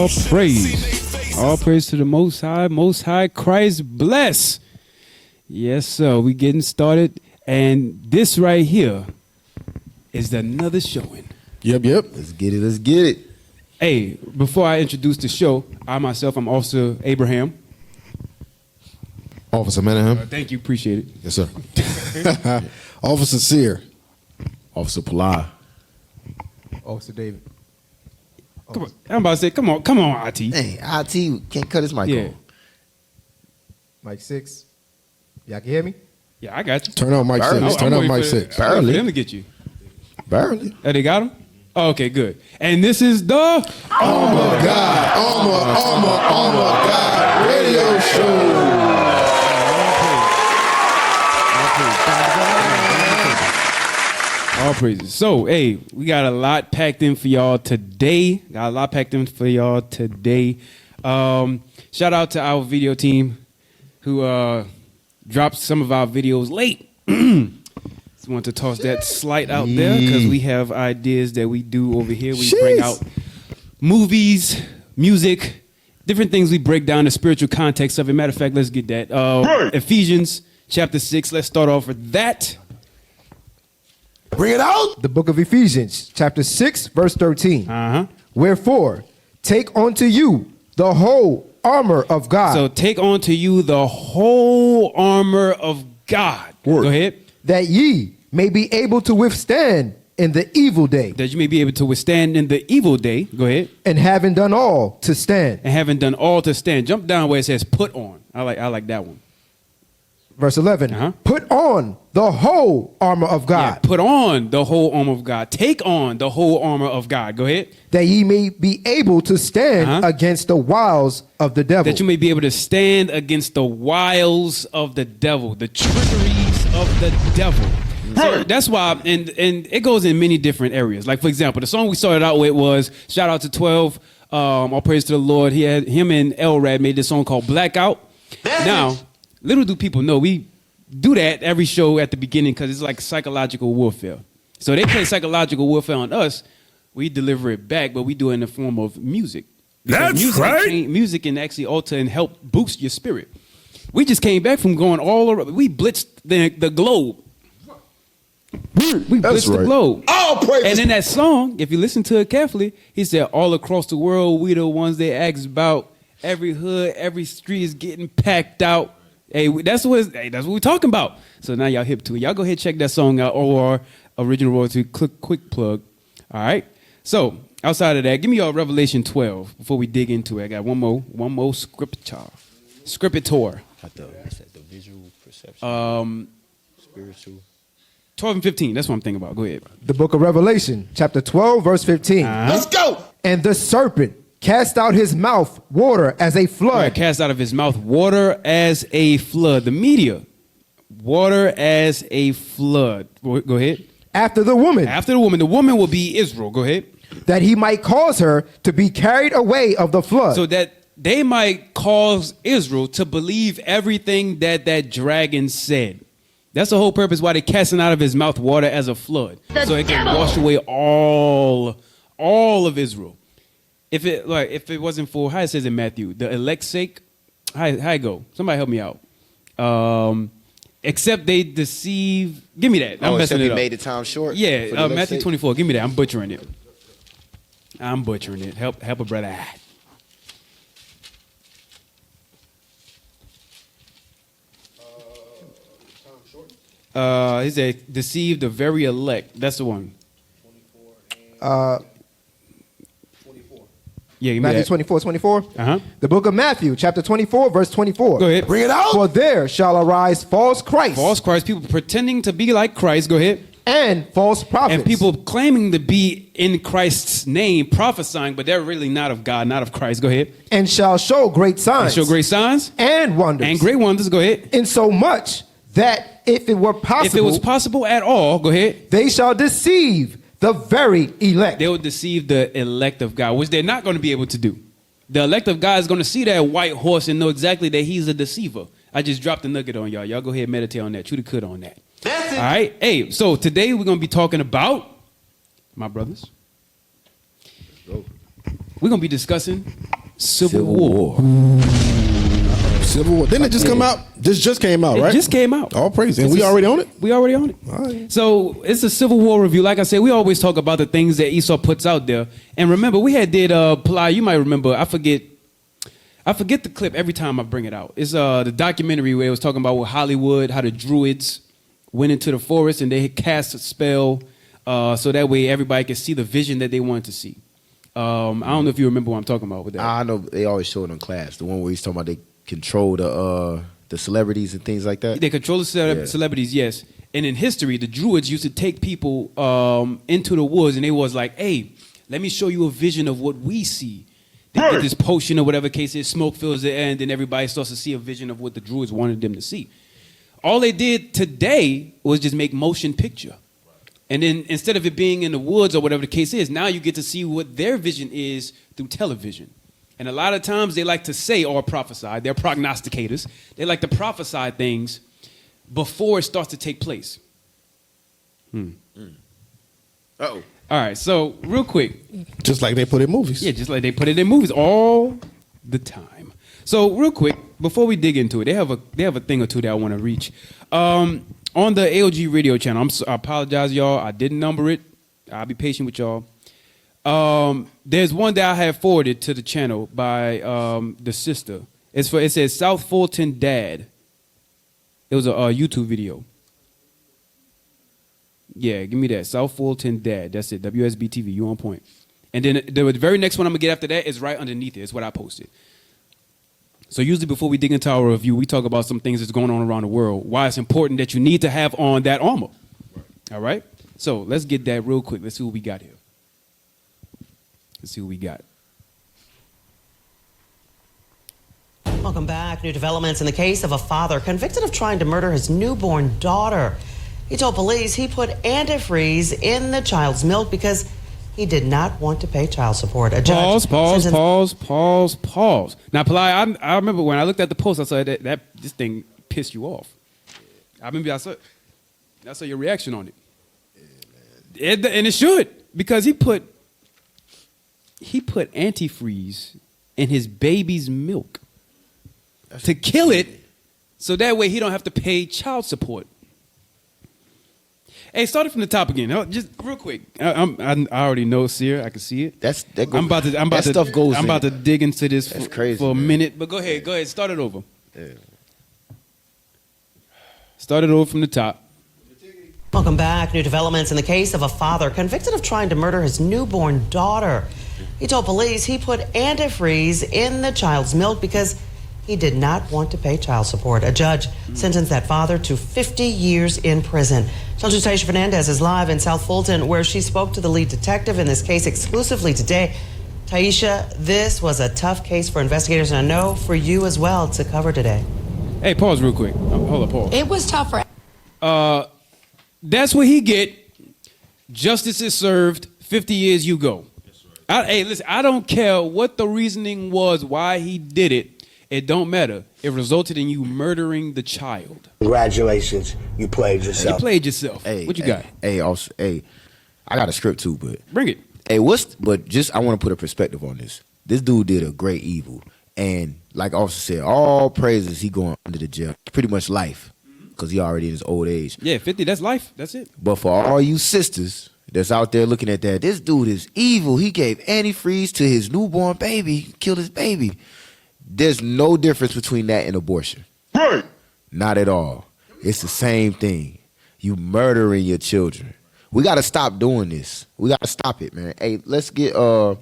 All praise. All praise to the Most High Christ bless. Yes, sir. We getting started. And this right here is another showing. Yep. Let's get it. Hey, before I introduce the show, I'm Officer Abraham. Officer Menahem. Thank you. Appreciate it. Yes, sir. Officer Sear. Officer Pala. Officer David. Come on. I'm about to say, come on, IT. Hey, IT can't cut his mic on. Mike 6. Y'all can hear me? Yeah, I got you. Turn on mic 6. Turn on mic 6. Barely. Let me get you. Barely. Oh, they got him? Oh, okay, good. And this is the Armor God radio show. All praises. So, hey, we got a lot packed in for y'all today. Shout out to our video team who dropped some of our videos late. Just want to toss that slight out there because we have ideas that we do over here. We bring out movies, music, different things. We break down the spiritual context of it. Matter of fact, let's get that. Ephesians chapter 6. Let's start off with that. Bring it out. The book of Ephesians, chapter 6, verse 13. Wherefore, take unto you the whole armor of God. So take unto you the whole armor of God. Word. Go ahead. That ye may be able to withstand in the evil day. That you may be able to withstand in the evil day. Go ahead. And having done all to stand. And having done all to stand. Jump down where it says put on. I like that one. Verse 11. Put on the whole armor of God. Yeah, put on the whole armor of God. Take on the whole armor of God. Go ahead. That ye may be able to stand against the wiles of the devil. That you may be able to stand against the wiles of the devil, the trickeries of the devil. So that's why, and it goes in many different areas. Like, for example, the song we started out with was, shout out to 12, all praise to the Lord. Him and Elrad made this song called Blackout. Now, little do people know, we do that every show at the beginning because it's like psychological warfare. So they play psychological warfare on us. We deliver it back, but we do it in the form of music. Because music can actually alter and help boost your spirit. We just came back from going all around. We blitzed the globe. We blitzed the globe. All praise. And in that song, if you listen to it carefully, he said, all across the world, we the ones they asked about. Every hood, every street is getting packed out. Hey, that's what we're talking about. So now y'all hip to it. Y'all go ahead and check that song out. Or original royalty, quick plug. All right. So outside of that, give me y'all Revelation 12 before we dig into it. I got one more scripture. The visual perception. Spiritual. 12 and 15. That's what I'm thinking about. Go ahead. The book of Revelation, chapter 12, verse 15. Let's go. And the serpent cast out his mouth water as a flood. Right, cast out of his mouth water as a flood. The media, water as a flood. Go ahead. After the woman. The woman will be Israel. Go ahead. That he might cause her to be carried away of the flood. So that they might cause Israel to believe everything that dragon said. That's the whole purpose why they're casting out of his mouth water as a flood. So it can wash away all of Israel. If it wasn't for, how it says in Matthew, the elect's sake, how it go? Somebody help me out. Except they deceive. Give me that. I'm messing it up. Made the time short. Yeah, Matthew 24. Give me that. I'm butchering it. Help a brother. He said, deceive the very elect. That's the one. 24. Yeah, give me Matthew that. 24. The book of Matthew, chapter 24, verse 24. Go ahead. Bring it out. For there shall arise false Christ. False Christ, people pretending to be like Christ. Go ahead. And false prophets. And people claiming to be in Christ's name, prophesying, but they're really not of God, not of Christ. Go ahead. And shall show great signs. And show great signs. And wonders. And great wonders. Go ahead. In so much that if it were possible. If it was possible at all, go ahead. They shall deceive the very elect. They will deceive the elect of God, which they're not going to be able to do. The elect of God is going to see that white horse and know exactly that he's a deceiver. I just dropped the nugget on y'all. Y'all go ahead and meditate on that. Chew the cud on that. That's it. All right. Hey, so today we're going to be talking about, my brothers, we're gonna be discussing Civil Civil War. Civil War. Didn't it just come out? This just came out, right? It just came out. All praise. And It's we a- already on it? We already on it. All right. So it's a Civil War review. Like I said, we always talk about the things that Esau puts out there. And remember, we had did Ply. You might remember. I forget the clip every time I bring it out. It's the documentary where it was talking about with Hollywood, how the Druids went into the forest and they had cast a spell, so that way everybody could see the vision that they wanted to see. I don't know if you remember what I'm talking about with that. I know they always show it in class. The one where he's talking about they control the celebrities and things like that. They control the celebrities, yes. And in history, the Druids used to take people into the woods, and they was like, "Hey, let me show you a vision of what we see." They get this potion or whatever case is, smoke fills the air, and then everybody starts to see a vision of what the Druids wanted them to see. All they did today was just make motion picture. And then instead of it being in the woods or whatever the case is, now you get to see what their vision is through television. And a lot of times they like to say or prophesy. They're prognosticators. They like to prophesy things before it starts to take place. Uh-oh. All right, so real quick. Just like they put in movies. Yeah, just like they put it in movies all the time. So real quick, before we dig into it, they have a thing or two that I want to reach. On the AOG radio channel, I apologize, y'all. I didn't number it. I'll be patient with y'all. There's one that I have forwarded to the channel by the sister. It says South Fulton Dad. It was a YouTube video. Yeah, give me that. South Fulton Dad. That's it. WSB TV. You on point. And then the very next one I'm going to get after that is right underneath it. It's what I posted. So usually before we dig into our review, we talk about some things that's going on around the world. Why it's important that you need to have on that armor. All right? So let's get that real quick. Let's see what we got here. Let's see what we got. Welcome back. New developments in the case of a father convicted of trying to murder his newborn daughter. He told police he put antifreeze in the child's milk because he did not want to pay child support. A judge Pause. sentenced- Now, Ply, I remember when I looked at the post, I said that this thing pissed you off. I remember I saw your reaction on it. And it should, because he put antifreeze in his baby's milk to kill it, so that way he don't have to pay child support. Hey, start it from the top again. Just real quick. I already know, Seer. I can see it. I'm about to dig into this for a minute. But go ahead. Start it over. Yeah. Start it over from the top. Welcome back. New developments in the case of a father convicted of trying to murder his newborn daughter. He told police he put antifreeze in the child's milk because he did not want to pay child support. A judge sentenced that father to 50 years in prison. Josiah Fernandez is live in South Fulton, where she spoke to the lead detective in this case exclusively today. Taisha, this was a tough case for investigators, and I know for you as well to cover today. Hey, pause real quick. Hold up, pause. It was tough for. That's what he get. Justice is served. 50 years you go. Hey, listen, I don't care what the reasoning was, why he did it. It don't matter. It resulted in you murdering the child. Congratulations, you played yourself. You played yourself. Hey, what you got? Hey, I got a script too, but Bring it. hey, I want to put a perspective on this. This dude did a great evil, and like Officer said, all praises he going under the jail, pretty much life, because he already in his old age. Yeah, 50. That's life. That's it. But for all you sisters that's out there looking at that, this dude is evil. He gave antifreeze to his newborn baby, killed his baby. There's no difference between that and abortion. Right. Not at all. It's the same thing. You murdering your children. We got to stop doing this. We got to stop it, man. Hey, let's get, matter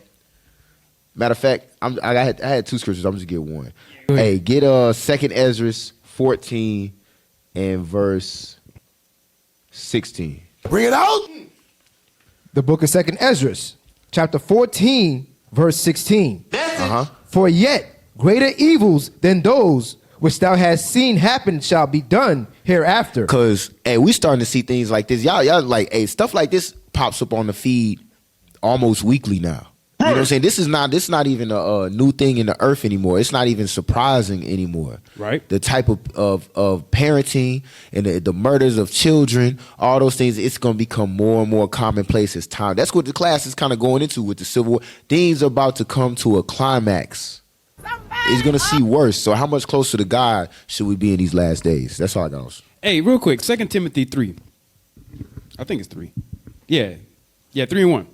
of fact, I had two scriptures. I'm just get one. Hey, get 2nd Ezra 14 and verse 16. Bring it out. The book of 2nd Ezra, chapter 14, verse 16. For yet greater evils than those which thou hast seen happen shall be done hereafter. Cause we starting to see things like this. Y'all like, stuff like this pops up on the feed almost weekly now. You know what I'm saying? This is not even a new thing in the earth anymore. It's not even surprising anymore. Right. The type of parenting and the murders of children, all those things, it's going to become more and more commonplace as time. That's what the class is kind of going into with the Civil War. Things are about to come to a climax. It's going to see worse. So how much closer to God should we be in these last days? That's all I got. Hey, real quick, 2 Timothy 3. I think it's 3. Yeah, 3 and 1.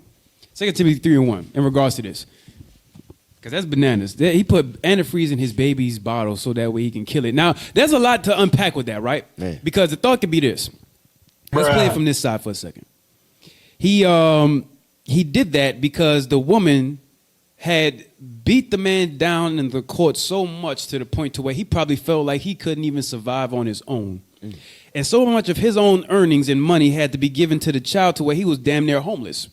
2 Timothy 3 and 1 in regards to this. Because that's bananas. He put antifreeze in his baby's bottle so that way he can kill it. Now, there's a lot to unpack with that, right? Man. Because the thought could be this. Let's play it from this side for a second. He did that because the woman had beat the man down in the court so much to the point to where he probably felt like he couldn't even survive on his own. And so much of his own earnings and money had to be given to the child to where he was damn near homeless.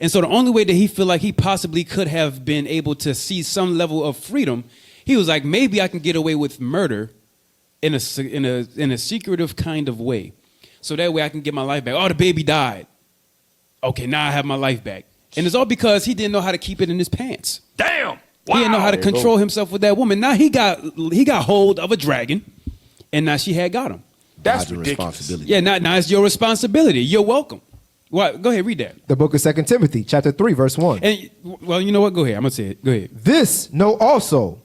And so the only way that he felt like he possibly could have been able to see some level of freedom, he was like, maybe I can get away with murder in a secretive kind of way. So that way I can get my life back. Oh, the baby died. Okay, now I have my life back. And it's all because he didn't know how to keep it in his pants. Damn. Wow. He didn't know how to control himself with that woman. Now he got hold of a dragon, and now she had got him. That's ridiculous. Responsibility. Yeah, now it's your responsibility. You're welcome. What? Go ahead, read that. The book of 2 Timothy, chapter 3, verse 1. And well, you know what? Go ahead. I'm gonna say it. Go ahead. This know also,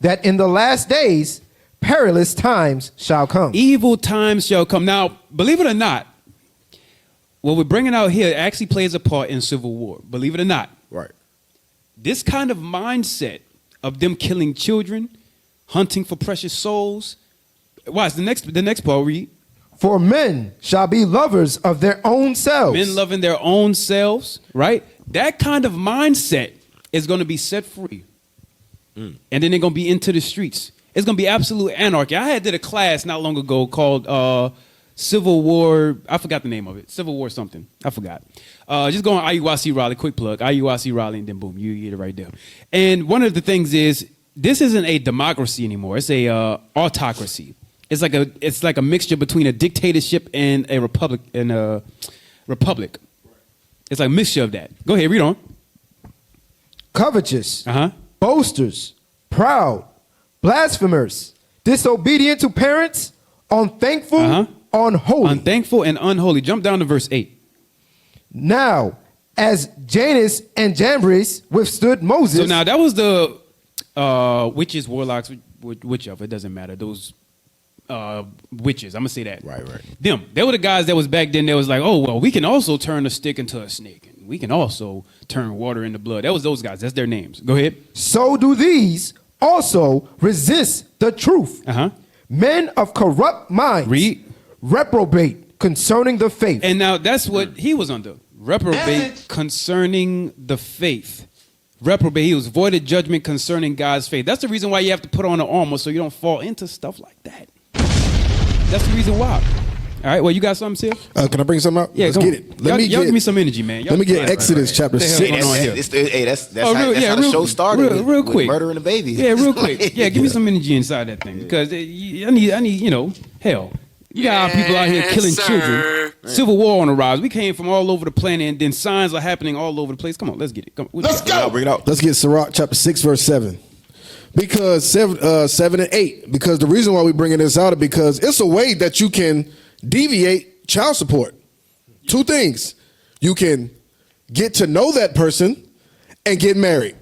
that in the last days perilous times shall come. Evil times shall come. Now, believe it or not, what we're bringing out here actually plays a part in Civil War. Believe it or not. Right. This kind of mindset of them killing children, hunting for precious souls. Watch the next part. Read. For men shall be lovers of their own selves. Men loving their own selves, right? That kind of mindset is going to be set free. And then they're going to be into the streets. It's going to be absolute anarchy. I did a class not long ago called Civil War. I forgot the name of it. Civil War something. I forgot. Just go on IUIC Raleigh. Quick plug. IUIC Raleigh, and then boom, you get it right there. And one of the things is, this isn't a democracy anymore. It's a autocracy. It's like a mixture between a dictatorship and a republic. It's like a mixture of that. Go ahead, read on. Covetous, Uh-huh. boasters, proud, blasphemers, disobedient to parents, unthankful, Uh-huh. unholy. Unthankful and unholy. Jump down to verse 8. Now, as Janus and Jambres withstood Moses. So now that was the witches, warlocks, whichever. It doesn't matter. Those witches. I'm gonna say that. Right. They were the guys that was back then. That was like, oh well, we can also turn a stick into a snake, and we can also turn water into blood. That was those guys. That's their names. Go ahead. So do these also resist the truth. Uh-huh. Men of corrupt minds. Read. Reprobate concerning the faith. And now that's what he was under. Reprobate concerning the faith. Reprobate. He was voided judgment concerning God's faith. That's the reason why you have to put on the armor so you don't fall into stuff like that. That's the reason why. All right. Well, you got something, Sil? Can I bring something up? Yeah, Let's go get on. it. Y'all give me some energy, man. Let me get Exodus chapter 6. What the hell going on here? That's how the show started. Real with quick. murdering a baby. Yeah, real quick. Yeah, give me some energy inside that thing because I need, hell. You got people out here killing children. Civil war on the rise. We came from all over the planet, and then signs are happening all over the place. Come on, let's get it. Let's go. Bring it out. Let's get Sirach chapter 6, verse 7. Because 7 and 8. Because the reason why we're bringing this out is because it's a way that you can deviate child support. Two things. You can get to know that person and get married.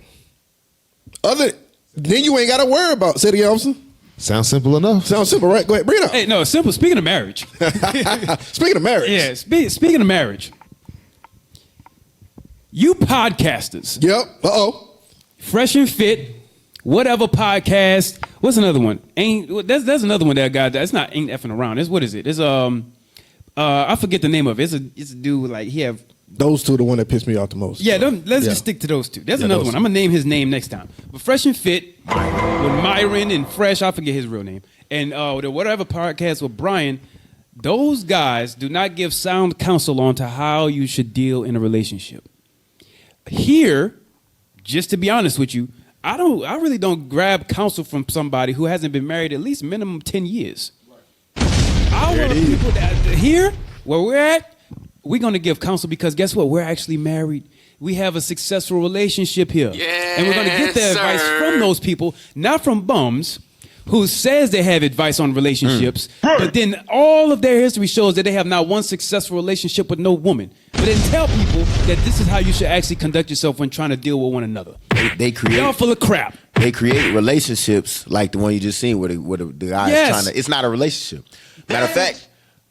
Then you ain't got to worry about. Say it again, officer. Sounds simple enough. Sounds simple, right? Go ahead, bring it up. Hey, no, simple. Speaking of marriage. Speaking of marriage. Yeah, speaking of marriage. You podcasters. Yep. Fresh and Fit, whatever podcast. What's another one? There's another one that I got. It's not ain't effing around. What is it? It's I forget the name of it. It's a dude like he have. Those two are the one that pissed me off the most. Yeah, let's just stick to those two. There's another one. I'm gonna name his name next time. But Fresh and Fit with Myron and Fresh, I forget his real name, and the whatever podcast with Brian. Those guys do not give sound counsel on to how you should deal in a relationship. Here, just to be honest with you, I really don't grab counsel from somebody who hasn't been married at least minimum 10 years. I want people that here, where we're at, we're going to give counsel because guess what? We're actually married. we have a successful relationship here. And we're going to get that advice from those people, not from bums who says they have advice on relationships, but then all of their history shows that they have not one successful relationship with no woman. But then tell people that this is how you should actually conduct yourself when trying to deal with one another. They create. Y'all full of crap. They create relationships like the one you just seen where the guy is trying to. It's not a relationship. Matter of fact,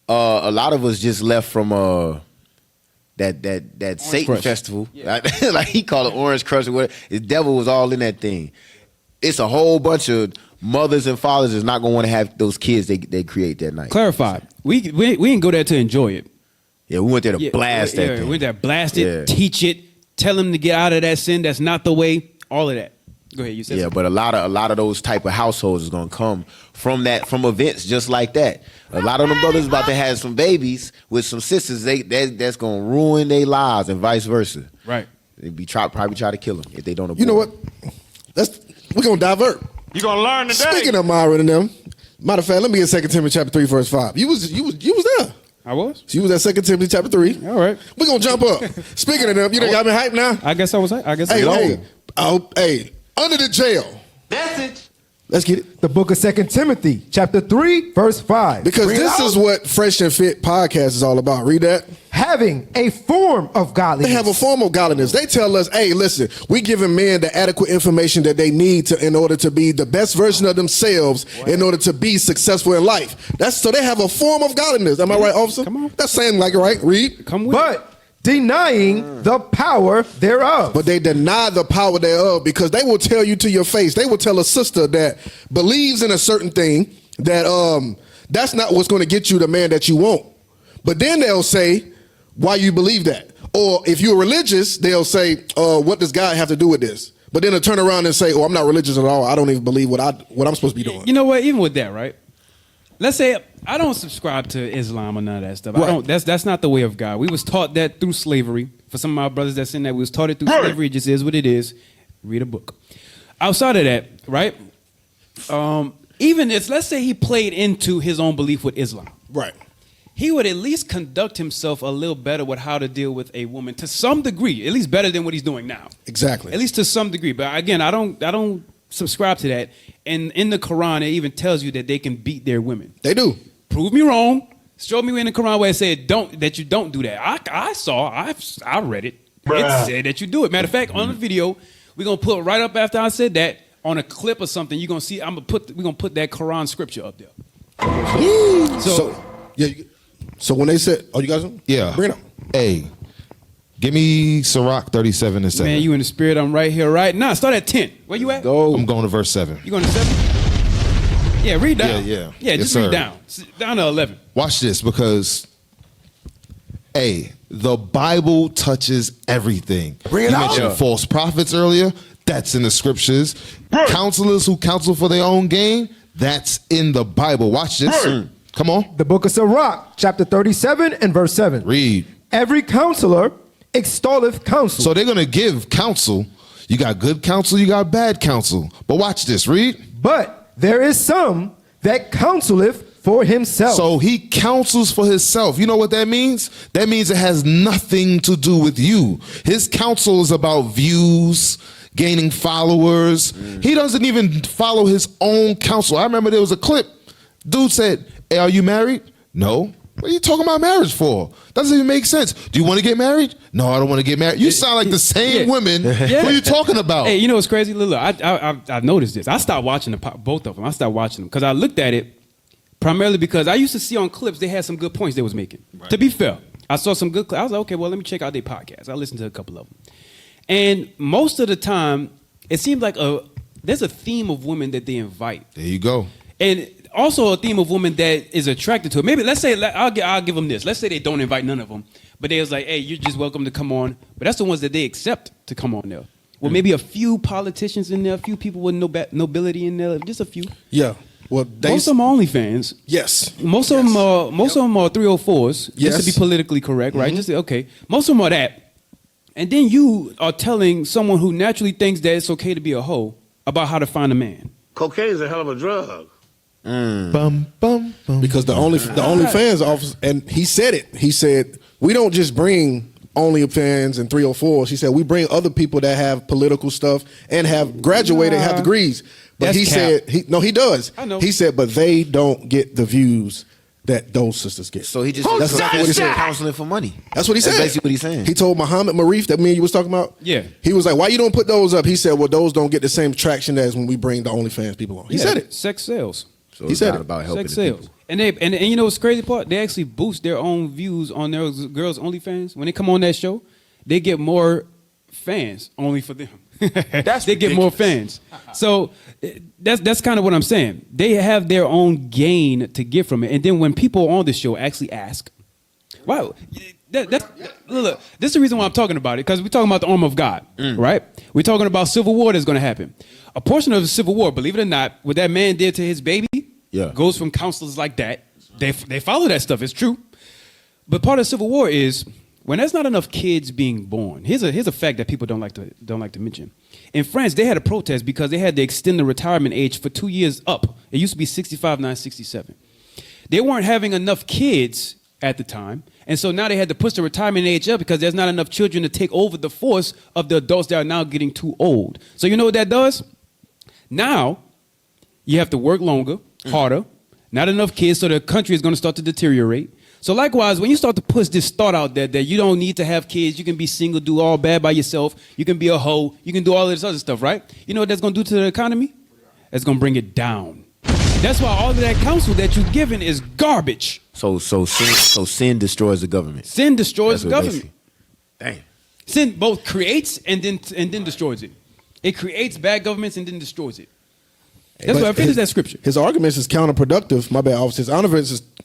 a lot of us just left from that Satan Crush. festival. Yeah. Like he called it Orange Crush or whatever. The devil was all in that thing. It's a whole bunch of mothers and fathers is not gonna want to have those kids they create that night. Clarify. We didn't go there to enjoy it. Yeah, we went there to blast that thing. We went there, blast it, teach it, tell them to get out of that sin. That's not the way. All of that. Go ahead. You said something. But a lot of those type of households is gonna come from events just like that. A lot of them brothers about to have some babies with some sisters. That's gonna ruin their lives and vice versa. Right. They'd probably try to kill them if they don't. You know what? We're gonna divert. You gonna learn today. Speaking of Myra and them, matter of fact, let me get 2 Timothy chapter 3, verse 5. You was there. I was. You was at 2 Timothy chapter 3. All right. We're gonna jump up. Speaking of them, you done got me hyped now? I guess I was. I guess. Hey, under the jail. Message. Let's get it. The book of 2 Timothy, chapter 3, verse 5. Because this is what Fresh and Fit podcast is all about. Read that. Having a form of godliness. They have a form of godliness. They tell us, hey, listen, we giving men the adequate information that they need in order to be the best version of themselves, in order to be successful in life. So they have a form of godliness. Am I right, officer? Come on. That's saying like it right. Read. Come with. But denying the power thereof. But they deny the power thereof because they will tell you to your face. They will tell a sister that believes in a certain thing that that's not what's going to get you the man that you want. But then they'll say, why you believe that? Or if you're religious, they'll say, what does God have to do with this? But then they'll turn around and say, oh, I'm not religious at all. I don't even believe what I'm supposed to be doing. You know what? Even with that, right? Let's say I don't subscribe to Islam or none of that stuff. Right. I don't. That's not the way of God. We was taught that through slavery. For some of my brothers that's in that, we was taught it through slavery. It just is what it is. Read a book. Outside of that, right? Even if let's say he played into his own belief with Islam, Right. he would at least conduct himself a little better with how to deal with a woman to some degree. At least better than what he's doing now. Exactly. At least to some degree. But again, I don't subscribe to that. And in the Quran, it even tells you that they can beat their women. They do. Prove me wrong. Show me in the Quran where it said that you don't do that. I read it. It said that you do it. Matter of fact, on the video, we're gonna put right up after I said that on a clip or something. You're gonna see. We're gonna put that Quran scripture up there. So when they said, oh, you guys? Yeah. Bring it up. Hey, give me Sirach 37 and 7. Man, you in the spirit. I'm right here, right now. Start at 10. Where you at? I'm going to verse 7. You going to 7? Yeah, read down. Yeah. Yeah, Yes, just sir. read down. Down to 11. Watch this because, the Bible touches everything. Bring it you out. mentioned Yeah. false prophets earlier. That's in the scriptures. Counselors who counsel for their own gain. That's in the Bible. Watch this. Come on. The book of Sirach, chapter 37 and verse 7. Read. Every counselor extolleth counsel. So they're going to give counsel. You got good counsel, you got bad counsel. But watch this. Read. But there is some that counseleth for himself. So he counsels for himself. You know what that means? That means it has nothing to do with you. His counsel is about views, gaining followers. He doesn't even follow his own counsel. I remember there was a clip. Dude said, hey, are you married? No. What are you talking about marriage for? Doesn't even make sense. Do you want to get married? No, I don't want to get married. You sound like the same women. Yeah. Who are you talking about? Hey, you know what's crazy? Look, I noticed this. I stopped watching both of them. I stopped watching them because I looked at it primarily because I used to see on clips they had some good points they was making. Right. To be fair, I saw some good clips. I was like, okay, well, let me check out their podcast. I listened to a couple of them. And most of the time, it seems like there's a theme of women that they invite. There you go. And also a theme of women that is attracted to it. Maybe let's say I'll give them this. Let's say they don't invite none of them, but they was like, "Hey, you're just welcome to come on." But that's the ones that they accept to come on there. Well, maybe a few politicians in there, a few people with nobility in there, just a few. Yeah. Well, most of them are OnlyFans. Yes. Most of them are 304s. Yes. Just to be politically correct, right? Just okay. Most of them are that. And then you are telling someone who naturally thinks that it's okay to be a hoe about how to find a man. Cocaine is a hell of a drug. Bum, bum, bum. Because the OnlyFans office, and he said it. He said, we don't just bring OnlyFans and 304. She said we bring other people that have political stuff and have graduated, have degrees. But That's he cap. said he does. I know. He said, but they don't get the views that those sisters get. So he just That's exactly what he said. counseling for money. That's what he said. That's basically what he's saying. He told Muhammad Marif, that me and you was talking about. Yeah. He was like, why you don't put those up? He said, well, those don't get the same traction as when we bring the OnlyFans people on. He said it. Sex sales. So He it's said not it. about helping Sex the sales. people. And you know what's crazy part? They actually boost their own views on their girls' OnlyFans. When they come on that show, they get more fans only for them. They get more fans. So that's kind of what I'm saying. They have their own gain to get from it. And then when people on the show actually ask, wow, look, this is the reason why I'm talking about it, because we're talking about the armor of God, right? We're talking about civil war that's going to happen. A portion of the civil war, believe it or not, what that man did to his baby goes from counselors like that. They follow that stuff. It's true. But part of civil war is when there's not enough kids being born. Here's a fact that people don't like to mention. In France, they had a protest because they had to extend the retirement age for 2 years up. It used to be 65, now it's 67. They weren't having enough kids at the time, and so now they had to push the retirement age up because there's not enough children to take over the force of the adults that are now getting too old. So you know what that does? Now you have to work longer, harder, not enough kids, so the country is going to start to deteriorate. So likewise, when you start to push this thought out there that you don't need to have kids, you can be single, do all bad by yourself, you can be a hoe, you can do all of this other stuff, right? You know what that's going to do to the economy? It's going to bring it down. That's why all of that counsel that you're giving is garbage. So sin destroys the government. Sin destroys the That's what government. Damn. Sin both creates and then destroys it. It creates bad governments and then destroys it. That's why I finished that scripture. His arguments is counterproductive. My bad, officer.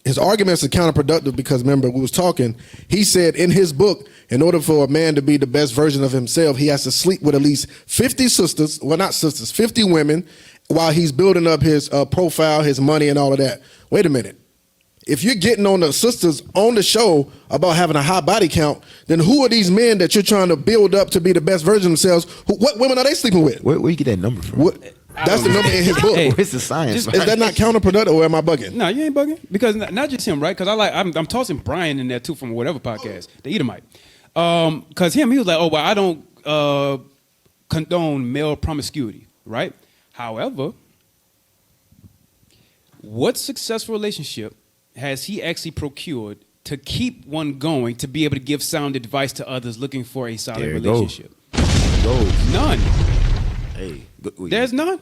His arguments are counterproductive because remember we was talking. He said in his book, in order for a man to be the best version of himself, he has to sleep with at least 50 sisters. Well, not sisters, 50 women, while he's building up his profile, his money, and all of that. Wait a minute. If you're getting on the sisters on the show about having a high body count, then who are these men that you're trying to build up to be the best version of themselves? What women are they sleeping with? Where you get that number from? That's the number in his book. Hey, Where's the science? Is that not counterproductive, or am I bugging? No, you ain't bugging, because not just him, right? Because I'm tossing Brian in there too from whatever podcast, the Edomite. Because he was like, oh well, I don't condone male promiscuity, right? However, what successful relationship has he actually procured to keep one going, to be able to give sound advice to others looking for a solid There it relationship? goes. None. Hey, There's none.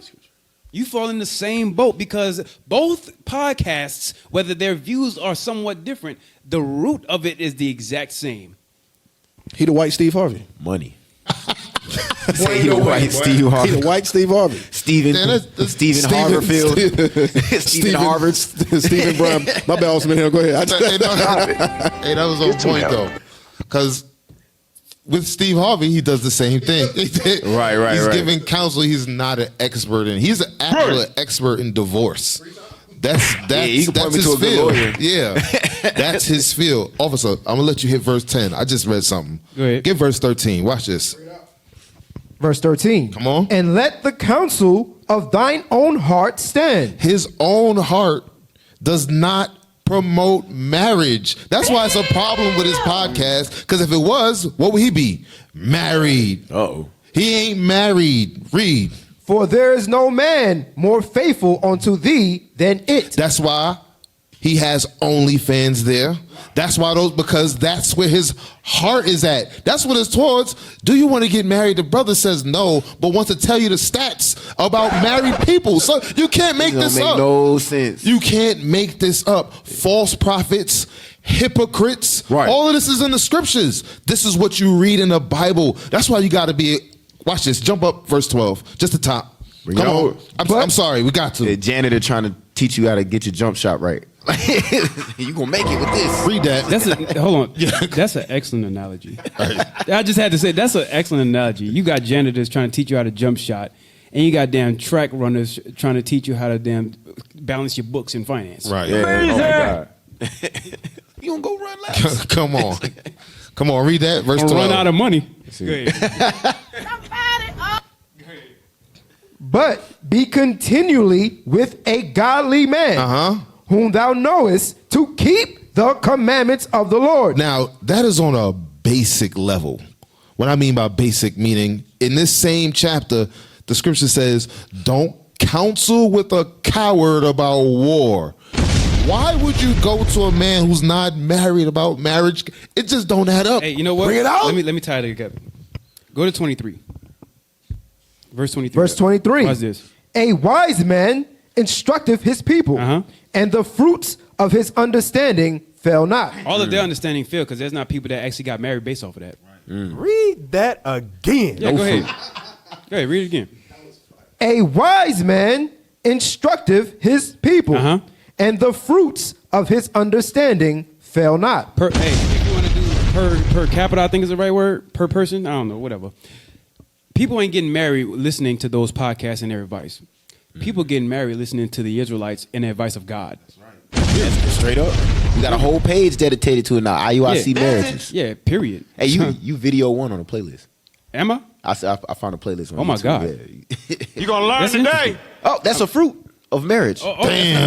You fall in the same boat because both podcasts, whether their views are somewhat different, the root of it is the exact same. He the white Steve Harvey. money. Say he the white Steve Harvey. He the white Steve Harvey. Stephen Harverfield. Stephen Harvard. Stephen Brown. My bad, Osman. Go ahead. Hey, that was on point though, because with Steve Harvey, he does the same thing. Right. He's giving counsel. He's not an expert in. He's an actual expert in divorce. That's you can point me his to a good field. lawyer. Yeah, that's his field. Officer, I'm gonna let you hit verse 10. I just read something. Go ahead. Get verse 13. Watch this. Verse 13. Come on. And let the counsel of thine own heart stand. His own heart does not promote marriage. That's why it's a problem with his podcast. Because if it was, what would he be? Married. Uh-oh. He ain't married. Read. For there is no man more faithful unto thee than it. That's why he has OnlyFans there. That's why because that's where his heart is at. That's what it's towards. Do you want to get married? The brother says no, but wants to tell you the stats about married people. So you can't make this Make up. no sense. You can't make this up. False prophets, hypocrites. Right. All of this is in the scriptures. This is what you read in the Bible. That's why you got to be. Watch this. Jump up verse 12. Just the top. Bring Come it on. over. I'm sorry. We got to. The janitor trying to teach you how to get your jump shot right. You gonna make it with this. Read that. Hold on. That's an excellent analogy. I just had to say, that's an excellent analogy. You got janitors trying to teach you how to jump shot, and you got damn track runners trying to teach you how to damn balance your books in finance. Right. Yeah. Oh my God. You gonna go run laps? Come on. Come on. Read that. Verse Don't 12. run out of money. Go ahead. But be continually with a godly man, whom thou knowest to keep the commandments of the Lord. Now, that is on a basic level. What I mean by basic, meaning in this same chapter, the scripture says, don't counsel with a coward about war. Why would you go to a man who's not married about marriage? It just don't add up. Hey, you know what? Bring it out. Let me tie it together. Go to 23. Verse 23. Verse 23. What's this? A wise man instructeth his people, Uh-huh. and the fruits of his understanding fail not. All of their understanding failed because there's not people that actually got married based off of that. Read that again. Yeah, go ahead. Go ahead, read it again. A wise man instructeth his people, Uh-huh. and the fruits of his understanding fail not. Hey, if you want to do per capita, I think is the right word. Per person, I don't know, whatever. People ain't getting married listening to those podcasts and their advice. People getting married listening to the Israelites and the advice of God. Straight up. We got a whole page dedicated to it now. IUIC marriages. Yeah, period. Hey, you video one on a playlist. Am I? I found a playlist. On Oh my YouTube. God. Yeah. You gonna learn That's today? interesting. Oh, that's a fruit of marriage. Damn.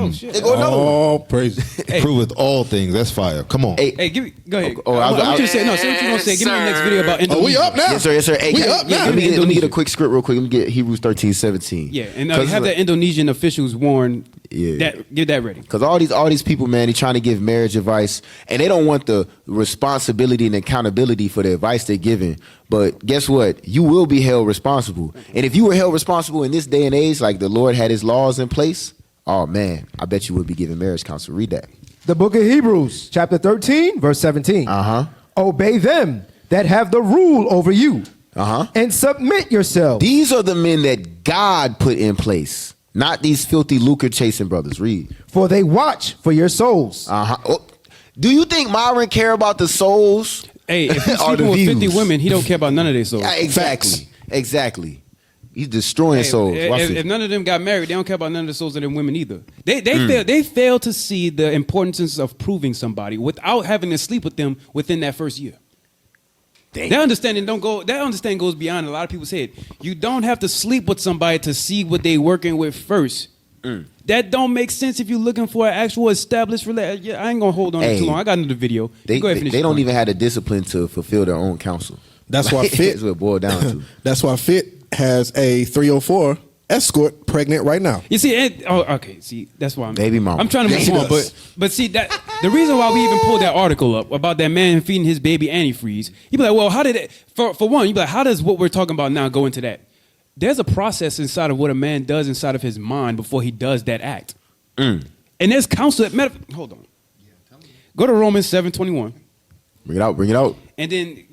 Oh, shit. They go another one. Oh, praise. Prove all things. That's fire. Come on. Hey, Hey, go ahead. Oh, I I was- want you to say, no, say what you're going to say. Give me the next video about Indonesia. Oh, we up now. yes, sir. Yes, sir. Hey, We up now. let me get a Indonesia. quick script real quick. Let me get Hebrews 13:17. Yeah, and have the Indonesian officials warn. Yeah. Get that ready. Because all these people, man, they trying to give marriage advice, and they don't want the responsibility and accountability for the advice they're giving. But guess what? You will be held responsible. And if you were held responsible in this day and age, like the Lord had his laws in place, oh man, I bet you would be giving marriage counsel. Read that. The book of Hebrews, chapter 13, verse 17. Uh-huh. Obey them that have the rule over you, and submit yourselves. These are the men that God put in place, not these filthy lucre chasing brothers. Read. For they watch for your souls. Oh, do you think Myron care about the souls? Hey, if he's Or the sleeping with 50 views? women, he don't care about none of their souls. Yeah, exactly. Exactly. He's destroying Hey, souls. Watch if this. none of them got married, they don't care about none of the souls of them women either. They fail to see the importance of proving somebody without having to sleep with them within that first year. That understanding goes beyond a lot of people's head. You don't have to sleep with somebody to see what they working with first. That don't make sense if you're looking for an actual established relationship. Yeah, I ain't gonna hold on Hey, too long. I got another video. They Go ahead, finish don't your point. even have the discipline to fulfill their own counsel. That's why Fit. That's what it boiled down to. That's why Fit has a 304 escort pregnant right now. You see, okay. See, that's why Baby mama. I'm trying to Yes, move he on, does. but see that the reason why we even pulled that article up about that man feeding his baby antifreeze. You be like, well, how did it? For one, you be like, how does what we're talking about now go into that? There's a process inside of what a man does inside of his mind before he does that act, and there's counsel. Hold on. Go to Romans 7:21, Bring it out. Bring it out. and then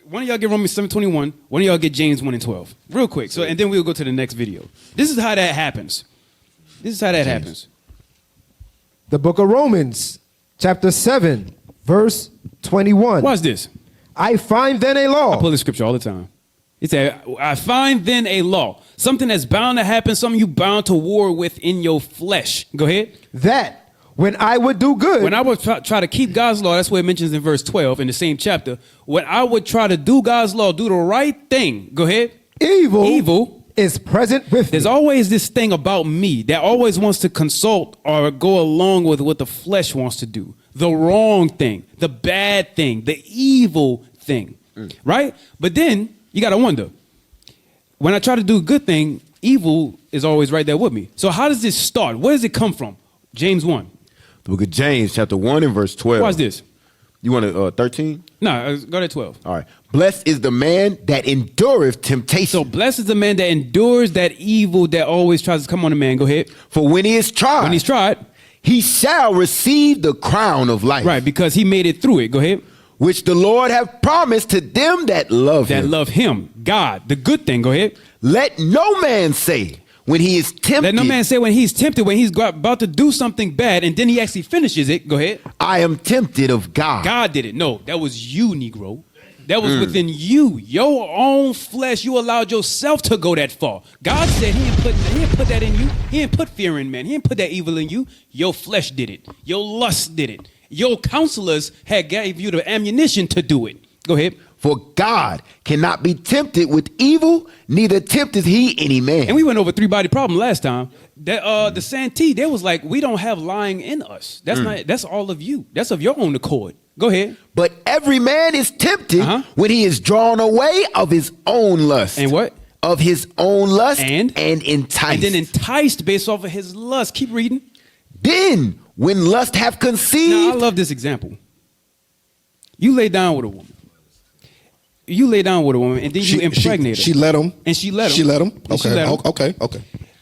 one of y'all get Romans 7:21. One of y'all get James 1:12, real quick. So, and then we'll go to the next video. This is how that happens. Happens. The book of Romans, chapter 7, verse 21. Watch this. I find then a I law. pull the scripture all the time. He said, I find then a law, something that's bound to happen, something you bound to war with in your flesh. Go ahead. That when I would do good, When I would try to keep God's law, that's what it mentions in verse 12 in the same chapter. When I would try to do God's law, do the right thing. Go ahead. evil is present with There's me. always this thing about me that always wants to consult or go along with what the flesh wants to do. The wrong thing, the bad thing, the evil thing, right? But then you got to wonder, when I try to do a good thing, evil is always right there with me. So how does this start? Where does it come from? James 1. The book of James, chapter 1 and verse 12. Watch this. You want to 13? No, go to 12. All right. Blessed is the man that endureth temptation. So blessed is the man that endures that evil that always tries to come on a man. Go ahead. For when he is tried, When he's tried, he shall receive the crown of life. right, because he made it through it. Go ahead. Which the Lord hath promised to them that love That him. love him, God, the good thing. Go ahead. Let no man say when he is tempted, Let no man say when he's tempted, when he's about to do something bad, and then he actually finishes it. Go ahead. I am tempted of God. God did it. No, that was you, Negro. That was within you, your own flesh. You allowed yourself to go that far. God said he didn't put that in you. He didn't put fear in man. He didn't put that evil in you. Your flesh did it. Your lust did it. Your counselors had gave you the ammunition to do it. Go ahead. For God cannot be tempted with evil, neither tempteth he any man. And we went over 3-body problem last time. That the Santee, they was like, we don't have lying in us. That's not. That's all of you. That's of your own accord. Go ahead. But every man is tempted when he is drawn away of his own lust. And what? Of his own lust and enticed. And then enticed based off of his lust. Keep reading. Then, when lust have conceived. Now, I love this example. You lay down with a woman. And then you impregnate her. She let him. And she let him. She let him. And she let him. Okay.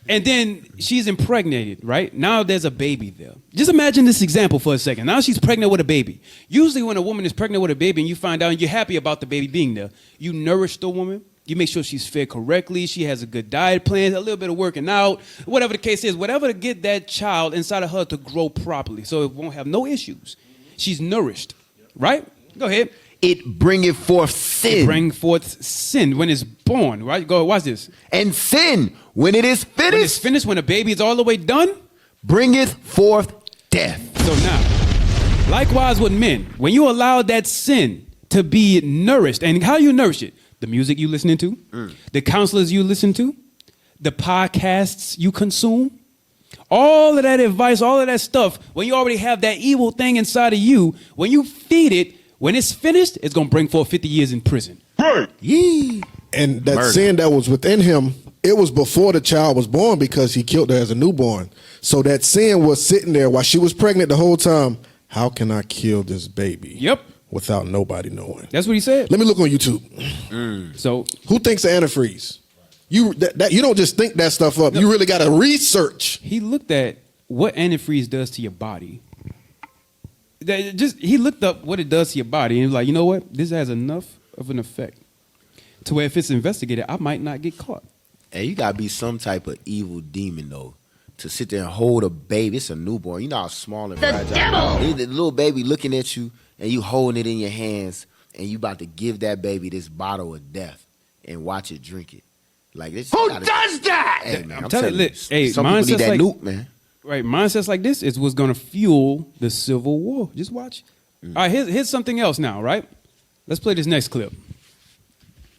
And then she's impregnated, right? Now there's a baby there. Just imagine this example for a second. Now she's pregnant with a baby. Usually when a woman is pregnant with a baby and you find out and you're happy about the baby being there, you nourish the woman. You make sure she's fed correctly. She has a good diet plan, a little bit of working out, whatever the case is, whatever to get that child inside of her to grow properly so it won't have no issues. She's nourished, right? Go ahead. It bringeth forth sin. It bring forth sin when it's born, right? Go, watch this. And sin, when it is finished. When it's finished, when the baby is all the way done. Bringeth forth death. So now, likewise with men, when you allow that sin to be nourished, and how you nourish it? The music you listening to, the counselors you listen to, the podcasts you consume, all of that advice, all of that stuff, when you already have that evil thing inside of you, when you feed it, when it's finished, it's going to bring forth 50 years in prison. Right. Yee. And that Murder. sin that was within him, it was before the child was born because he killed her as a newborn. So that sin was sitting there while she was pregnant the whole time. How can I kill this baby? Yep. Without nobody knowing. That's what he said. Let me look on YouTube. So who thinks of antifreeze? You don't just think that stuff up. No. You really got to research. He looked at what antifreeze does to your body. He looked up what it does to your body and he was like, you know what? This has enough of an effect to where if it's investigated, I might not get caught. Hey, you gotta be some type of evil demon though to sit there and hold a baby. It's a newborn. You know how small and fragile. Devil. The little baby looking at you and you holding it in your hands and you about to give that baby this bottle of death and watch it drink it. Like this. Who does that? Hey, man, I'm telling you, hey, some people need that like, nuke, man. Right, mindsets like this is what's going to fuel the Civil War. Just watch. All right, here's something else now, right? Let's play this next clip.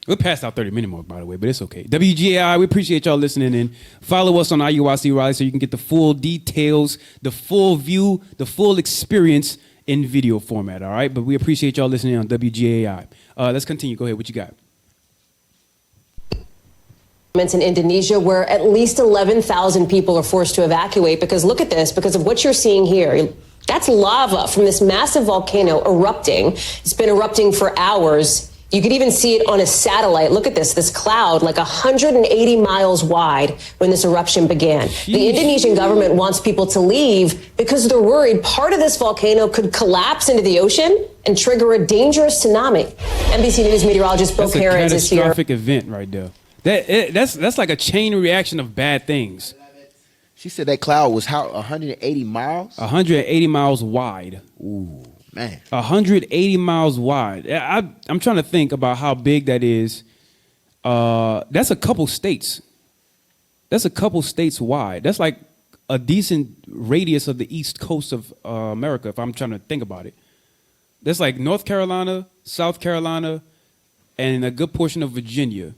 We're past our 30-minute mark, by the way, but it's okay. WGAI, we appreciate y'all listening in. Follow us on IUIC Raleigh so you can get the full details, the full view, the full experience in video format, all right? But we appreciate y'all listening on WGAI. Let's continue. Go ahead. What you got? In Indonesia, where at least 11,000 people are forced to evacuate because look at this, because of what you're seeing here. That's lava from this massive volcano erupting. It's been erupting for hours. You could even see it on a satellite. Look at this cloud, like 180 miles wide when this eruption began. The Indonesian government wants people to leave because they're worried part of this volcano could collapse into the ocean and trigger a dangerous tsunami. NBC News meteorologist Bill Perez is here. That's a catastrophic event right there. That's like a chain reaction of bad things. She said that cloud was how 180 miles? 180 miles wide. Ooh, man. 180 miles wide. I'm trying to think about how big that is. That's a couple states. That's a couple states wide. That's like a decent radius of the east coast of America, if I'm trying to think about it. That's like North Carolina, South Carolina, and a good portion of Virginia.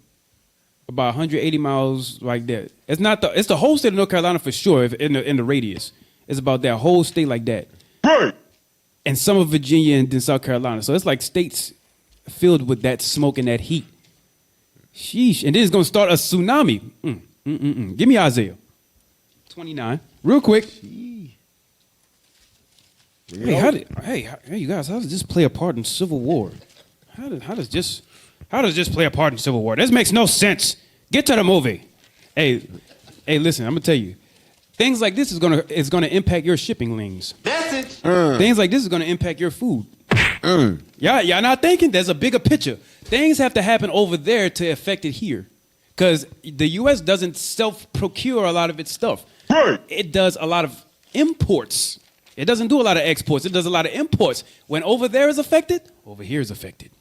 About 180 miles like that. It's the whole state of North Carolina for sure in the radius. It's about that whole state like that. Right. And some of Virginia and then South Carolina. So it's like states filled with that smoke and that heat. Sheesh. And then it's going to start a tsunami. Give me Isaiah 29. Real quick. Hey, you guys, how does this play a part in Civil War? How does this play a part in Civil War? This makes no sense. Get to the movie. Hey, listen, I'm gonna tell you. Things like this is gonna impact your shipping lanes. Message. Things like this is gonna impact your food. Y'all not thinking? There's a bigger picture. Things have to happen over there to affect it here. Because the U.S. doesn't self-procure a lot of its stuff. Right. It does a lot of imports. It doesn't do a lot of exports. It does a lot of imports. When over there is affected, over here is affected.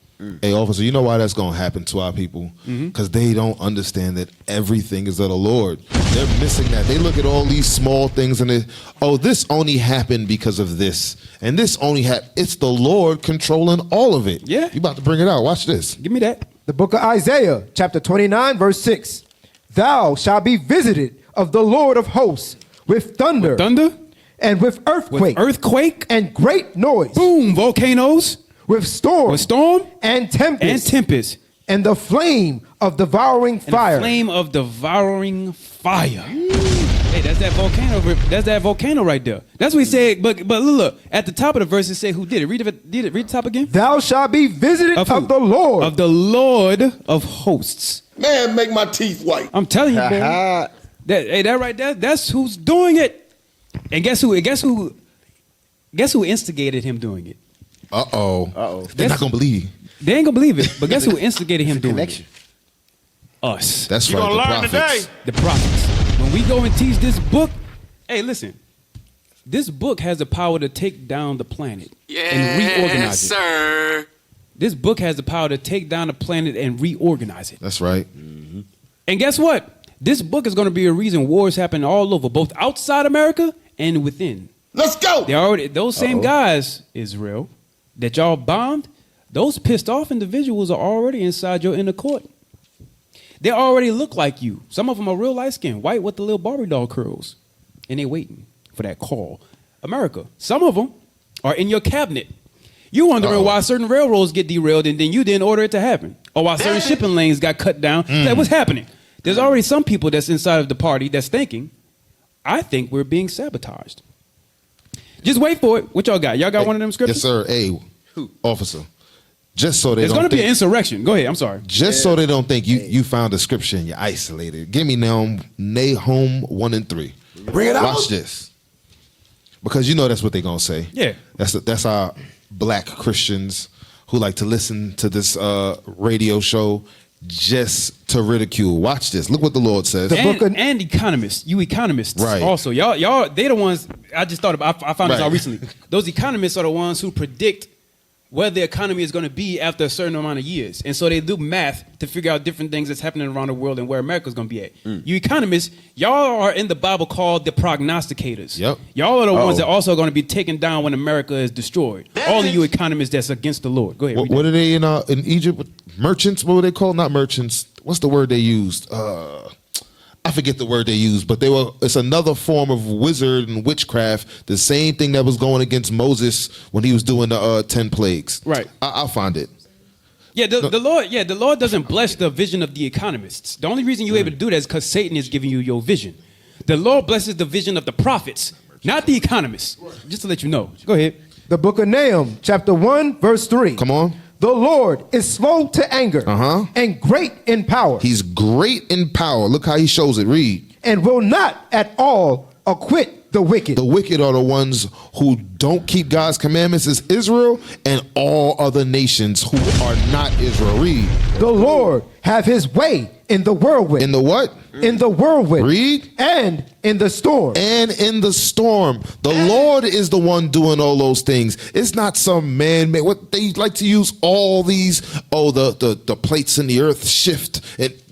Hey, officer, you know why that's going to happen to our people? Because they don't understand that everything is of the Lord. They're missing that. They look at all these small things and this only happened because of this. And this only happened. It's the Lord controlling all of it. Yeah. You about to bring it out. Watch this. Give me that. The book of Isaiah, chapter 29, verse 6. Thou shalt be visited of the Lord of hosts with thunder. With thunder? And with earthquake. With earthquake. And great noise. Boom, volcanoes. With storm. With storm. And tempest. And tempest. And the flame of devouring fire. And the flame of devouring fire. Hey, that's that volcano. That's that volcano right there. That's what he said. But look, at the top of the verse it said who did it. Read the top again. Thou shalt be visited of the Lord. Of the Lord of hosts. Man, make my teeth white. I'm telling you, man. that right there, that's who's doing it. And guess who instigated him doing it? Uh-oh. They're not gonna believe you. They ain't gonna believe it. But guess who instigated him doing Connection. it? Us. That's You right. gonna The learn prophets. today. The prophets. When we go and teach this book, hey, listen. This book has the power to take down the planet and reorganize it. Sir. This book has the power to take down the planet and reorganize it. That's right. And guess what? This book is going to be a reason wars happen all over, both outside America and within. Let's go. They already those same guys, Israel, that y'all bombed. Those pissed off individuals are already inside your inner court. They already look like you. Some of them are real light skinned, white with the little Barbie doll curls, and they waiting for that call. America. Some of them are in your cabinet. You wondering why certain railroads get derailed and then you didn't order it to happen, or why certain shipping lanes got cut down. Like, what's happening? There's already some people that's inside of the party that's thinking, I think we're being sabotaged. Just wait for it. What y'all got? Y'all got one of them scriptures? Yes, sir. Hey, officer. Just so they There's don't going to be think, an insurrection. Go ahead. I'm sorry. just so they don't think you found a scripture and you're isolated. Give me Nahum 1 and 3. Bring it out. Watch this. Because you know that's what they're gonna say. Yeah. That's our black Christians who like to listen to this radio show just to ridicule. Watch this. Look what the Lord says. And economists, you economists, Right. also, y'all, they the ones. I just thought about. I found this Right. out recently. Those economists are the ones who predict where the economy is going to be after a certain amount of years, and so they do math to figure out different things that's happening around the world and where America's going to be at. You economists, y'all are in the Bible called the prognosticators. Yep. Y'all are the ones that also are going to be taken down when America is destroyed. All of you economists that's against the Lord. Go ahead. read What that. are they in Egypt? Merchants? What were they called? Not merchants. What's the word they used? I forget the word they used, but it's another form of wizard and witchcraft. The same thing that was going against Moses when he was doing the 10 plagues. Right. I'll find it. Yeah, the Lord doesn't bless the vision of the economists. The only reason you're able to do that is because Satan is giving you your vision. The Lord blesses the vision of the prophets, not the economists. Just to let you know. Go ahead. The book of Nahum, chapter 1, verse 3. Come on. The Lord is slow to anger and great in power. He's great in power. Look how he shows it. Read. And will not at all acquit the wicked. The wicked are the ones who don't keep God's commandments. Is Israel and all other nations who are not Israel. Read. The Lord have his way in the whirlwind. In the what? In the whirlwind. Read. And in the storm. And in the storm. The Lord is the one doing all those things. It's not some man made. What they like to use all these, the plates in the earth shift.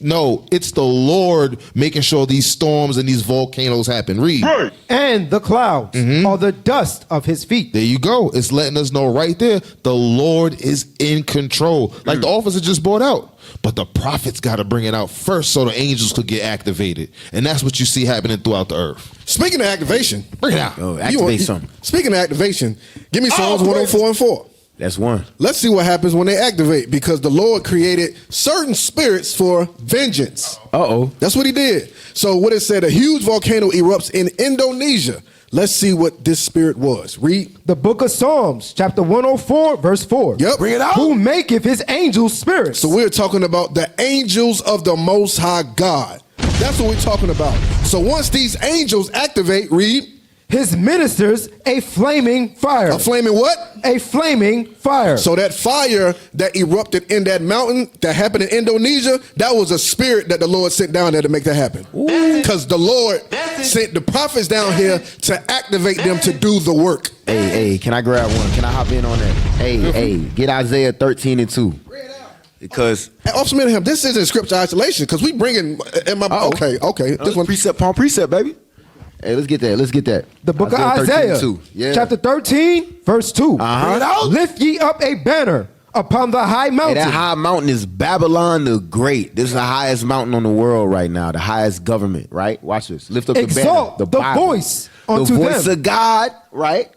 No, it's the Lord making sure these storms and these volcanoes happen. Read. Right. And the clouds are the dust of his feet. There you go. It's letting us know right there the Lord is in control. Like the officer just brought out. But the prophets got to bring it out first so the angels could get activated. And that's what you see happening throughout the earth. Speaking of activation, Bring it out. Oh, activate something. Speaking of activation, give me Psalms 104 and 4. That's one. Let's see what happens when they activate, because the Lord created certain spirits for vengeance. That's what he did. So what it said, a huge volcano erupts in Indonesia. Let's see what this spirit was. Read. The book of Psalms, chapter 104, verse 4. Yep. Bring it out. Who maketh his angels spirits. So we're talking about the angels of the Most High God. That's what we're talking about. So once these angels activate, read. His ministers a flaming fire. A flaming what? A flaming fire. So that fire that erupted in that mountain that happened in Indonesia, that was a spirit that the Lord sent down there to make that happen. Because the Lord sent the prophets down here to activate them to do the work. Hey, can I grab one? Can I hop in on that? Hey, get Isaiah 13 and 2. Because Officer Mayhem, this isn't scripture isolation, because we bringing in my okay. This one precept upon precept, baby. Hey, let's get that. The book of Isaiah, 13:2. Yeah. chapter 13, verse 2. Uh-huh. Lift ye up a banner upon the high Hey, mountain. that high mountain is Babylon the Great. This is the highest mountain on the world right now, the highest government, right? Watch this. Lift up the banner. Exalt the Bible. voice unto the voice them. of God, right?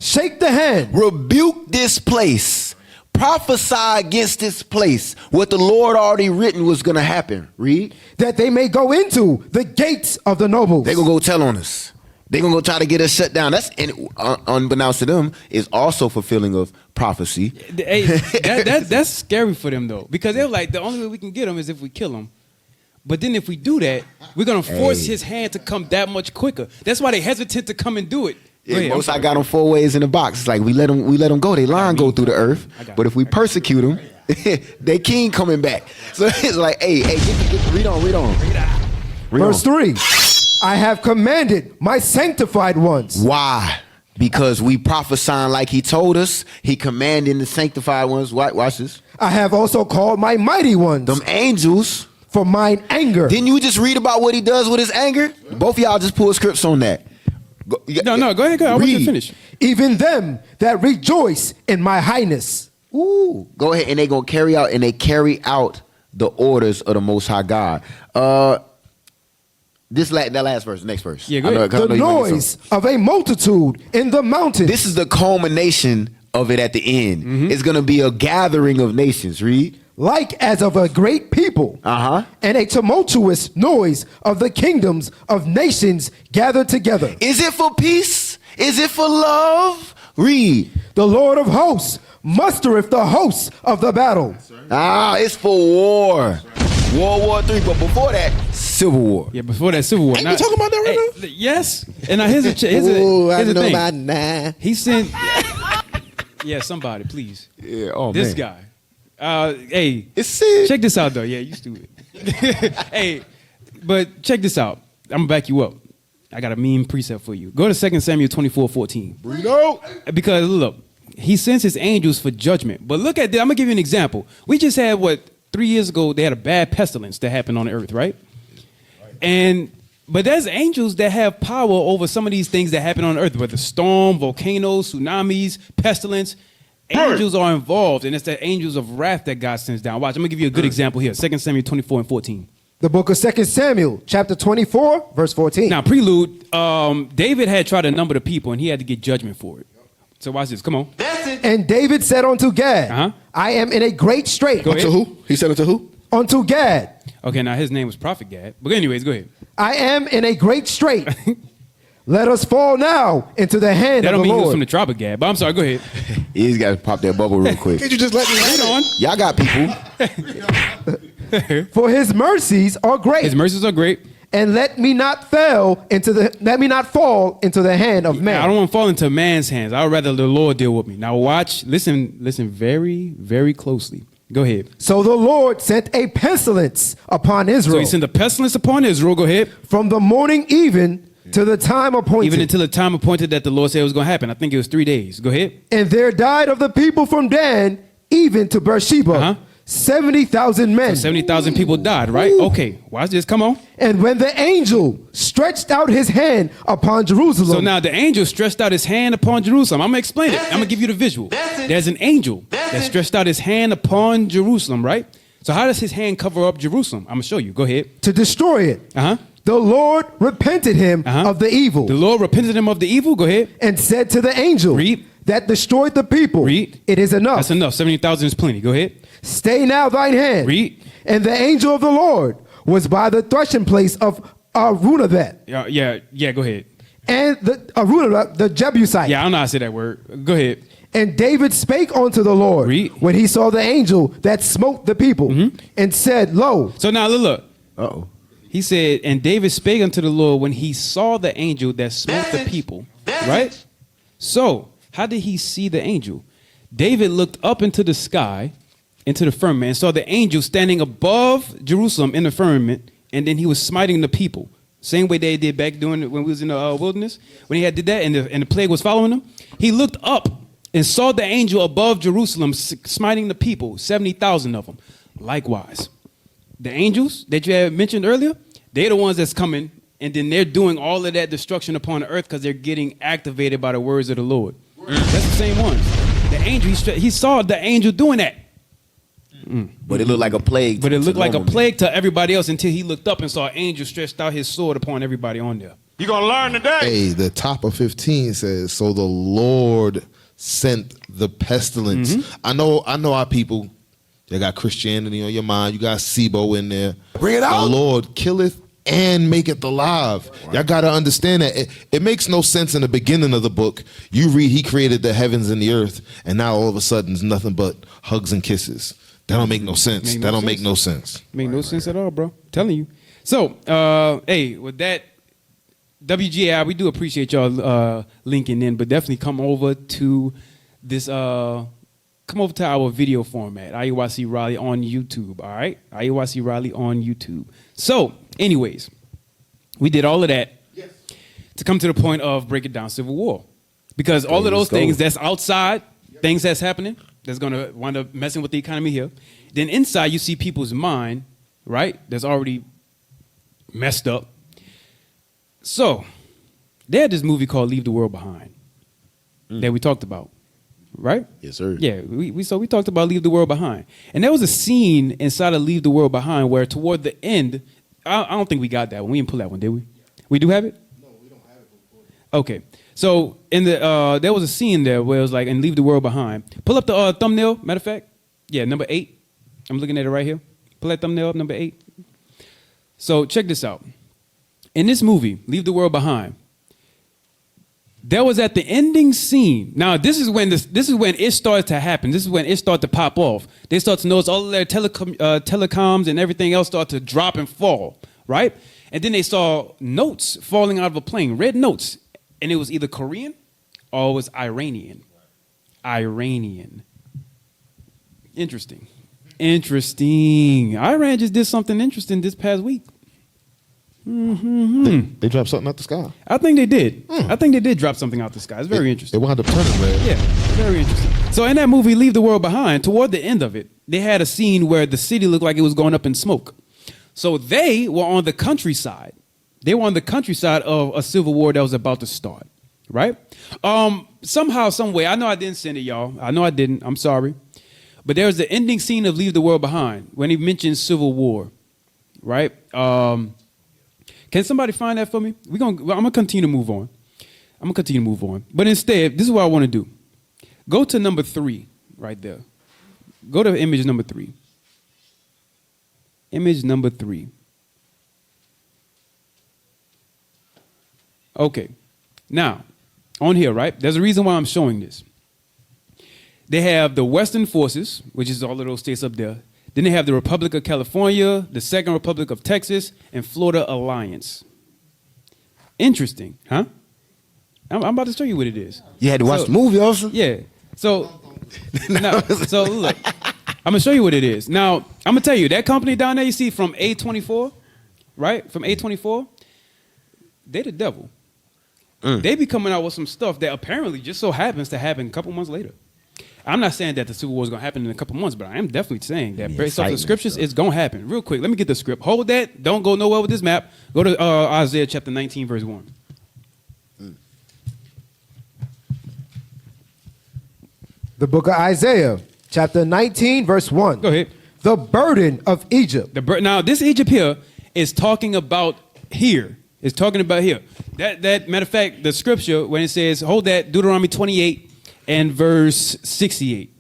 Shake the hand. Rebuke this place. Prophesy against this place. What the Lord already written was going to happen. Read. That they may go into the gates of the nobles. They're going to go tell on us. They're going to go try to get us shut down. That's unbeknownst to them is also fulfilling of prophecy. Hey, that's scary for them though, because they're like, the only way we can get him is if we kill him. But then if we do that, we're gonna force his hand to come that much quicker. That's why they hesitant to come and do it. Go ahead, Most I got them 4 ways in the box. It's like we let them go. They line go through the earth. But if we persecute them, they king coming back. So it's like, hey, read on. Verse 3. I have commanded my sanctified ones. Why? Because we prophesying like he told us. He commanding the sanctified ones. Watch this. I have also called my mighty ones. Them angels. For mine anger. Didn't you just read about what he does with his anger? Both of y'all just pull scripts on that. No, go ahead. I want you to finish. Even them that rejoice in my highness. Ooh. Go ahead, and they gonna carry out the orders of the Most High God. That last verse, next verse. Yeah, go ahead. The noise of a multitude in the mountains. This is the culmination of it at the end. Mm-hmm. It's gonna be a gathering of nations. Read. Like as of a great people, and a tumultuous noise of the kingdoms of nations gathered together. Is it for peace? Is it for love? Read. The Lord of hosts mustereth the hosts of the battle. It's for war. World War III, but before that, Civil War. Yeah, before that Civil War. Ain't we talking about that right now? Yes. And now here's a thing. He sent. Yeah, somebody, please. Yeah. Oh this man. guy. Hey, It's sick. check this out though. Yeah, you stupid. Hey, but check this out. I'm gonna back you up. I got a mean precept for you. Go to 2 Samuel 24:14. Because look, he sends his angels for judgment. But look at this. I'm gonna give you an example. We just had 3 years ago. They had a bad pestilence that happened on the earth, right? But there's angels that have power over some of these things that happen on earth, whether storm, volcanoes, tsunamis, pestilence. Angels are involved, and it's the angels of wrath that God sends down. Watch, I'm going to give you a good example here. 2 Samuel 24:14. The book of 2 Samuel, chapter 24, verse 14. Now, prelude, David had tried to number the people, and he had to get judgment for it. So watch this. Come on. And David said unto Gad, I am in a great strait. Go ahead. Unto who? He said unto who? Unto Gad. Okay, now his name was Prophet Gad. But anyways, go ahead. I am in a great strait. Let us fall now into the hand That of don't the mean he was Lord. from the tribe of Gad, but I'm sorry. Go ahead. You just gotta pop that bubble real quick. Can't you just let me Hold on. Y'all got people. For his mercies are great. His mercies are great. And let me not fall into the hand of man. I don't want to fall into man's hands. I would rather the Lord deal with me. Now watch, listen very, very closely. Go ahead. So the Lord sent a pestilence upon Israel. So he sent a pestilence upon Israel. Go ahead. From the morning even to the time appointed. Even until the time appointed that the Lord said it was going to happen. I think it was 3 days. Go ahead. And there died of the people from Dan even to Beersheba 70,000 men. So 70,000 people died, right? Okay, watch this. Come on. And when the angel stretched out his hand upon Jerusalem. So now the angel stretched out his hand upon Jerusalem. I'm going to explain it. I'm going to give you the visual. There's an angel that stretched out his hand upon Jerusalem, right? So how does his hand cover up Jerusalem? I'm going to show you. Go ahead. To destroy it. The Lord repented him of the evil. The Lord repented him of the evil. Go ahead. And said to the angel that destroyed the people. Read. It is enough. That's enough. 70,000 is plenty. Go ahead. Stay now thine hand. Read. And the angel of the Lord was by the threshing place of Arunabeth. Yeah, go ahead. And the Arunabeth, the Jebusite. Yeah, I don't know how to say that word. Go ahead. And David spake unto the Lord when he saw the angel that smote the people and said, Lo. So now look. Uh-oh. He said, and David spake unto the Lord when he saw the angel that smote the people. Right? So, how did he see the angel? David looked up into the sky, into the firmament, and saw the angel standing above Jerusalem in the firmament, and then he was smiting the people. Same way they did back when we was in the wilderness, when he did that, and the plague was following him. He looked up and saw the angel above Jerusalem smiting the people, 70,000 of them. Likewise, the angels that you had mentioned earlier, they're the ones that's coming, and then they're doing all of that destruction upon the earth because they're getting activated by the words of the Lord. That's the same ones. The angel, he saw the angel doing that. But it looked like a plague. But it looked like a normal plague to everybody else until he looked up and saw an angel stretched out his sword upon everybody on there. You gonna learn today? Hey, the top of 15 says, so the Lord sent the pestilence. I know our people, they got Christianity on your mind. You got SIBO in there. Bring it out. The Lord killeth and maketh alive. Y'all got to understand that. It makes no sense in the beginning of the book. You read, he created the heavens and the earth, and now all of a sudden it's nothing but hugs and kisses. That don't make no sense. That don't make no sense. Make no sense at all, bro. I'm telling you. So, hey, with that, WGI, we do appreciate y'all linking in, but definitely come over to this. Come over to our video format, IUIC Raleigh on YouTube. All right, IUIC Raleigh on YouTube. So, anyways, we did all of that to come to the point of breaking down civil war, because all of those things that's outside, things that's happening, that's going to wind up messing with the economy here. Then inside, you see people's mind, right? That's already messed up. So, they had this movie called Leave the World Behind that we talked about, right? Yes, sir. Yeah, we talked about Leave the World Behind. And there was a scene inside of Leave the World Behind where toward the end, I don't think we got that one. We didn't pull that one, did we? We do have it? No, we don't have it. Okay. So in the there was a scene there where it was like, and Leave the World Behind. Pull up the thumbnail, matter of fact. Yeah, number 8. I'm looking at it right here. Pull that thumbnail up, number 8. So check this out. In this movie, Leave the World Behind, there was at the ending scene. Now, this is when it started to happen. This is when it started to pop off. They start to notice all of their telecoms and everything else start to drop and fall, right? And then they saw notes falling out of a plane, red notes. And it was either Korean or it was Iranian. Iranian. Interesting. Iran just did something interesting this past week. They dropped something out the sky. I think they did. I think they did drop something out the sky. It's very interesting. They wound up turning red. Yeah, very interesting. So in that movie, Leave the World Behind, toward the end of it, they had a scene where the city looked like it was going up in smoke. So they were on the countryside. They were on the countryside of a civil war that was about to start, right? Somehow, some way, I know I didn't send it, y'all. I know I didn't. I'm sorry. But there's the ending scene of Leave the World Behind when he mentions civil war, right? Can somebody find that for me? I'm going to continue to move on. But instead, this is what I want to do. Go to number 3 right there. Go to image number 3. Image number 3. Okay. Now, on here, right? There's a reason why I'm showing this. They have the Western Forces, which is all of those states up there. Then they have the Republic of California, the Second Republic of Texas, and Florida Alliance. Interesting, huh? I'm about to show you what it is. You had to watch the movie also? Yeah. So look, I'm going to show you what it is. Now, I'm going to tell you, that company down there you see from A24, right? From A24, they the devil. They be coming out with some stuff that apparently just so happens to happen a couple months later. I'm not saying that the Civil War is going to happen in a couple months, but I am definitely saying that based off the scriptures, it's going to happen. Real quick, let me get the script. Hold that. Don't go nowhere with this map. Go to Isaiah chapter 19, verse 1. The book of Isaiah, chapter 19, verse 1. Go ahead. The burden of Egypt. Now, this Egypt here is talking about here. It's talking about here. That matter of fact, the scripture, when it says, hold that, Deuteronomy 28 and verse 68.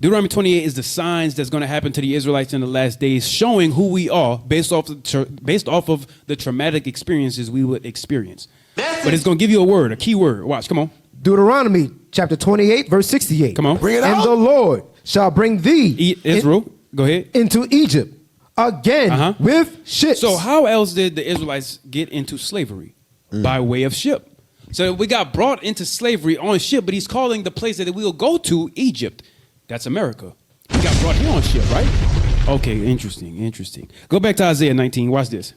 Deuteronomy 28 is the signs that's going to happen to the Israelites in the last days, showing who we are based off of the traumatic experiences we would experience. But it's going to give you a word, a key word. Watch, come on. Deuteronomy chapter 28, verse 68. Come on. Bring it And out. the Lord shall bring thee Israel, go ahead. into Egypt again with ships. So how else did the Israelites get into slavery? By way of ship. So we got brought into slavery on ship, but he's calling the place that we'll go to Egypt. That's America. We got brought here on ship, right? Okay, interesting. Go back to Isaiah 19. Watch this.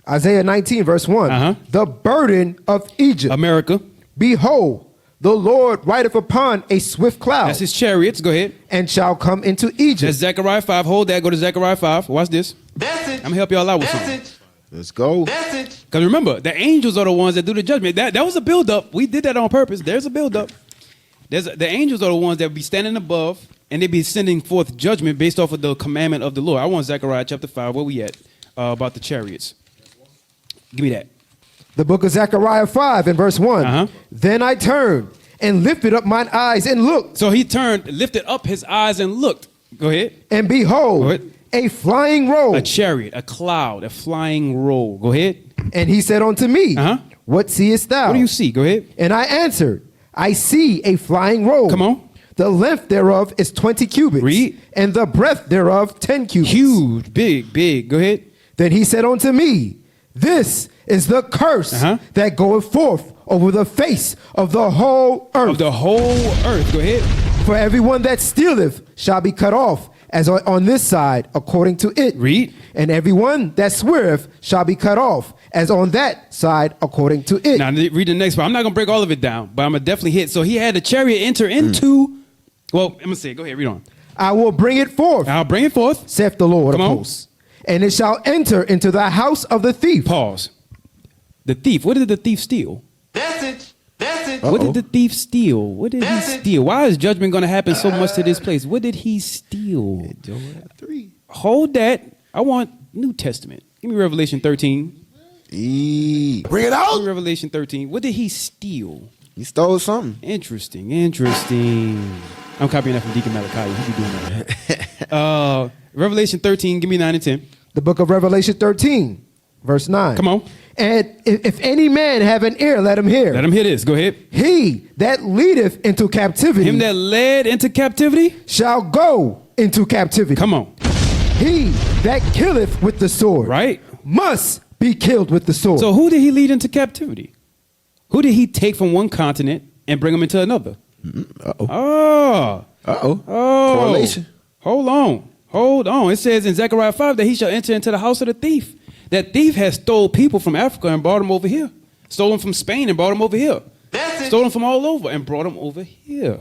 Isaiah 19, verse 1. The burden of Egypt. America. Behold, the Lord rideth upon a swift cloud. That's his chariots. Go ahead. And shall come into Egypt. That's Zechariah 5. Hold that. Go to Zechariah 5. Watch this. I'm going to help y'all out with something. Let's go. Because remember, the angels are the ones that do the judgment. That was a build-up. We did that on purpose. There's a build-up. The angels are the ones that be standing above, and they be sending forth judgment based off of the commandment of the Lord. I want Zechariah chapter 5. Where we at? About the chariots. Give me that. The book of Zechariah 5 and verse 1. Uh-huh. Then I turned and lifted up mine eyes and looked. So he turned, lifted up his eyes and looked. Go ahead. And Go behold, ahead. a flying roll. A chariot, a cloud, a flying roll. Go ahead. And he said unto me, Uh-huh. What seest thou? What do you see? Go ahead. And I answered, I see a flying roll. Come on. The length thereof is 20 cubits. Read. And the breadth thereof 10 cubits. Huge, big, big. Go ahead. Then he said unto me, This is the curse Uh-huh. that goeth forth over the face of the whole earth. Of the whole earth. Go ahead. For everyone that stealeth shall be cut off, as on this side, according to it. Read. And everyone that sweareth shall be cut off, as on that side, according to it. Now read the next part. I'm not gonna break all of it down, but I'm gonna definitely hit. So he had the chariot enter into. Well, I'm gonna say it. Go ahead, read on. I will bring it forth, I'll bring it forth. saith the Lord Come of on. hosts. And it shall enter into the house of the thief. Pause. The thief. What did the thief steal? Message. What did the thief steal? What did he steal? Why is judgment going to happen so much to this place? What did he steal? Hold that. I want New Testament. Give me Revelation 13. Bring it Give me out. Revelation 13. What did he steal? He stole something. Interesting. I'm copying that from Deacon Malachi. He be doing that. Revelation 13. Give me 9 and 10. The book of Revelation 13, verse 9. Come on. And if any man have an ear, let him hear. Let him hear this. Go ahead. He that leadeth into captivity Him that led into captivity. shall go into captivity. Come on. He that killeth with the sword Right. must be killed with the sword. So who did he lead into captivity? Who did he take from one continent and bring them into another? Oh. Uh-oh. Oh. Correlation. Hold on. It says in Zechariah 5 that he shall enter into the house of the thief. That thief has stole people from Africa and brought them over here. Stole them from Spain and brought them over here. Stole them from all over and brought them over here.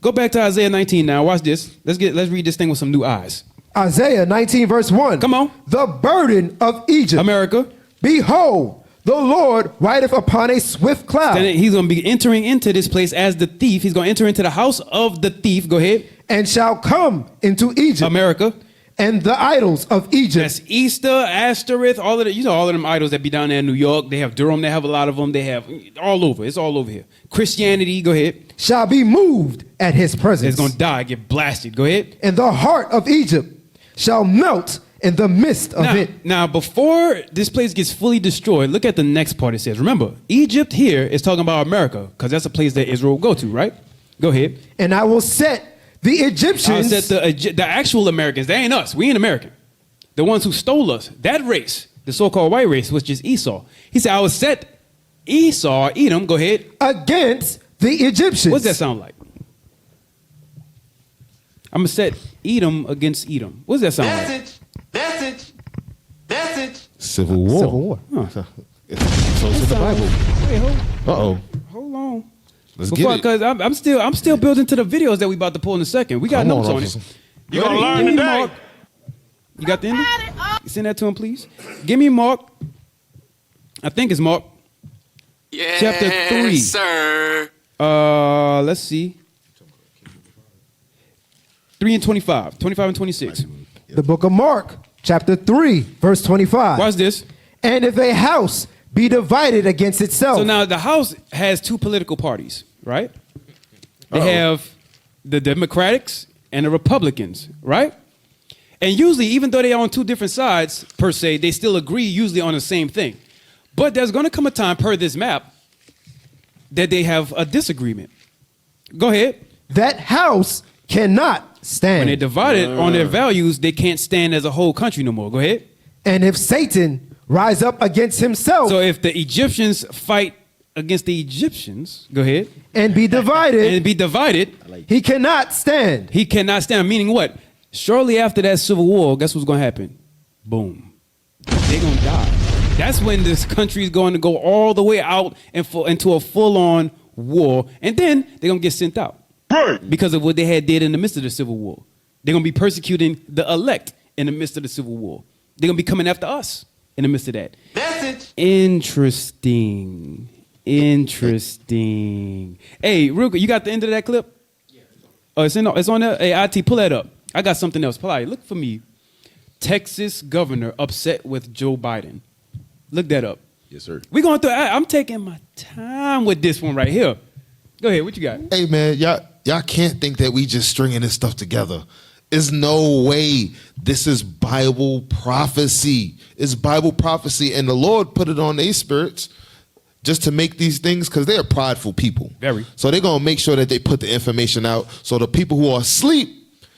Go back to Isaiah 19 now. Watch this. Let's read this thing with some new eyes. Isaiah 19, verse 1. Come on. The burden of Egypt. America. Behold, the Lord rideth upon a swift cloud. Then he's going to be entering into this place as the thief. He's going to enter into the house of the thief. Go ahead. And shall come into Egypt. America. And the idols of Egypt. That's Easter, Asterisk, all of all of them idols that be down there in New York. They have Durham. They have a lot of them. They have all over. It's all over here. Christianity. Go ahead. Shall be moved at his presence. It's going to die, get blasted. Go ahead. And the heart of Egypt shall melt in the midst of it. Now, before this place gets fully destroyed, look at the next part it says. Remember, Egypt here is talking about America because that's a place that Israel will go to, right? Go ahead. And I will set the Egyptians. I'll set the actual Americans. They ain't us. We ain't American. The ones who stole us, that race, the so-called white race, which is Esau. He said, I will set Esau, Edom, go ahead. Against the Egyptians. What does that sound like? I'm going to set Edom against Edom. What does that sound like? Civil War. Civil War. So it's in the Bible. Wait, Uh-oh. hold on. Let's get it. Because I'm still building to the videos that we about to pull in a second. We got Come on, notes on officer. it. You gonna learn Give me today. Mark. You got the ending? Send that to him, please. Give me Mark. I think it's Mark. Chapter 3. Sir. Let's see. 3 and 25. 25 and 26. The book of Mark, chapter 3, verse 25. Watch this. And if a house be divided against itself. So now the House has two political parties, right? They have the Democrats and the Republicans, right? And usually, even though they are on two different sides, per se, they still agree usually on the same thing. But there's going to come a time, per this map, that they have a disagreement. Go ahead. That house cannot stand. When they're divided on their values, they can't stand as a whole country no more. Go ahead. And if Satan rise up against himself. So if the Egyptians fight against the Egyptians, go ahead. And be divided. And be divided. He cannot stand. He cannot stand. Meaning what? Shortly after that civil war, guess what's going to happen? Boom. They're going to die. That's when this country is going to go all the way out and into a full-on war. And then they're going to get sent out. Right. Because of what they had did in the midst of the civil war. They're going to be persecuting the elect in the midst of the civil war. They're going to be coming after us in the midst of that. Message. Interesting. Interesting. Hey, real quick, you got the end of that clip? Yeah. Oh, it's on there? Hey, IT, pull that up. I got something else. Polly, look for me. Texas governor upset with Joe Biden. Look that up. Yes, sir. We're going through. I'm taking my time with this one right here. Go ahead. What you got? Hey, man, y'all can't think that we just stringing this stuff together. There's no way. This is Bible prophecy. It's Bible prophecy, and the Lord put it on their spirits just to make these things, because they're prideful people. Very. So they're going to make sure that they put the information out so the people who are asleep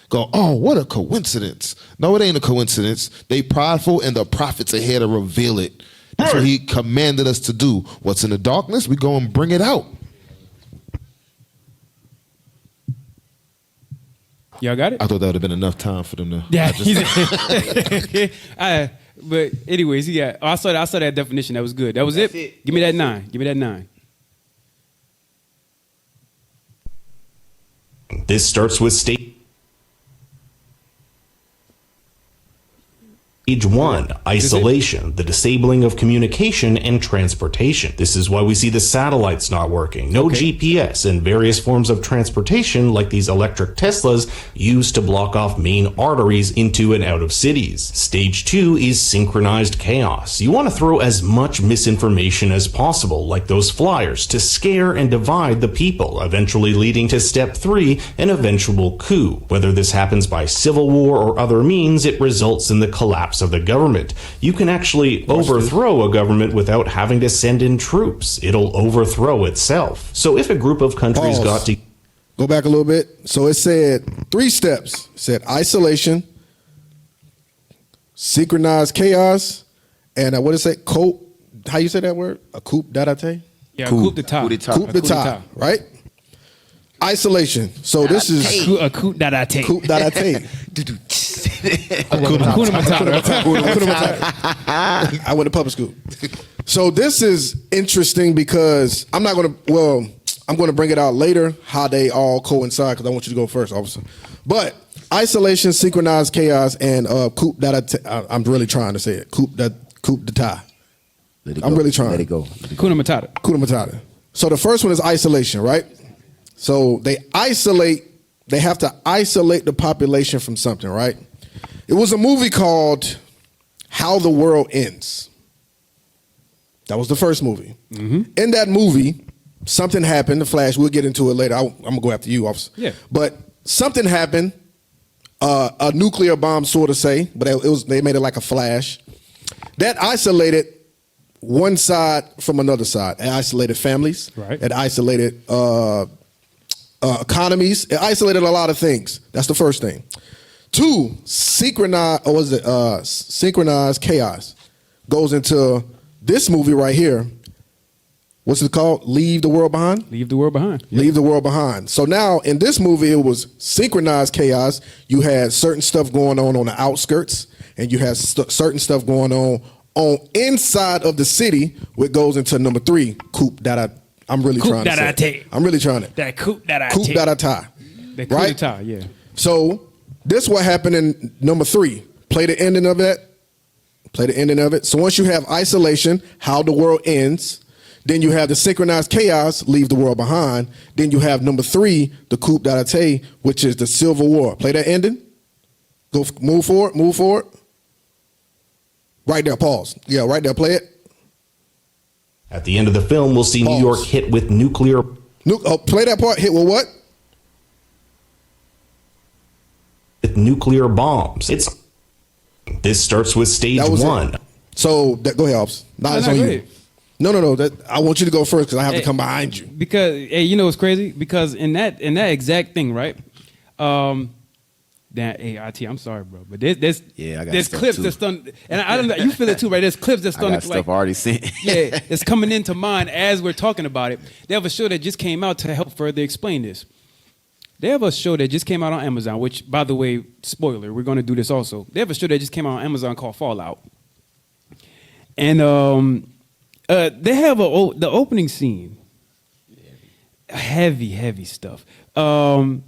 go, oh, what a coincidence. No, it ain't a coincidence. They prideful, and the prophets are here to reveal it. That's what he commanded us to do. What's in the darkness, we go and bring it out. Y'all got it? I thought that would have been enough time for them to. Yeah. But anyways, yeah. I saw that definition. That was good. That was it. Give me that 9. Give me that 9. This starts with Stage 1, isolation, the disabling of communication and transportation. This is why we see the satellites not working. No GPS and various forms of transportation like these electric Teslas used to block off main arteries into and out of cities. Stage 2 is synchronized chaos. You want to throw as much misinformation as possible, like those flyers, to scare and divide the people, eventually leading to step 3, an eventual coup. Whether this happens by civil war or other means, it results in the collapse of the government. You can actually overthrow a government without having to send in troops. It'll overthrow itself. So if a group of countries got to... Go back a little bit. So it said 3 steps. It said isolation, synchronized chaos, and what did it say? How you say that word? A coup d'etat? Yeah, coup d'etat. Coup d'etat, right? Isolation. So this is a coup d'etat. Coup d'etat. I went to public school. So this is interesting because I'm going to bring it out later how they all coincide, because I want you to go first, officer. But isolation, synchronized chaos, and coup d'etat. I'm really trying to say it. Coup d'etat. I'm really trying. Let it go. Coup d'etat. Coup d'etat. So the first one is isolation, right? So they have to isolate the population from something, right? It was a movie called How the World Ends. That was the first movie. Mm-hmm. In that movie, something happened. The Flash, we'll get into it later. I'm going to go after you, officer. Yeah. But something happened, a nuclear bomb, sort of say, but they made it like a flash. That isolated one side from another side. It isolated families. Right. It isolated economies. It isolated a lot of things. That's the first thing. 2, synchronized chaos goes into this movie right here. What's it called? Leave the World Behind? Leave the World Behind. Yep. Leave the World Behind. So now in this movie, it was synchronized chaos. You had certain stuff going on the outskirts, and you had certain stuff going on inside of the city, which goes into number 3, coup d'etat. I'm really trying to say. I'm really trying to. That coup d'etat. Coup d'etat. That coup d'etat, yeah. So this what happened in number 3. Play the ending of that. Play the ending of it. So once you have isolation, how the world ends, then you have the synchronized chaos, leave the world behind. Then you have number 3, the coup d'etat, which is the Civil War. Play that ending. Go move forward. Right there, pause. Yeah, right there, play it. At the end of the film, we'll see New York hit with nuclear... play that part. Hit with what? With nuclear bombs. This starts with stage 1. So go ahead, Ops. It's on you. No. I want you to go first because I have to come behind you. Because you know what's crazy? Because in that exact thing, right? IT, I'm sorry, bro, but there's clips that's done, and I don't know, you feel it too, right? There's clips that's done. I got stuff already seen. Yeah, it's coming into mind as we're talking about it. They have a show that just came out to help further explain this. They have a show that just came out on Amazon, which, by the way, spoiler, we're going to do this also. They have a show that just came out on Amazon called Fallout, and they have the opening scene. Heavy stuff. Matter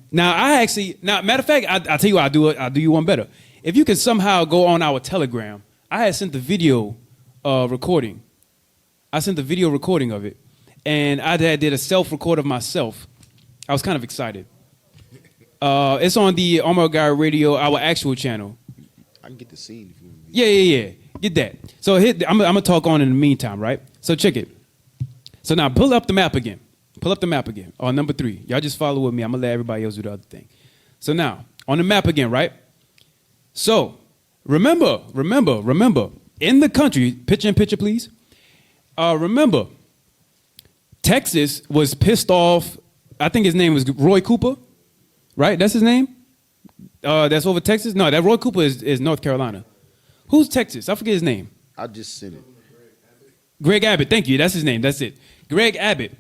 of fact, I'll tell you what, I'll do you one better. If you can somehow go on our Telegram, I had sent the video recording. I sent the video recording of it, and I did a self-record of myself. I was kind of excited. It's on the Armor Guy Radio, our actual channel. I can get the scene if you want. Yeah. Get that. So I'm gonna talk on in the meantime, right? So check it. So now pull up the map again. On number 3. Y'all just follow with me. I'm gonna let everybody else do the other thing. So now on the map again, right? So remember. In the country, picture in picture, please. Remember, Texas was pissed off. I think his name was Roy Cooper, right? That's his name. That's over Texas. No, that Roy Cooper is North Carolina. Who's Texas? I forget his name. I just sent it. Greg Abbott. Thank you. That's his name. That's it. Greg Abbott.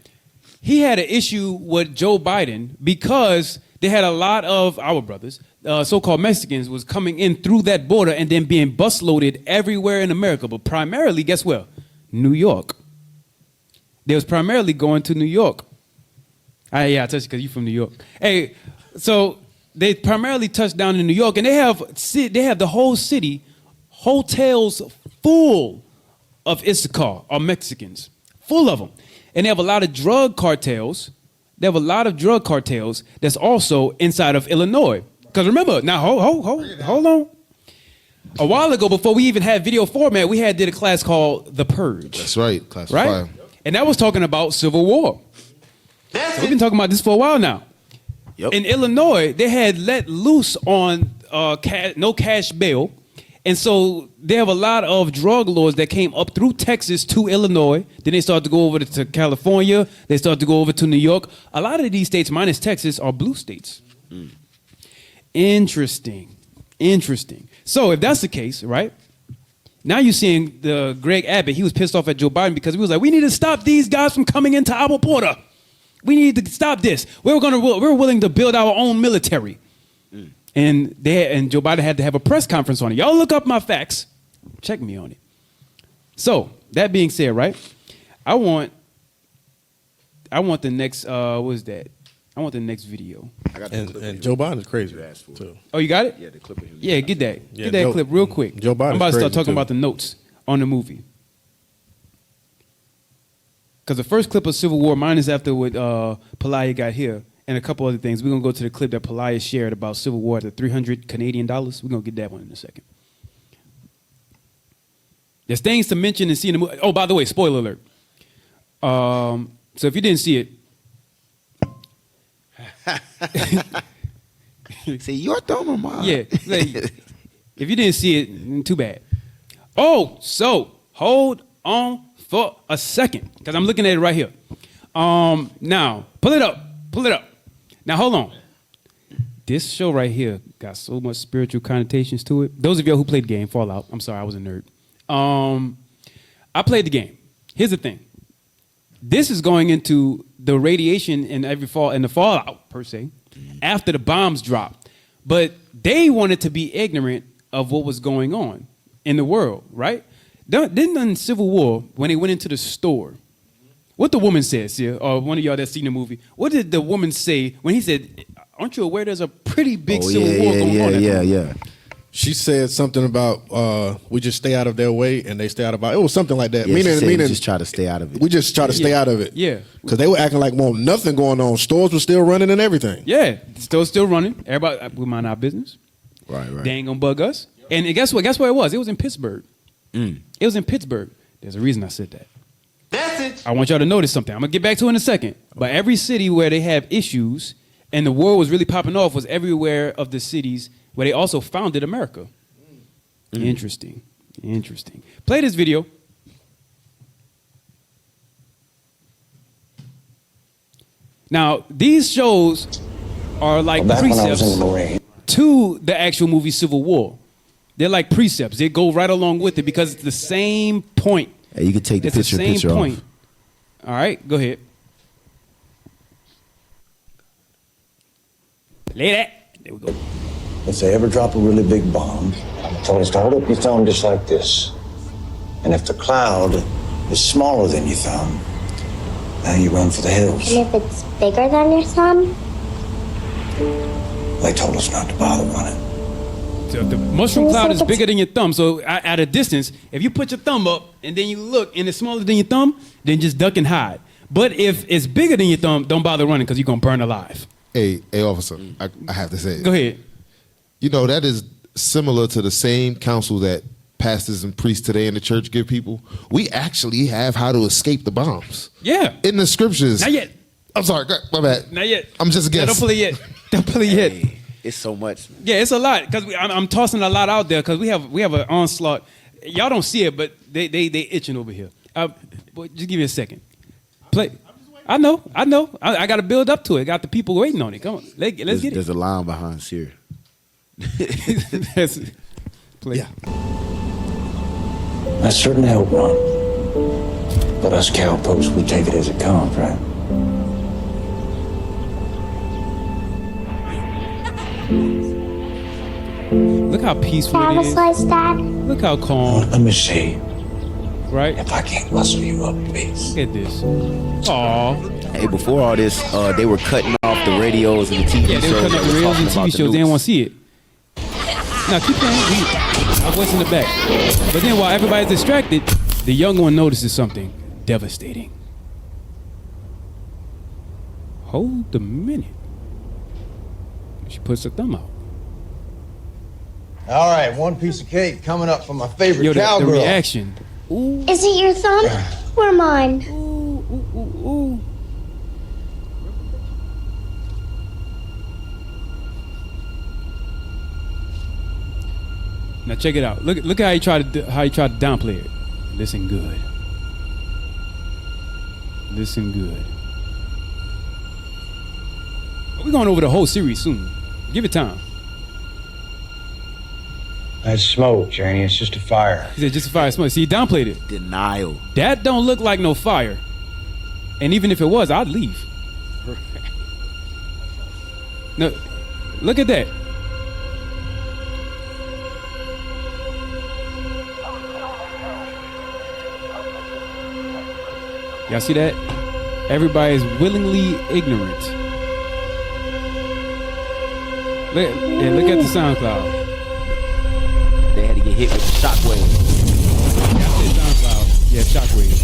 He had an issue with Joe Biden because they had a lot of our brothers, so-called Mexicans, was coming in through that border and then being bus loaded everywhere in America. But primarily, guess where? New York. They was primarily going to New York. Yeah, I touched you because you're from New York. Hey, so they primarily touched down in New York, and they have the whole city, hotels full of Issachar or Mexicans, full of them. And they have a lot of drug cartels. That's also inside of Illinois. Because remember, now hold on. A while ago, before we even had video format, we did a class called The Purge. That's right, class right? 5. And that was talking about civil war. So we've been talking about this for a while now. Yep. In Illinois, they had let loose on no cash bail. And so they have a lot of drug lords that came up through Texas to Illinois. Then they started to go over to California. They started to go over to New York. A lot of these states, minus Texas, are blue states. Interesting. So if that's the case, right? Now you're seeing the Greg Abbott. He was pissed off at Joe Biden because he was like, we need to stop these guys from coming into our border. We need to stop this. We're willing to build our own military. And Joe Biden had to have a press conference on it. Y'all look up my facts. Check me on it. So that being said, right? I want the next what is that? I want the next video. I got And Joe Biden is crazy too. Oh, you got it? Yeah, the clip of him. Yeah, get that. Yeah, Get that Joe- clip real quick. Joe Biden's I'm about to start crazy, talking too. about the notes on the movie. Because the first clip of Civil War, mine is after what Pelaya got here, and a couple other things. We're going to go to the clip that Pelaya shared about Civil War at the $300 Canadian. We're going to get that one in a second. There's things to mention and see in the movie. Oh, by the way, spoiler alert. So if you didn't see it, See, you're throwing my mind. yeah, like, if you didn't see it, too bad. Oh, so hold on for a second, because I'm looking at it right here. Now, pull it up. Now, hold on. This show right here got so much spiritual connotations to it. Those of y'all who played the game, Fallout. I'm sorry, I was a nerd. I played the game. Here's the thing. This is going into the radiation in the fallout per se, after the bombs dropped. But they wanted to be ignorant of what was going on in the world, right? Didn't in Civil War, when they went into the store, what the woman says here, or one of y'all that's seen the movie, what did the woman say when he said, aren't you aware there's a pretty big Civil War going on? Yeah. She said something about we just stay out of their way and they stay out of our. It was something like that. Yeah, meaning, we just try to stay out of it. We just try to stay out of it. Yeah. Because they were acting like nothing going on. Stores were still running and everything. Yeah, still running. Everybody, we mind our business. Right. They ain't gonna bug us. And guess what? Guess where it was? It was in Pittsburgh. It was in Pittsburgh. There's a reason I said that. I want y'all to notice something. I'm gonna get back to it in a second. But every city where they have issues and the war was really popping off was everywhere of the cities where they also founded America. Interesting. Play this video. Now, these shows are like precepts to the actual movie Civil War. They're like precepts. They go right along with it because it's the same point. Hey, you can take the It's the same picture point. off. All right, go ahead. Play that. There we go. If they ever drop a really big bomb, tell us to hold up your thumb just like this. And if the cloud is smaller than your thumb, now you run for the hills. And if it's bigger than your thumb? They told us not to bother running. So if the mushroom cloud is bigger than your thumb, so at a distance, if you put your thumb up and then you look and it's smaller than your thumb, then just duck and hide. But if it's bigger than your thumb, don't bother running because you're going to burn alive. Hey, officer, I have to say it. Go ahead. You know, that is similar to the same counsel that pastors and priests today in the church give people. We actually have how to escape the bombs. Yeah. In the scriptures. Not yet. I'm sorry, my bad. Not yet. I'm just guessing. Don't pull it yet. Don't pull it yet. Hey, it's so much. Yeah, it's a lot because I'm tossing a lot out there because we have an onslaught. Y'all don't see it, but they itching over here. Boy, just give me a second. Play. I know. I got to build up to it. Got the people waiting on it. Come on, let's get it. There's a line behind Siri. Play. Yeah. I certainly hope not. But us cowpokes, we take it as it comes, right? Look how peaceful Have it a is. slice, Dad? Look how calm. Let me see Right? if I can't muscle you up, please. Look at this. Aw. Hey, before all this, they were cutting off the radios and the TV Yeah, they were shows. cutting up that the were reels and talking about TV the shows. They didn't nukes. want to see it. Now keep playing. I'll voice in the back. But then while everybody's distracted, the young one notices something devastating. Hold a minute. She puts her thumb out. All right, one piece of cake coming up from my favorite Yo, the cowgirl. reaction. Ooh, Is it your thumb or mine? ooh, ooh, ooh, ooh. Now check it out. Look how he tried to downplay it. Listen good. Listen good. We're going over the whole series soon. Give it time. That's smoke, Journey. It's just a fire. He said just a fire smoke. See, he downplayed it. Denial. That don't look like no fire. And even if it was, I'd leave. No, look at that. Y'all see that? Everybody is willingly ignorant. Look at the SoundCloud. They had to get hit with the shockwave. SoundCloud. Yeah, shockwave.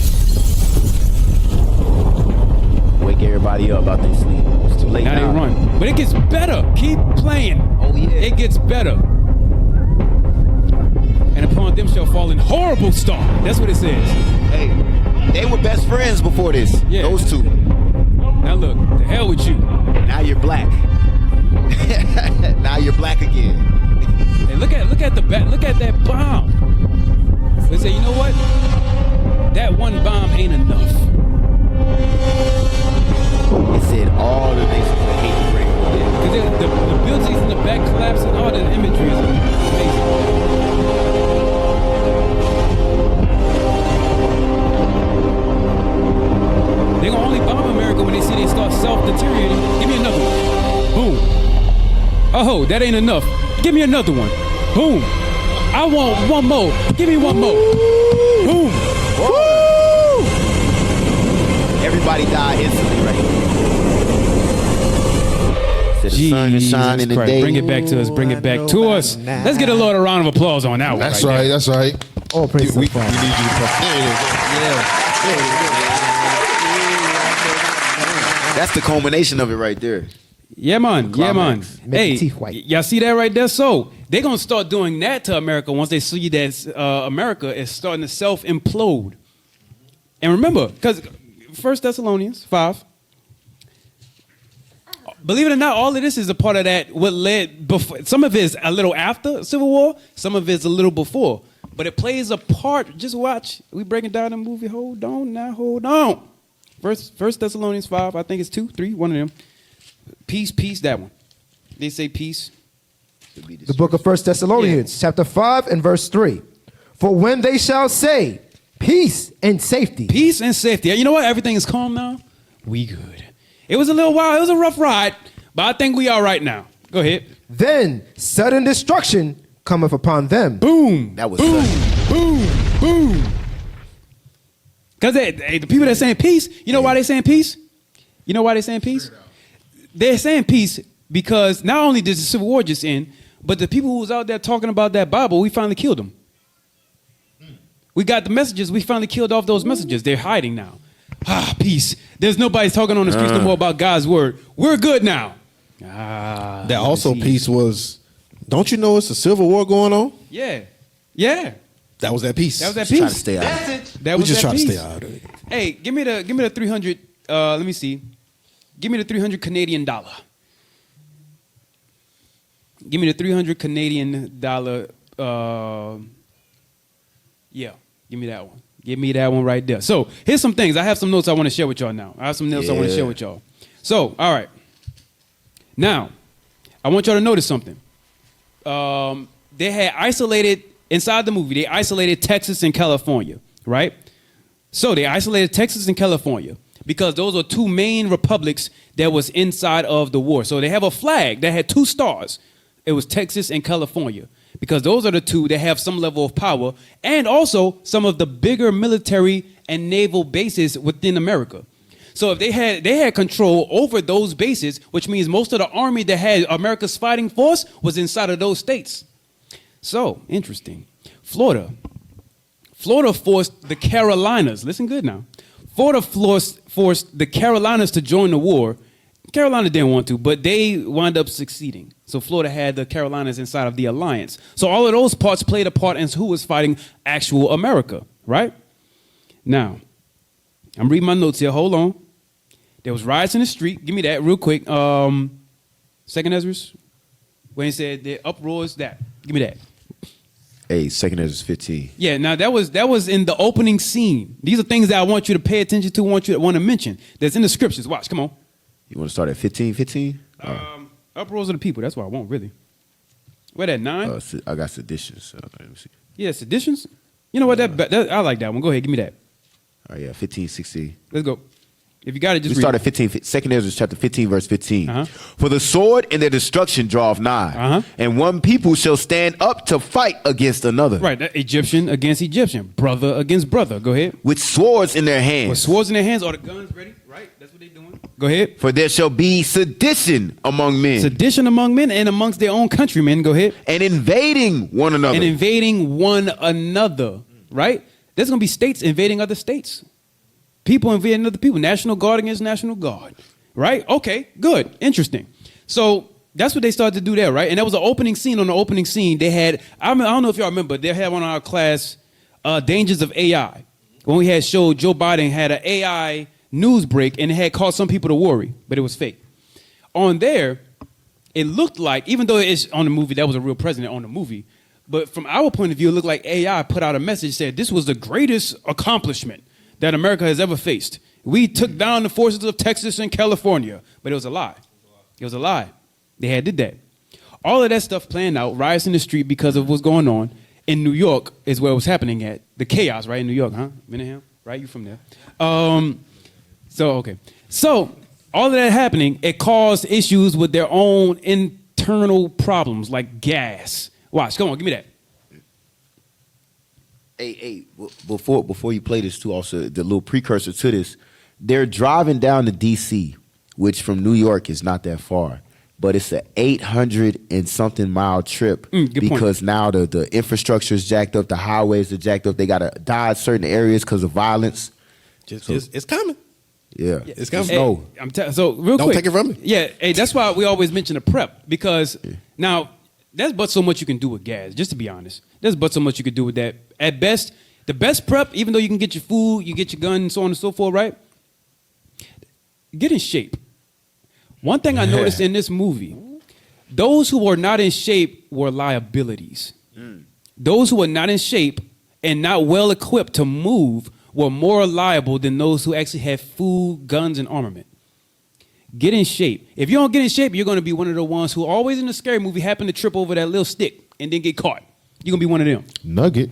Wake everybody up out their sleep. It's too late Now now. they run. But it gets better. Keep playing. Oh, yeah. It gets better. And upon them shall fall in horrible star. That's what it says. Hey, they were best friends before this. Yeah. Those two. Now look, the hell with you. Now you're black. Now you're black again. Hey, look at the back. Look at that bomb. They say, you know what? That one bomb ain't enough. It said all the nations that hate the great. Because the buildings in the back collapsing, all the imagery is amazing. They're gonna only bomb America when they see they start self-deteriorating. Give me another one. Boom. Oh, that ain't enough. Give me another one. Boom. I want one more. Give me one more. Boom. Woo! Everybody died instantly right here. Said the sun is shining Jesus Christ. today. Bring it back to us. Bring it back to us. Let's get a lot of round of applause on that one. That's right right. there. That's right. All praise to We the need you Father. to press. There it is. That's the culmination of it right there. Yeah, man. Yeah, man. Climax. Make Hey, your teeth white. y'all see that right there? So they're going to start doing that to America once they see that America is starting to self-implode. And remember, because 1 Thessalonians 5, believe it or not, all of this is a part of that, what led before. Some of it is a little after Civil War, some of it is a little before. But it plays a part. Just watch. We breaking down the movie. Hold on now, hold on. First Thessalonians 5, I think it's 2, 3, one of them. Peace, that one. They say peace. The book of 1 Thessalonians, chapter 5 and verse 3. For when they shall say peace and safety. Peace and safety. You know what? Everything is calm now. We good. It was a little while. It was a rough ride, but I think we all right now. Go ahead. Then sudden destruction cometh upon them. Boom. That was boom. sudden. Boom. Boom. Because the people that saying peace, you know why they saying peace? You know why they saying peace? They're saying peace because not only did the Civil War just end, but the people who was out there talking about that Bible, we finally killed them. We got the messages. We finally killed off those messages. They're hiding now. peace. There's nobody talking on the streets no more about God's word. We're good now. That also peace was, don't you know it's a civil war going on? Yeah. Yeah. That was that peace. That was that Trying to peace. stay out. That We was just that trying to peace. stay out of it. Hey, give me the 300. Let me see. Give me the 300 Canadian dollar. Give me the 300 Canadian dollar. Yeah, give me that one. Give me that one right there. So here's some things. I have some notes I want to share with y'all now. I have some notes I want to share with y'all. So, all right. Now, I want y'all to notice something. They had isolated, inside the movie, they isolated Texas and California, right? So they isolated Texas and California because those are two main republics that was inside of the war. So they have a flag that had two stars. It was Texas and California because those are the two that have some level of power and also some of the bigger military and naval bases within America. So if they had control over those bases, which means most of the army that had America's fighting force was inside of those states. So, interesting. Florida forced the Carolinas, listen good now. Florida forced the Carolinas to join the war. Carolina didn't want to, but they wound up succeeding. So Florida had the Carolinas inside of the alliance. So all of those parts played a part in who was fighting actual America, right? Now, I'm reading my notes here. Hold on. There was riots in the street. Give me that real quick. Second Ezra, when he said the uproars, that. Give me that. Hey, second Ezra 15. Yeah, now that was in the opening scene. These are things that I want you to pay attention to, want to mention. That's in the scriptures. Watch, come on. You want to start at 15? Uproars of the people. That's what I want, really. Where that 9? I got seditions. So let me see. Yeah, seditions. You know what? That I like that one. Go ahead, give me that. All right, yeah, 15, 16. Let's go. If you got it, just we read start it. at 15. Second Ezra chapter 15, verse 15. For the sword and their destruction draweth nigh, and one people shall stand up to fight against another. Right, that Egyptian against Egyptian, brother against brother. Go ahead. With swords in their hands. With swords in their hands, or the guns ready. Right, that's what they're doing. Go ahead. For there shall be sedition among men. Sedition among men and amongst their own countrymen. Go ahead. And invading one another. And invading one another. Right? There's going to be states invading other states. People invading other people. National Guard against National Guard. Right? Okay, good. Interesting. So that's what they started to do there, right? And there was an opening scene. On the opening scene, they had, I don't know if y'all remember, they had one of our class, Dangers of AI. When we had showed Joe Biden had an AI news break and it had caused some people to worry, but it was fake. On there, it looked like, even though it's on the movie, that was a real president on the movie, but from our point of view, it looked like AI put out a message, said this was the greatest accomplishment that America has ever faced. We took down the forces of Texas and California, but it was a lie. It was a lie. They did that. All of that stuff playing out, riots in the street because of what's going on. In New York is where it was happening at. The chaos, right? In New York, huh? Minnehaha, right? You from there. So all of that happening, it caused issues with their own internal problems like gas. Watch, come on, give me that. Hey, before you play this too, also the little precursor to this, they're driving down to D.C., which from New York is not that far, but it's an 800 and something mile trip because now the infrastructure is jacked up, the highways are jacked up, they got to dodge certain areas because of violence. It's coming. Yeah, it's coming. No. So real Don't quick, take it from me. Yeah, hey, that's why we always mention the prep because now there's but so much you can do with gas. Just to be honest, there's but so much you can do with that. At best, the best prep, even though you can get your food, you get your gun, and so on and so forth, right? Get in shape. One thing I noticed in this movie, those who were not in shape were liabilities. Those who were not in shape and not well equipped to move were more liable than those who actually had food, guns, and armament. Get in shape. If you don't get in shape, you're going to be one of the ones who always in the scary movie happen to trip over that little stick and then get caught. You're going to be one of them. Nugget.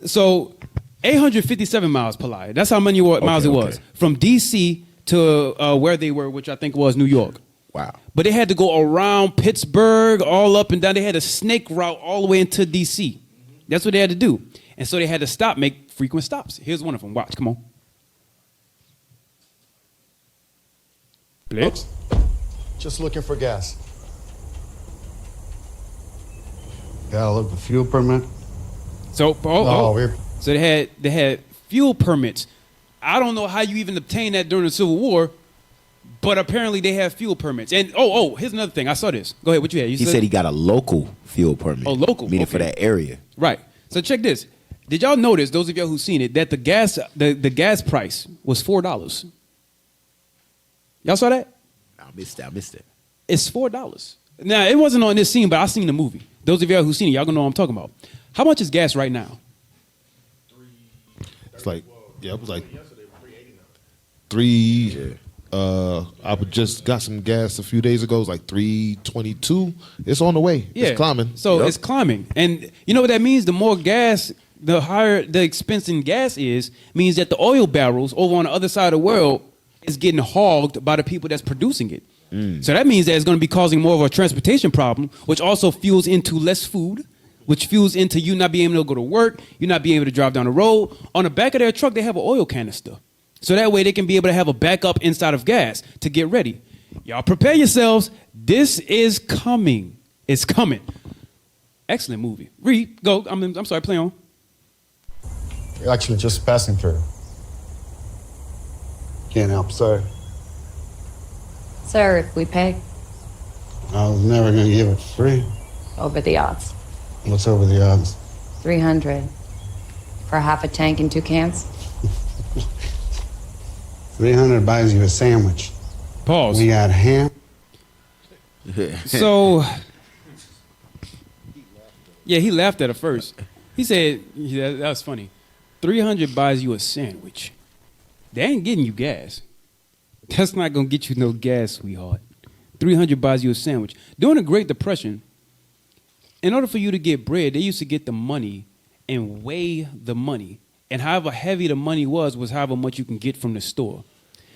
So 857 miles per hour. That's how many miles it was. From D.C. to where they were, which I think was New York. Wow. But they had to go around Pittsburgh, all up and down. They had a snake route all the way into D.C. That's what they had to do. And so they had to stop, make frequent stops. Here's one of them. Watch, come on. Oops. Just looking for gas. Gotta look for fuel permit. So, so they had fuel permits I don't know how you even obtained that during the Civil War, but apparently they have fuel permits. And here's another thing. I saw this. Go ahead. What you had? He said he got a local fuel permit. Oh, local. Meaning Okay. for that area. Right. So check this. Did y'all notice, those of y'all who've seen it, that the gas price was $4? Y'all saw that? I missed that. It's $4. Now, it wasn't on this scene, but I seen the movie. Those of y'all who've seen it, y'all gonna know what I'm talking about. How much is gas right now? It's like, it was like 3. I just got some gas a few days ago. It was like 3.22. It's on the way. Yeah. It's climbing. So it's climbing. And you know what that means? The more gas, the higher the expense in gas is, means that the oil barrels over on the other side of the world is getting hogged by the people that's producing it. So that means that it's going to be causing more of a transportation problem, which also fuels into less food, which fuels into you not being able to go to work, you not being able to drive down the road. On the back of their truck, they have an oil canister. So that way they can be able to have a backup inside of gas to get ready. Y'all prepare yourselves. This is coming. It's coming. Excellent movie. Reed, go. I'm sorry, play on. You're actually just passing through. Can't help, sir. Sir, if we pay, I was never going to give it free. over the odds. What's over the odds? 300 for half a tank and 2 cans. 300 buys you a sandwich. Pause. We got ham. So, yeah, he laughed at it first. He said, that was funny. 300 buys you a sandwich. They ain't getting you gas. That's not going to get you no gas, sweetheart. 300 buys you a sandwich. During the Great Depression, in order for you to get bread, they used to get the money and weigh the money. And however heavy the money was however much you can get from the store.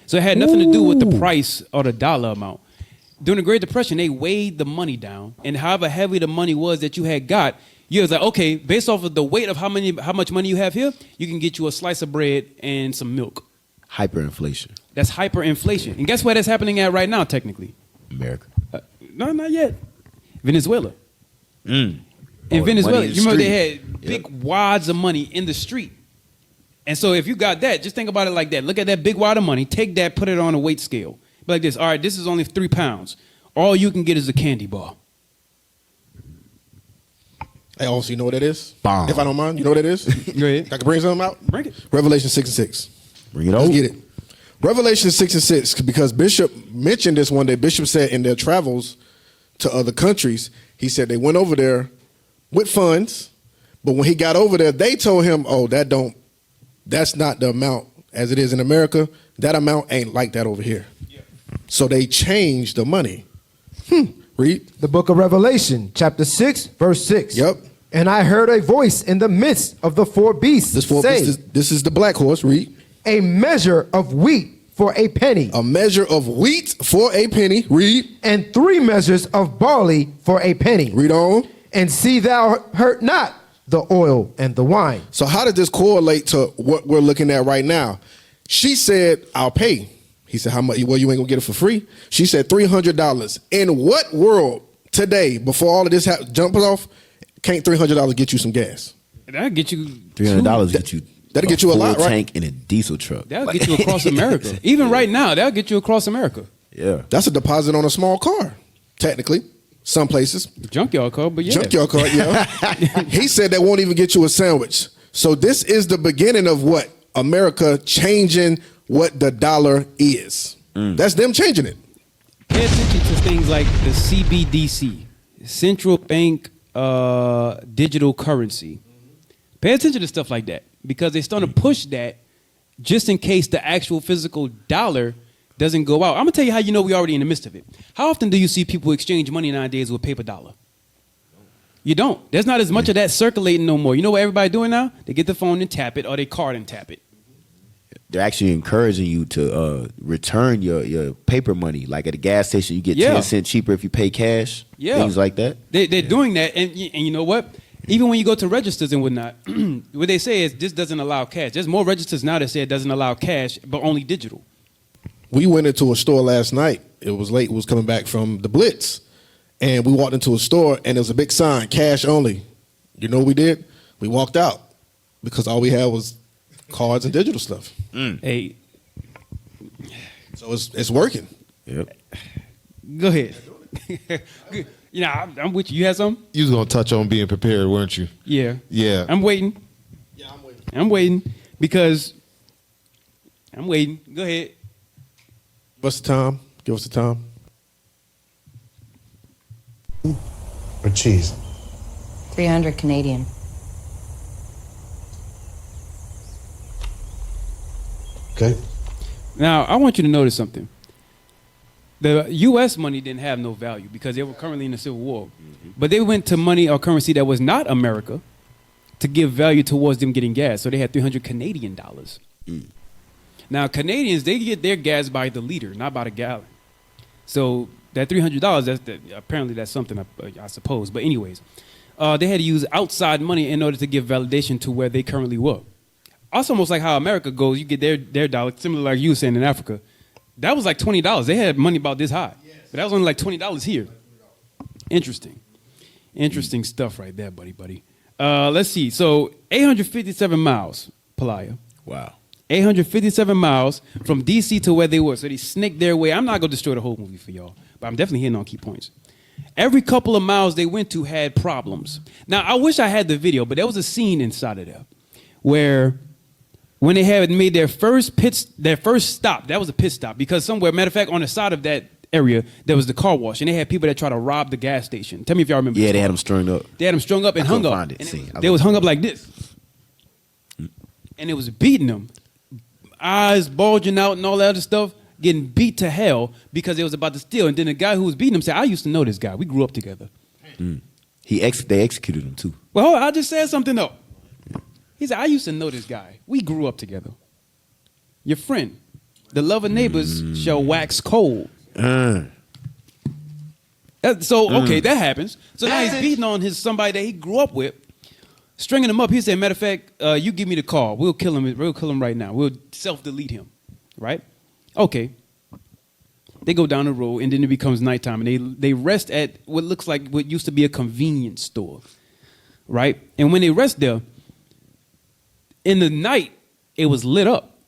So it had nothing to do with the price or the dollar amount. During the Great Depression, they weighed the money down. And however heavy the money was that you had got, you was like, okay, based off of the weight of how much money you have here, you can get you a slice of bread and some milk. Hyperinflation. That's hyperinflation. And guess where that's happening at right now, technically? America. No, not yet. Venezuela. In Oh, Venezuela, money in the you remember street. they had big wads of money in the street. And so if you got that, just think about it like that. Look at that big wad of money. Take that, put it on a weight scale. Be like this. All right, this is only 3 pounds. All you can get is a candy bar. Hey, also, you know what that is? Bomb. If I don't mind, you know what that is? Go ahead. I can bring something out? Bring it. Revelation 6:6. Bring it Let's on. get it. Revelation 6:6, because Bishop mentioned this one day. Bishop said in their travels to other countries, he said they went over there with funds, but when he got over there, they told him, oh, that's not the amount as it is in America. That amount ain't like that over here. So they changed the money. Read. The book of Revelation, chapter 6, verse 6. Yep. And I heard a voice in the midst of the 4 beasts This is the black horse. Read. a measure of wheat for a penny, A measure of wheat for a penny. Read. and 3 measures of barley for a penny. Read on. And see thou hurt not the oil and the wine. So how did this correlate to what we're looking at right now? She said, I'll pay. He said, how much? Well, you ain't gonna get it for free. She said $300. In what world today, before all of this jumps off, can't $300 get you some gas? That'll get you $300 get you. That'll get you a lot, full right? tank in a diesel truck. That'll get you across America. Even right now, that'll get you across America. Yeah. That's a deposit on a small car, technically. Some places. Junkyard car, but yeah. Junkyard car, yeah. He said that won't even get you a sandwich. So this is the beginning of what? America changing what the dollar is. That's them changing it. Pay attention to things like the CBDC, central bank digital currency. Pay attention to stuff like that because they're starting to push that just in case the actual physical dollar doesn't go out. I'm gonna tell you how you know we're already in the midst of it. How often do you see people exchange money nowadays with paper dollar? You don't. There's not as much of that circulating no more. You know what everybody doing now? They get the phone and tap it, or they card and tap it. They're actually encouraging you to return your paper money. Like at a gas station, you get 10 cents cheaper if you pay cash. Yeah. Things like that. They're doing that, and you know what? Even when you go to registers and whatnot, what they say is this doesn't allow cash. There's more registers now that say it doesn't allow cash, but only digital. We went into a store last night. It was late. We was coming back from the Blitz. And we walked into a store, and there was a big sign, cash only. You know what we did? We walked out because all we had was cards and digital stuff. Hey, So it's working. Yep. go ahead. Good. You know, I'm with you. You had something? You was gonna touch on being prepared, weren't you? Yeah. Yeah. I'm waiting. Yeah, I'm waiting. I'm waiting because I'm waiting. Go ahead. What's the time? Give us the time. Or cheese. 300 Canadian. Okay? Now, I want you to notice something. The U.S. money didn't have no value because they were currently in a civil war. But they went to money or currency that was not America to give value towards them getting gas. So they had 300 Canadian dollars. Now, Canadians, they get their gas by the liter, not by the gallon. So that $300, apparently that's something, I suppose. But anyways, they had to use outside money in order to give validation to where they currently were. Also, almost like how America goes, you get their dollar, similar like you were saying in Africa. That was like $20. They had money about this high. But that was only like $20 here. Interesting stuff right there, buddy. Let's see. So 857 miles, Pelaya. Wow. 857 miles from D.C. to where they were. So they snaked their way. I'm not going to destroy the whole movie for y'all, but I'm definitely hitting on key points. Every couple of miles they went to had problems. Now, I wish I had the video, but there was a scene inside of there where when they had made their first stop, that was a pit stop, because somewhere, matter of fact, on the side of that area, there was the car wash, and they had people that tried to rob the gas station. Tell me if y'all remember. Yeah, they had them strung up. They had them strung up and hung up. Find it. They was hung up like this. And it was beating them. Eyes bulging out and all that other stuff, getting beat to hell because they was about to steal. And then the guy who was beating them said, I used to know this guy. We grew up together. They executed him too. Well, I just said something though. He said, I used to know this guy. We grew up together. Your friend. The love of neighbors shall wax cold. So, okay, that happens. So now he's beating on somebody that he grew up with, stringing him up. He said, matter of fact, you give me the call. We'll kill him. We'll kill him right now. We'll self-delete him. Right? Okay. They go down the road, and then it becomes nighttime, and they rest at what looks like what used to be a convenience store. Right? And when they rest there, in the night, it was lit up.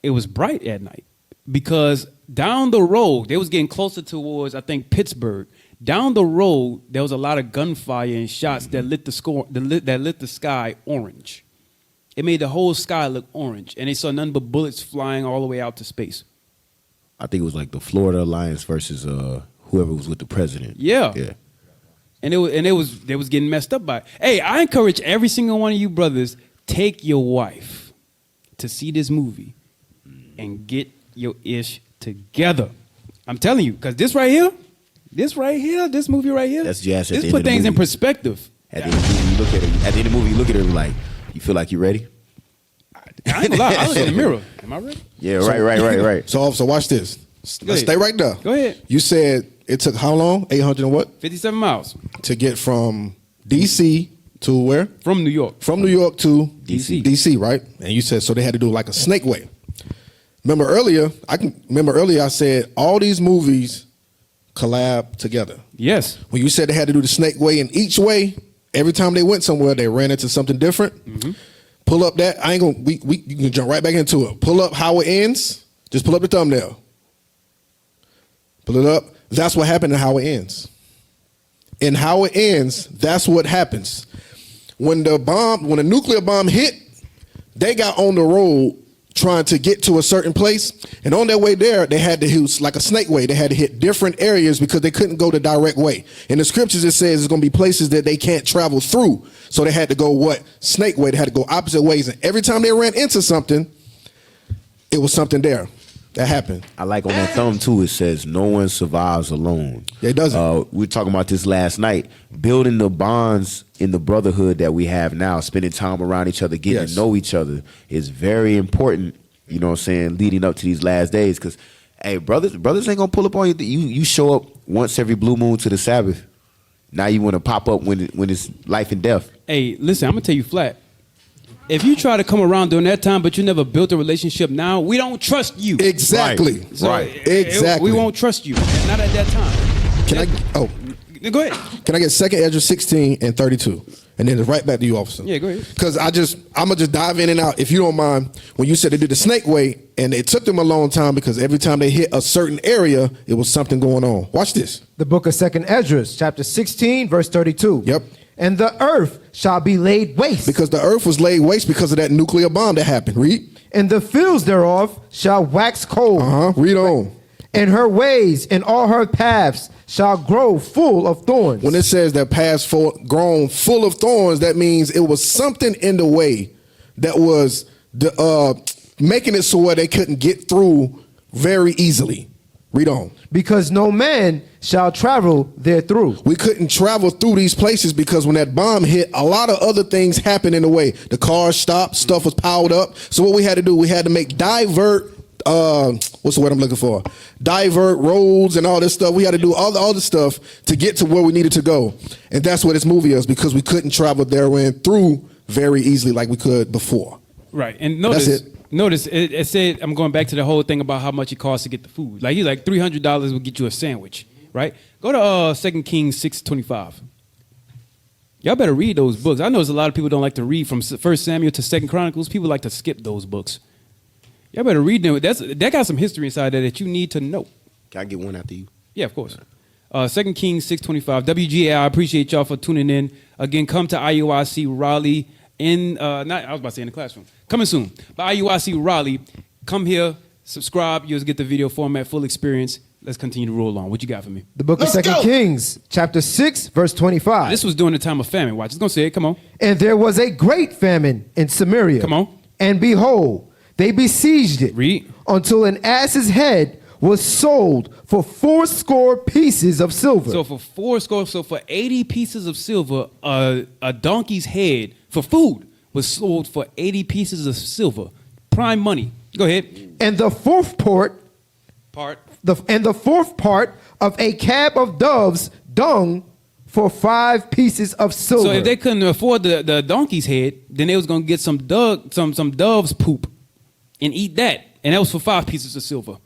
It was bright at night because down the road, they was getting closer towards, I think, Pittsburgh. Down the road, there was a lot of gunfire and shots that lit the sky orange. It made the whole sky look orange, and they saw nothing but bullets flying all the way out to space. I think it was like the Florida Alliance versus whoever was with the president. Yeah. And they was getting messed up by it. Hey, I encourage every single one of you brothers, take your wife to see this movie and get your ish together. I'm telling you, because this movie right here, That's just this put things in perspective. At the end of the movie, you look at her. At the end of the movie, you look at her like, you feel like you ready? I ain't gonna lie, I look in the mirror. Am I ready? Yeah, right. So watch this. Let's stay right there. Go ahead. You said it took how long? 800 and what? 57 miles. To get from D.C. to where? From New York. From New York to D.C. D.C., right? And you said so they had to do like a snake way. Remember earlier I said all these movies collab together. Yes. When you said they had to do the snake way, in each way, every time they went somewhere, they ran into something different. Pull up that. You can jump right back into it. Pull up how it ends. Just pull up the thumbnail. Pull it up. That's what happened in How It Ends. In How It Ends, that's what happens. When the nuclear bomb hit, they got on the road trying to get to a certain place. And on their way there, they had to use like a snake way. They had to hit different areas because they couldn't go the direct way. In the scriptures, it says there's going to be places that they can't travel through. So they had to go what? Snake way. They had to go opposite ways. And every time they ran into something, it was something there. That happened. I like on that thumb too, it says no one survives alone. Yeah, it doesn't. We were talking about this last night. Building the bonds in the brotherhood that we have now, spending time around each other, getting to know each other is very important, you know what I'm saying, leading up to these last days. Because, hey, brothers ain't going to pull up on you. You show up once every blue moon to the Sabbath. Now you want to pop up when it's life and death. Hey, listen, I'm going to tell you flat. If you try to come around during that time, but you never built a relationship now, we don't trust you. Exactly. We won't trust you. And not at that time. Go ahead. Go ahead. Can I get 2 Ezra 16 and 32? And then it's right back to you, officer. Yeah, go ahead. Because I'm gonna just dive in and out, if you don't mind. When you said they did the snake way, and it took them a long time because every time they hit a certain area, it was something going on. Watch this. The book of 2nd Ezra, chapter 16, verse 32. Yep. And the earth shall be laid waste. Because the earth was laid waste because of that nuclear bomb that happened. Read. And the fields thereof shall wax cold. Read on. And her ways and all her paths shall grow full of thorns. When it says that paths grown full of thorns, that means it was something in the way that was making it so where they couldn't get through very easily. Read on. Because no man shall travel therethrough. We couldn't travel through these places because when that bomb hit, a lot of other things happened in the way. The cars stopped, stuff was piled up. So what we had to do, we had to make divert roads and all this stuff. We had to do all the stuff to get to where we needed to go. And that's what this movie is, because we couldn't travel there and through very easily like we could before. Right. And notice it said, I'm going back to the whole thing about how much it costs to get the food. Like, he's like $300 will get you a sandwich, right? Go to 2 Kings 6:25. Y'all better read those books. I know there's a lot of people don't like to read from 1 Samuel to 2 Chronicles. People like to skip those books. Y'all better read them. That got some history inside there that you need to know. Can I get one after you? Yeah, of course. 2 Kings 6:25. WGA, I appreciate y'all for tuning in. Again, come to IUIC Raleigh I was about to say in the classroom. Coming soon. But IUIC Raleigh, come here, subscribe. You'll get the video format, full experience. Let's continue to roll on. What you got for me? The book of 2 Kings, chapter 6, verse 25. This was during the time of famine. Watch. It's going to say it. Come on. And there was a great famine in Samaria. Come on. And behold, they besieged it. Read. Until an ass's head was sold for 80 pieces of silver. So for 80 pieces of silver, a donkey's head for food was sold for 80 pieces of silver. Prime money. Go ahead. And the fourth part of a cab of doves dung for 5 pieces of silver. So if they couldn't afford the donkey's head, then they was gonna get some dove's poop and eat that, and that was for 5 pieces of silver.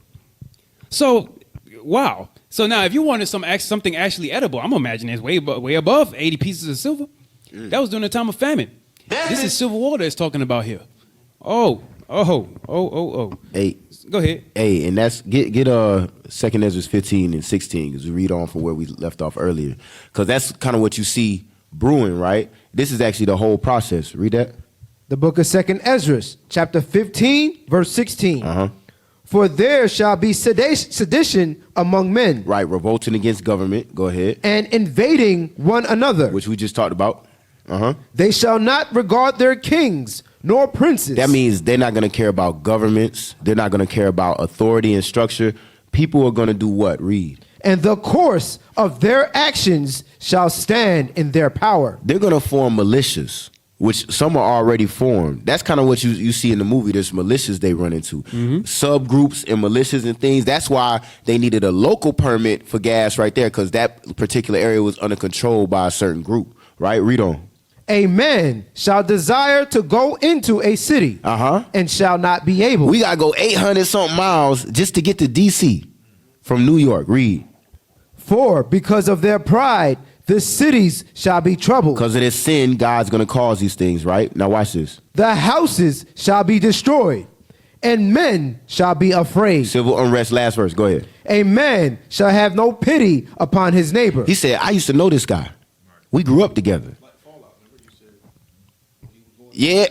So, wow. So now, if you wanted something actually edible, I'm imagining it's way above 80 pieces of silver. That was during the time of famine. This is Civil War that's talking about here. Oh. Hey, go ahead. Hey, and that's get 2nd Ezra 15 and 16 because we read on from where we left off earlier, because that's kind of what you see brewing, right? This is actually the whole process. Read that. The book of 2nd Ezra, chapter 15, verse 16. For there shall be sedition among men. Right, revolting against government. Go ahead. And invading one another. Which we just talked about. They shall not regard their kings nor princes. That means they're not going to care about governments. They're not going to care about authority and structure. People are going to do what? Read. And the course of their actions shall stand in their power. They're going to form militias, which some are already formed. That's kind of what you see in the movie. There's militias they run into. Subgroups and militias and things. That's why they needed a local permit for gas right there, because that particular area was under control by a certain group. Right? Read on. A man shall desire to go into a city and shall not be able. We got to go 800 something miles just to get to D.C. from New York. Read. For because of their pride, the cities shall be troubled. Because of their sin, God's going to cause these things, right? Now watch this. The houses shall be destroyed, and men shall be afraid. Civil unrest, last verse. Go ahead. A man shall have no pity upon his neighbor. He said, I used to know this guy. We grew up together. Yeah.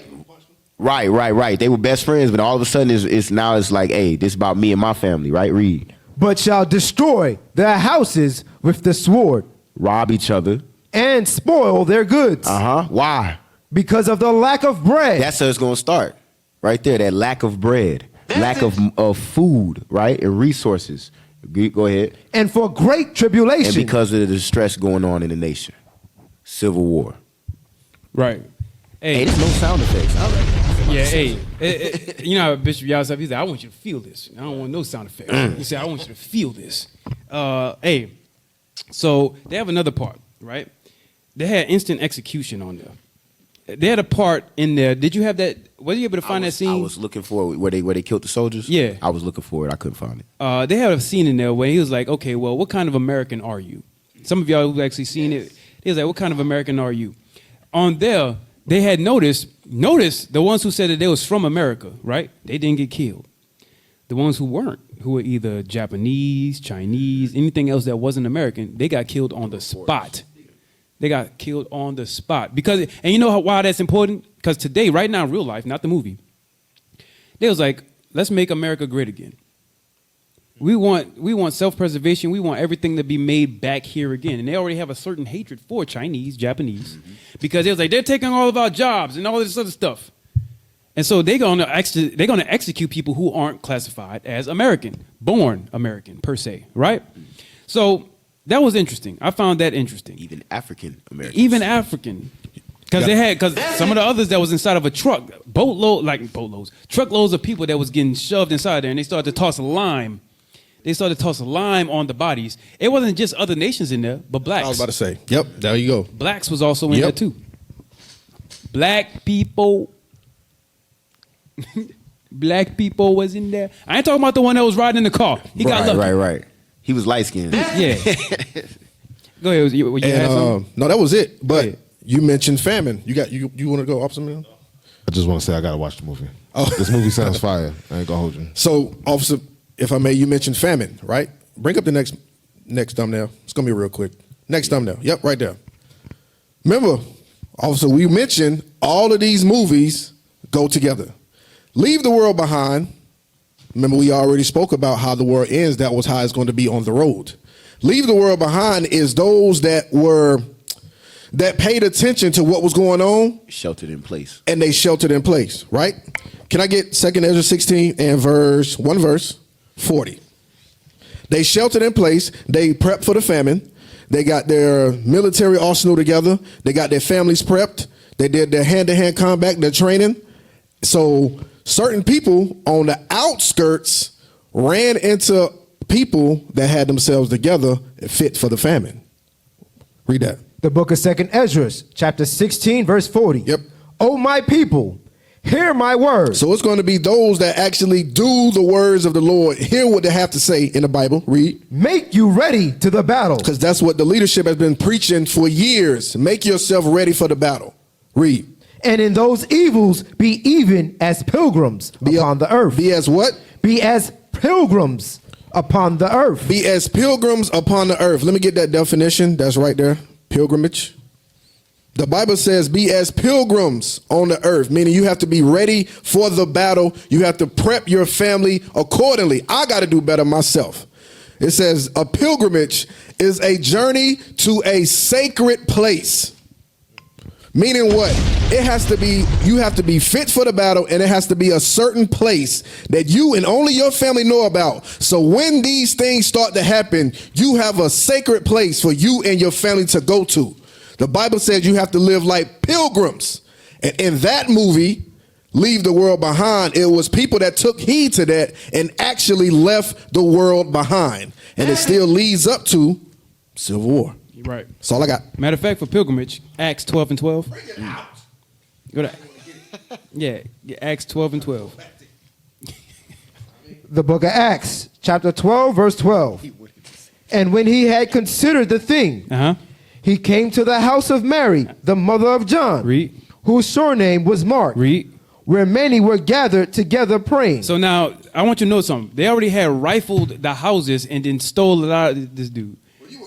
Right. They were best friends, but all of a sudden it's like, hey, this is about me and my family, right? Read. But shall destroy their houses with the sword. Rob each other. And spoil their goods. Why? Because of the lack of bread. That's how it's going to start. Right there, that lack of bread. Lack of food, right? And resources. Go ahead. And for great tribulation. And because of the distress going on in the nation. Civil war. Right. Hey, there's no sound effects. Yeah, hey. You know how Bishop Yasef, he said, I want you to feel this. I don't want no sound effects. He said, I want you to feel this. Hey, so they have another part, right? They had instant execution on there. They had a part in there. Did you have that? Were you able to find that scene? I was looking for it where they killed the soldiers. Yeah. I was looking for it. I couldn't find it. They had a scene in there where he was like, okay, well, what kind of American are you? Some of y'all who've actually seen it, he was like, what kind of American are you? on there, they had noticed the ones who said that they was from America, right? They didn't get killed. The ones who weren't, who were either Japanese, Chinese, anything else that wasn't American, they got killed on the spot. They got killed on the spot. Because, and you know why that's important? Because today, right now, in real life, not the movie, they was like, let's make America great again. We want self-preservation. We want everything to be made back here again. And they already have a certain hatred for Chinese, Japanese, because they was like, they're taking all of our jobs and all this other stuff. And so they're gonna execute people who aren't classified as American, born American per se, right? So that was interesting. I found that interesting. Even African Americans. Even African. Because some of the others that was inside of a truck, truckloads of people that was getting shoved inside there, and they started to toss lime. They started to toss lime on the bodies. It wasn't just other nations in there, but blacks. I was about to say. Yep, there you go. Blacks was also in there too. Black people. Black people was in there. I ain't talking about the one that was riding in the car. He got lucky. Right. He was light skinned. Yeah. Go ahead. You had something? No, that was it. But you mentioned Famine. You want to go off something? I just want to say I gotta watch the movie. Oh. This movie sounds fire. I ain't gonna hold you. So, Officer, if I may, you mentioned Famine, right? Bring up the next thumbnail. It's gonna be real quick. Next thumbnail. Yep, right there. Remember, Officer, we mentioned all of these movies go together. Leave the world behind. Remember, we already spoke about how the world ends. That was how it's going to be on the road. Leave the world behind is those that paid attention to what was going on. Sheltered in place. And they sheltered in place, right? Can I get 2 Ezra 16 and verse 40? They sheltered in place. They prepped for the famine. They got their military arsenal together. They got their families prepped. They did their hand-to-hand combat, their training. So certain people on the outskirts ran into people that had themselves together and fit for the famine. Read that. The book of 2 Ezra, chapter 16, verse 40. Yep. O my people, hear my words. So it's going to be those that actually do the words of the Lord, hear what they have to say in the Bible. Read. Make you ready to the battle. Because that's what the leadership has been preaching for years. Make yourself ready for the battle. Read. And in those evils be even as pilgrims upon the earth. Be as what? Be as pilgrims upon the earth. Be as pilgrims upon the earth. Let me get that definition. That's right there. Pilgrimage. The Bible says be as pilgrims on the earth, meaning you have to be ready for the battle. You have to prep your family accordingly. I got to do better myself. It says a pilgrimage is a journey to a sacred place. Meaning what? It has to be, you have to be fit for the battle, and it has to be a certain place that you and only your family know about. So when these things start to happen, you have a sacred place for you and your family to go to. The Bible says you have to live like pilgrims. And in that movie, Leave the World Behind, it was people that took heed to that and actually left the world behind. And it still leads up to Civil War. Right. That's all I got. Matter of fact, for pilgrimage, Acts 12 and 12. Bring it out. Go to, yeah, Acts 12 and 12. The book of Acts, chapter 12, verse 12. And when he had considered the thing, he came to the house of Mary, the mother of John, whose surname was Mark, where many were gathered together praying. So now, I want you to know something. They already had rifled the houses and then stole a lot of this dude.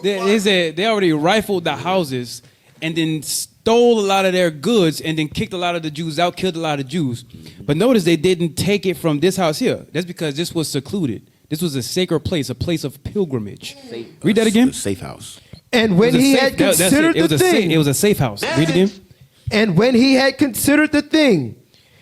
They already rifled the houses and then stole a lot of their goods and then kicked a lot of the Jews out, killed a lot of Jews. But notice they didn't take it from this house here. That's because this was secluded. This was a sacred place, a place of pilgrimage. Read that again. A safe house. And when he had considered the thing. It was a safe house. Read it again. And when he had considered the thing,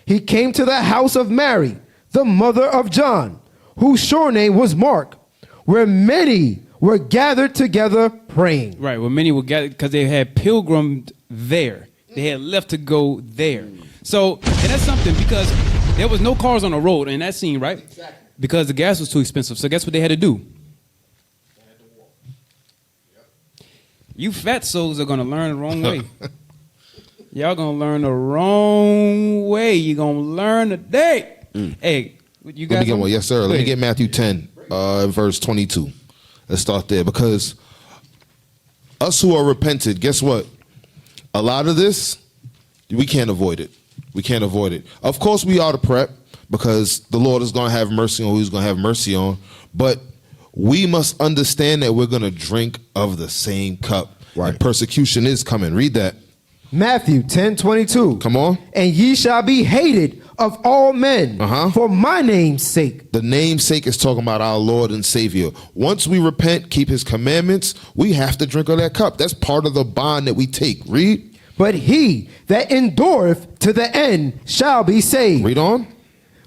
he came to the house of Mary, the mother of John, whose surname was Mark, where many were gathered together praying. Right, where many were gathered because they had pilgrimed there. They had left to go there. So, and that's something because there was no cars on the road in that scene, right? Exactly. Because the gas was too expensive. So guess what they had to do? They had to walk. Yep. You fat souls are going to learn the wrong way. Y'all going to learn the wrong way. You're going to learn today. Hey, you guys. Let me get one. Yes, sir. Let me get Matthew 10, verse 22. Let's start there, because us who are repented, guess what? A lot of this We can't avoid it. We can't avoid it. Of course, we ought to prep because the Lord is going to have mercy on who He's going to have mercy on. But we must understand that we're going to drink of the same cup. Right. And persecution is coming. Read that. Matthew 10:22. Come on. And ye shall be hated of all men for my name's sake. The name's sake is talking about our Lord and Savior. Once we repent, keep His commandments, we have to drink of that cup. That's part of the bond that we take. Read. But he that endureth to the end shall be saved. Read on.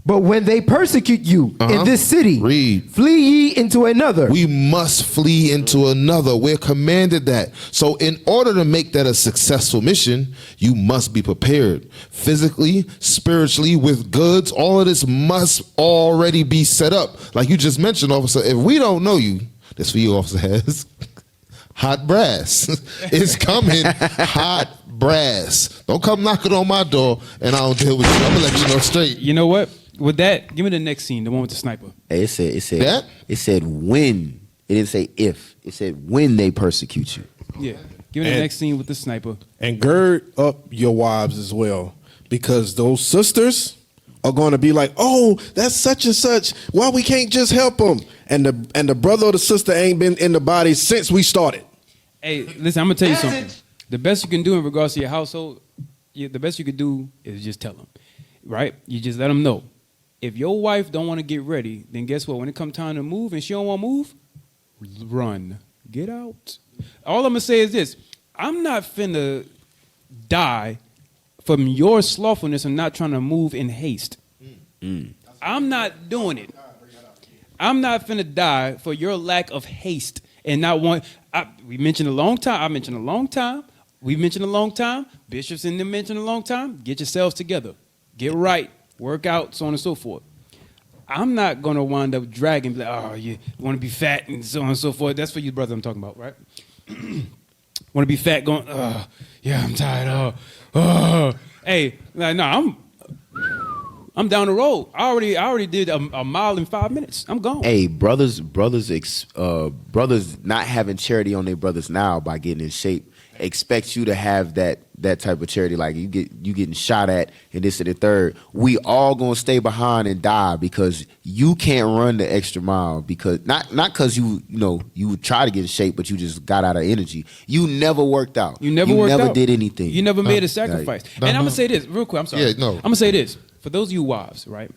But when they persecute you in this city, flee ye into another. We must flee into another. We're commanded that. So in order to make that a successful mission, you must be prepared. Physically, spiritually, with goods, all of this must already be set up. Like you just mentioned, officer, if we don't know you, this for you, officer Has, hot brass. It's coming, hot brass. Don't come knocking on my door and I don't deal with you. I'm going to let you know straight. You know what? With that, give me the next scene, the one with the sniper. Hey, it said when. It didn't say if. It said when they persecute you. Yeah. Give me the next scene with the sniper. And gird up your wives as well, because those sisters are going to be like, oh, that's such and such. Why we can't just help them? And the brother or the sister ain't been in the body since we started. Hey, listen, I'm gonna tell you something. The best you can do in regards to your household, the best you could do is just tell them, right? You just let them know. If your wife don't want to get ready, then guess what? When it comes time to move and she don't want to move, run. Get out. All I'm going to say is this. I'm not finna die from your slothfulness and not trying to move in haste. I'm not doing it. I'm not finna die for your lack of haste and not want. We mentioned a long time. I mentioned a long time. We mentioned a long time. Bishops in them mentioned a long time. Get yourselves together. Get right. Work out, so on and so forth. I'm not going to wind up dragging, like, oh, you want to be fat and so on and so forth. That's for you, brother, I'm talking about, right? Want to be fat going, yeah, I'm tired. Hey, like, no, I'm down the road. I already did a mile in 5 minutes. I'm gone. Hey, brothers not having charity on their brothers now by getting in shape expect you to have that type of charity. Like you getting shot at and this and the third. We all gonna stay behind and die because you can't run the extra mile because not because you would try to get in shape but you just got out of energy. You never worked out. You never did anything. You never made a sacrifice. And I'm gonna say this real quick. I'm sorry. I'm gonna say this for those of you wives, right,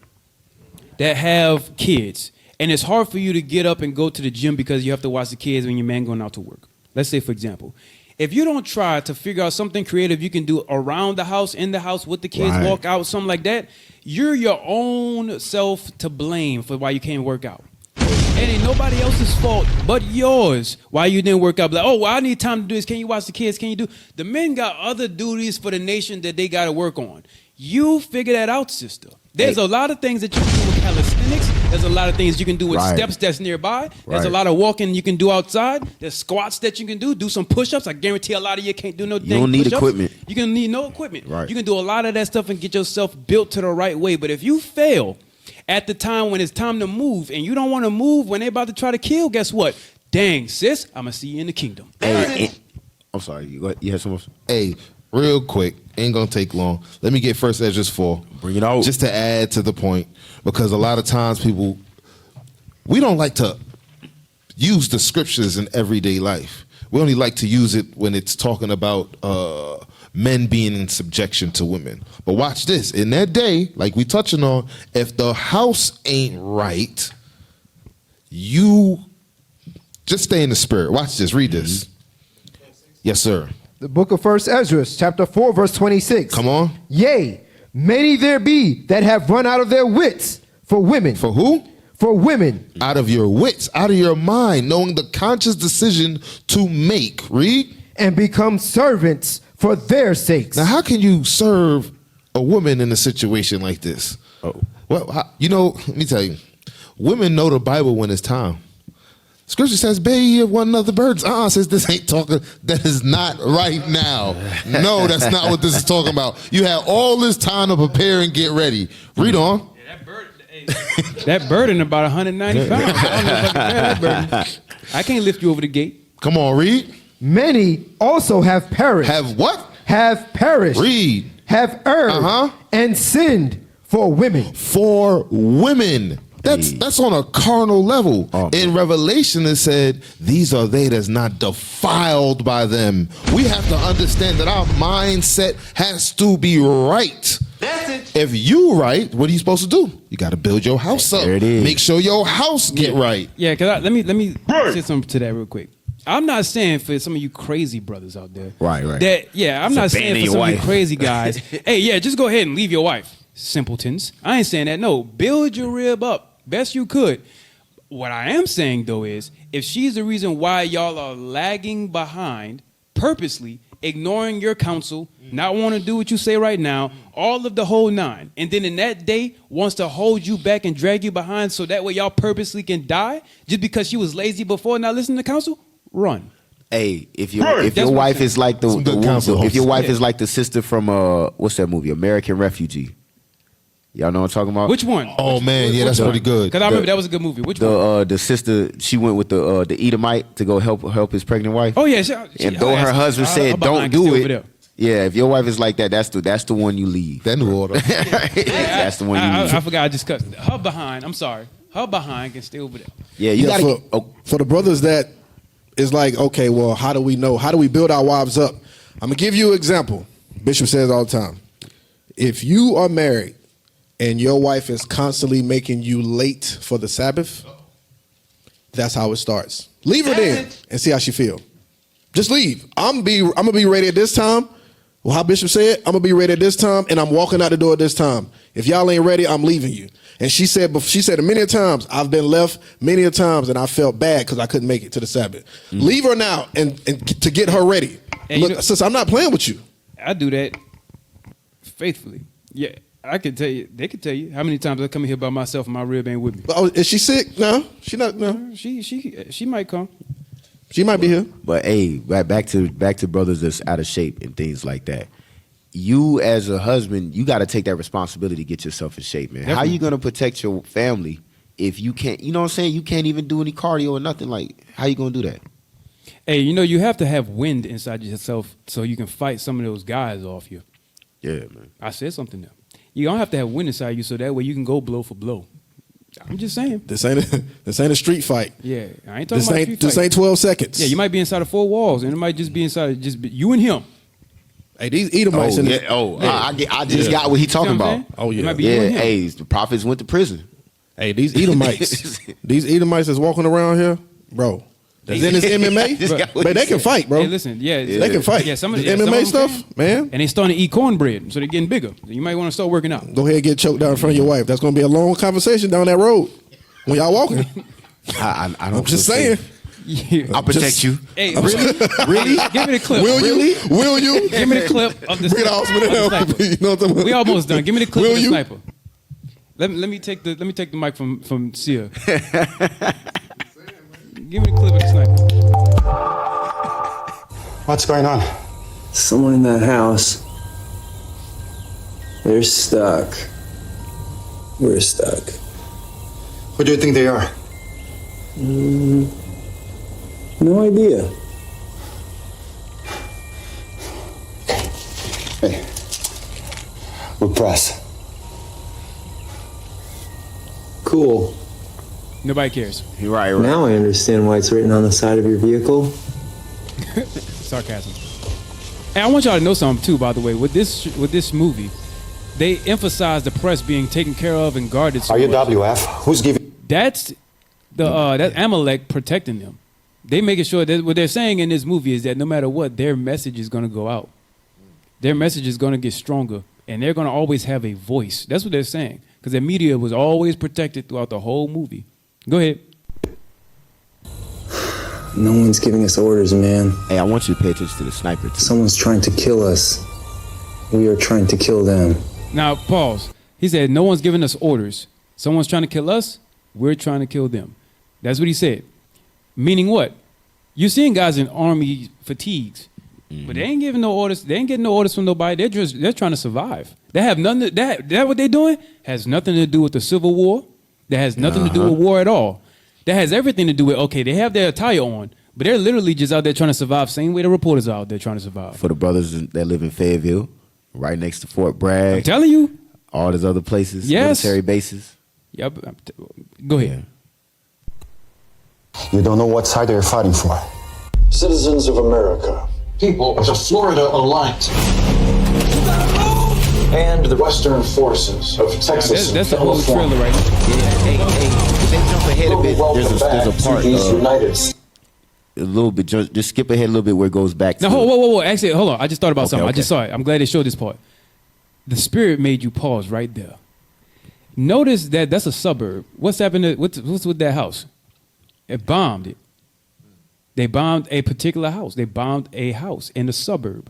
that have kids, and it's hard for you to get up and go to the gym because you have to watch the kids when your man going out to work. Let's say, for example, if you don't try to figure out something creative you can do around the house, in the house, with the kids, walk out, something like that, you're your own self to blame for why you can't work out. It ain't nobody else's fault but yours why you didn't work out. Like, oh, well, I need time to do this. Can you watch the kids? Can you do? The men got other duties for the nation that they got to work on. You figure that out, sister. There's a lot of things that you can do with calisthenics. There's a lot of things you can do with steps that's nearby. There's a lot of walking you can do outside. There's squats that you can do. Do some push-ups. I guarantee a lot of you can't do no dang push-ups. You don't need equipment. You can need no equipment. Right. You can do a lot of that stuff and get yourself built to the right way. But if you fail at the time when it's time to move and you don't want to move when they're about to try to kill, guess what? Dang, sis, I'm going to see you in the kingdom. Hey, I'm sorry. You had someone? Hey, real quick. Ain't going to take long. Let me get 1 Ezra 4. Bring it out. Just to add to the point. Because a lot of times people, we don't like to use the scriptures in everyday life. We only like to use it when it's talking about men being in subjection to women. But watch this. In that day, like we touching on, if the house ain't right, you just stay in the spirit. Watch this. Read this. Yes, sir. The book of 1 Ezra, chapter 4, verse 26. Come on. Yea, many there be that have run out of their wits for women. For who? For women. Out of your wits, out of your mind, knowing the conscious decision to make. Read. And become servants for their sakes. Now, how can you serve a woman in a situation like this? Oh. Well, let me tell you. Women know the Bible when it's time. Scripture says, "Bear ye of one another burdens." Says this ain't talking. That is not right now. No, that's not what this is talking about. You have all this time to prepare and get ready. Read on. Yeah, that burden about 190 pounds. I don't know if I can bear that burden. I can't lift you over the gate. Come on, read. Many also have perished. Have what? Have perished. Read. have erred and sinned for women. For women. That's on a carnal level. In Revelation, it said, "These are they that's not defiled by them." We have to understand that our mindset has to be right. That's it. If you right, what are you supposed to do? You got to build your house up. There it is. Make sure your house get right. Yeah, cause let me say something to that real quick. I'm not saying for some of you crazy brothers out there. Right. I'm not saying for some of you crazy guys. Hey, yeah, just go ahead and leave your wife. Simpletons. I ain't saying that. No, build your rib up best you could. What I am saying though is, if she's the reason why y'all are lagging behind, purposely ignoring your counsel, not want to do what you say right now, all of the whole nine, and then in that day wants to hold you back and drag you behind so that way y'all purposely can die just because she was lazy before, not listening to counsel, run. Hey, if your wife is like if your wife is like the sister from what's that movie, American Refugee? Y'all know what I'm talking about? Which one? Oh man, yeah, that's pretty good. Because I remember that was a good movie. Which one? The sister, she went with the Edomite to go help his pregnant wife. Oh yeah, and though her husband said don't do it. Yeah, if your wife is like that, that's the one you leave. That new order. That's the one you leave. I forgot. I just cut her behind. I'm sorry. Her behind can stay over there. Yeah, you gotta for the brothers that is like, okay, well, how do we know? How do we build our wives up? I'm gonna give you an example. Bishop says all the time. If you are married and your wife is constantly making you late for the Sabbath, that's how it starts. Leave her then and see how she feel. Just leave. I'm gonna be ready at this time. Well, how Bishop said, I'm gonna be ready at this time, and I'm walking out the door at this time. If y'all ain't ready, I'm leaving you. And she said many times, I've been left many a times, and I felt bad because I couldn't make it to the Sabbath. Leave her now and to get her ready. And look, sis, I'm not playing with you. I do that faithfully. Yeah. I can tell you, they can tell you how many times I come in here by myself and my rib ain't with me. Oh, is she sick? No, she not. No, she might come. She might be here. But hey, back to brothers that's out of shape and things like that. You as a husband, you got to take that responsibility to get yourself in shape, man. Definitely. How you gonna protect your family if you can't? You know what I'm saying? You can't even do any cardio or nothing. Like, how you gonna do that? Hey, you have to have wind inside yourself so you can fight some of those guys off you. Yeah, man. I said something there. You don't have to have wind inside you so that way you can go blow for blow. I'm just saying. This ain't a street fight. Yeah, I ain't talking about street fight. This ain't 12 seconds. Yeah, you might be inside of 4 walls, and it might just be inside you and him. Hey, these Edomites. I just got what he talking about. Oh yeah. Hey, the prophets went to prison. Hey, these Edomites, that's walking around here, bro. That's in this MMA, but they can fight, bro. Hey, listen, they can fight. Yeah, some of the MMA stuff, man. And they starting to eat cornbread, so they're getting bigger. You might want to start working out. Go ahead and get choked down in front of your wife. That's going to be a long conversation down that road when y'all walking. I'm just saying. Yeah. I'll protect you. Hey, really? Give me the clip. Will you? Give me the clip of the sniper. You know what I'm we almost done. Give me the clip of the sniper. Let me take the mic from Sia. Give me the clip of the sniper. What's going on? Someone in that house. They're stuck. We're stuck. Who do you think they are? No idea. Hey. We're press. Cool. Nobody cares. You're right. Now I understand why it's written on the side of your vehicle. Sarcasm. And I want y'all to know something too, by the way. With this movie, they emphasize the press being taken care of and guarded. Are you WF? Who's giving? That's that's Amalek protecting them. They making sure that what they're saying in this movie is that no matter what, their message is going to go out. Their message is going to get stronger, and they're going to always have a voice. That's what they're saying, because their media was always protected throughout the whole movie. Go ahead. No one's giving us orders, man. Hey, I want you to pay attention to the sniper, too. Someone's trying to kill us. We are trying to kill them. Now, pause. He said, no one's giving us orders. Someone's trying to kill us. We're trying to kill them. That's what he said. Meaning what? You're seeing guys in army fatigues, but they ain't giving no orders. They ain't getting no orders from nobody. They're trying to survive. They have nothing. That what they're doing has nothing to do with the Civil War. That has nothing to do with war at all. That has everything to do with, okay, they have their attire on, but they're literally just out there trying to survive. Same way the reporters are out there trying to survive. For the brothers that live in Fayetteville, right next to Fort Bragg. I'm telling you. All those other places, Yes. military bases. Yep. Go ahead. You don't know what side they're fighting for. Citizens of America, People of the Florida Alliance and the Western forces of Texas That's and the whole trailer California. right now. Hey, if they jump ahead a bit, Welcome back there's a part to these United States. a little bit. Just skip ahead a little bit where it goes back. Now, to whoa. Actually, hold on. I just thought about Okay, something. I okay. just saw it. I'm glad they showed this part. The Spirit made you pause right there. Notice that that's a suburb. What's happened? What's with that house? It bombed it. They bombed a particular house. They bombed a house in a suburb.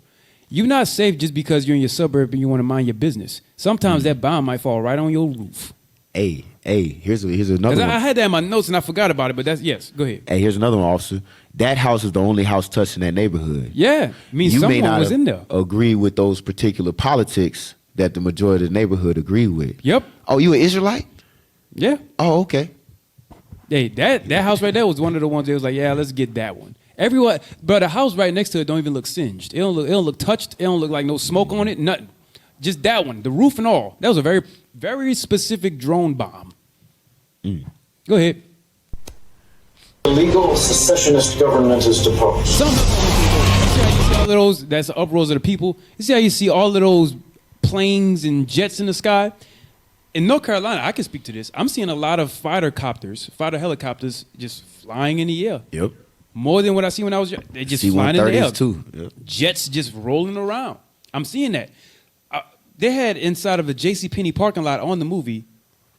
You're not safe just because you're in your suburb and you want to mind your business. Sometimes that bomb might fall right on your roof. Hey, here's another 'Cause one. I had that in my notes and I forgot about it, but that's, yes, go ahead. Hey, here's another one, officer. That house is the only house touched in that neighborhood. Yeah, means You may someone not was in there. agree with those particular politics that the majority of the neighborhood agree with. Yep. Oh, you an Israelite? Yeah. Oh, okay. Hey, that house right there was one of the ones that was like, yeah, let's get that one. Everyone, but the house right next to it don't even look singed. It don't look touched. It don't look like no smoke on it. Nothing. Just that one, the roof and all. That was a very, very specific drone bomb. Go ahead. The legal secessionist government is deposed. You see how you see all of those? That's the uproars of the people. You see how you see all of those planes and jets in the sky? In North Carolina, I can speak to this. I'm seeing a lot of fighter helicopters just flying in the air. Yep. More than what I see when I was young. They just flying in the air. C-130s too. Yep. Jets just rolling around. I'm seeing that. They had inside of a JCPenney parking lot on the movie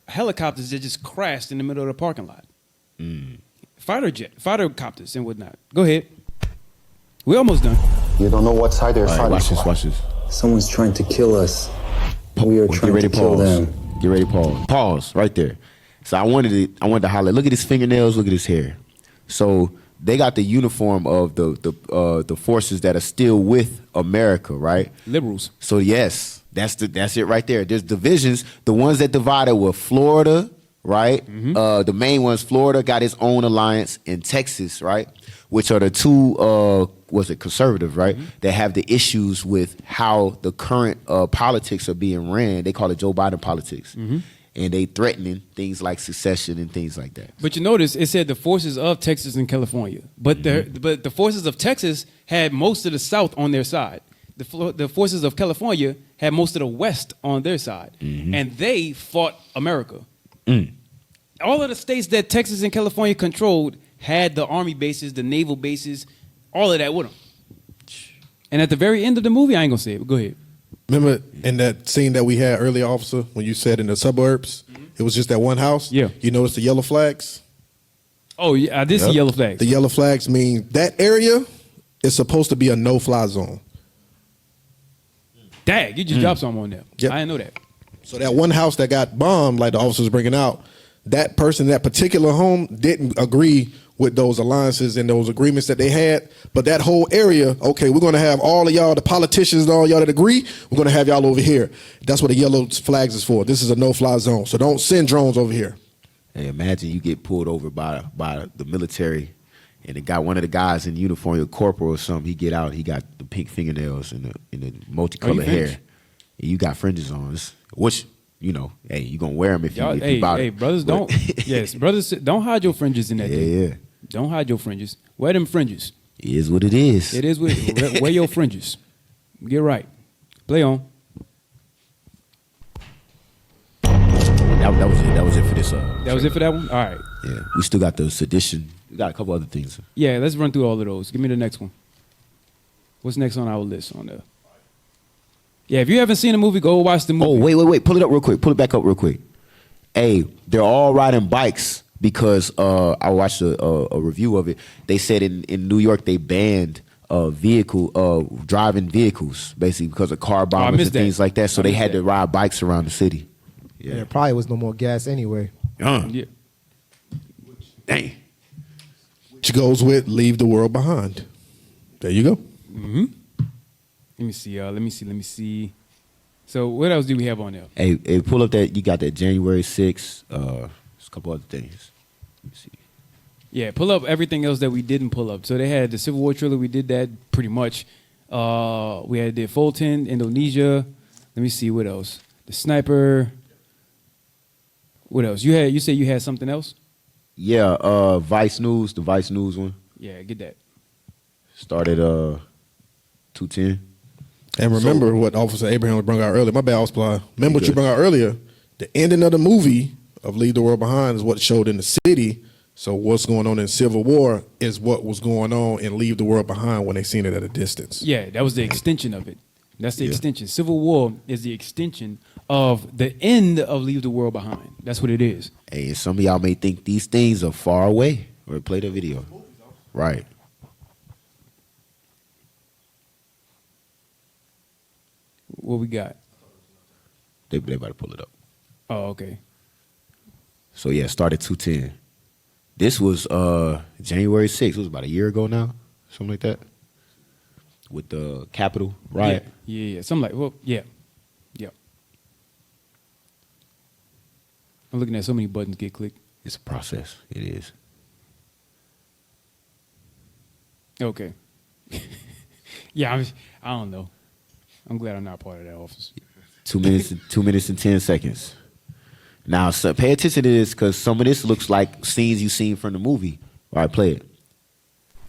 helicopters that just crashed in the middle of the parking lot. Fighter copters and whatnot. Go ahead. We're almost done. You don't know what side they're fighting Watch for. this. Watch this. Someone's trying to kill us. We are trying to kill them. Get ready, pause. Pause right there. So I wanted to highlight. Look at his fingernails. Look at his hair. So they got the uniform of the forces that are still with America, right? Liberals. So yes, that's it right there. There's divisions. The ones that divided were Florida, right? The main ones, Florida got its own alliance, in Texas, right? Which are the two, conservative, right? That have the issues with how the current politics are being ran. They call it Joe Biden politics. And they threatening things like secession and things like that. But you notice it said the forces of Texas and California. But the forces of Texas had most of the South on their side. The forces of California had most of the West on their side. And they fought America. All of the states that Texas and California controlled had the army bases, the naval bases, all of that with them. And at the very end of the movie, I ain't gonna say it, but go ahead. Remember in that scene that we had earlier, officer, when you said in the suburbs, it was just that one house? Yeah. You notice the yellow flags? Oh, yeah, I did see yellow flags. The yellow flags mean that area is supposed to be a no-fly zone. Dang, you just dropped something on there. Yep. I didn't know that. So that one house that got bombed, like the officer was bringing out, that person, that particular home, didn't agree with those alliances and those agreements that they had. But that whole area, okay, we're going to have all of y'all, the politicians and all y'all that agree, we're going to have y'all over here. That's what the yellow flags is for. This is a no-fly zone. So don't send drones over here. Hey, imagine you get pulled over by the military, and one of the guys in uniform, a corporal or something, he get out, he got the pink fingernails and the multicolored hair. And you got fringes on, which, you know, hey, you gonna wear them if you about it. Brothers, don't. Yes, brothers, don't hide your fringes in that thing. Yeah. Don't hide your fringes. Wear them fringes. It is what it is. It is what. Wear your fringes. Get right. Play on. That was it. That was it for this. That was it for that one. All right. Yeah, we still got the sedition. We got a couple other things. Yeah, let's run through all of those. Give me the next one. What's next on our list on there? Yeah, if you haven't seen the movie, go watch the movie. Oh, wait. Pull it up real quick. Pull it back up real quick. Hey, they're all riding bikes because I watched a review of it. They said in New York they banned driving vehicles basically because of car bombers and things like that. So they had to ride bikes around the city. Yeah, there probably was no more gas anyway. Yeah. Dang. Which goes with leave the world behind. There you go. Mm-hmm. Let me see, y'all. Let me see. So what else do we have on there? Hey, pull up that. You got that January 6th. There's a couple other things. Let me see. Yeah, pull up everything else that we didn't pull up. So they had the Civil War trailer. We did that pretty much. We had the Fulton, Indonesia. Let me see what else. The sniper. What else? You said you had something else? Yeah, Vice News, the Vice News one. Yeah, get that. Started 210. And remember what Officer Abraham brought out earlier. My bad, Supply. Remember what you brought out earlier. The ending of the movie of Leave the World Behind is what showed in the city. So what's going on in Civil War is what was going on in Leave the World Behind when they seen it at a distance. Yeah, that was the extension of it. That's the extension. Civil War is the extension of the end of Leave the World Behind. That's what it is. Hey, some of y'all may think these things are far away. Or play the video. Right. What we got? They about to pull it up. Oh, okay. So yeah, started 210. This was January 6th. It was about a year ago now, something like that. With the Capitol riot. Yeah. Something like, well, yeah. I'm looking at so many buttons get clicked. It's a process. It is. Okay. Yeah, I don't know. I'm glad I'm not part of that office. 2 minutes, 2 minutes and 10 seconds. Now, so pay attention to this because some of this looks like scenes you've seen from the movie. All right, play it.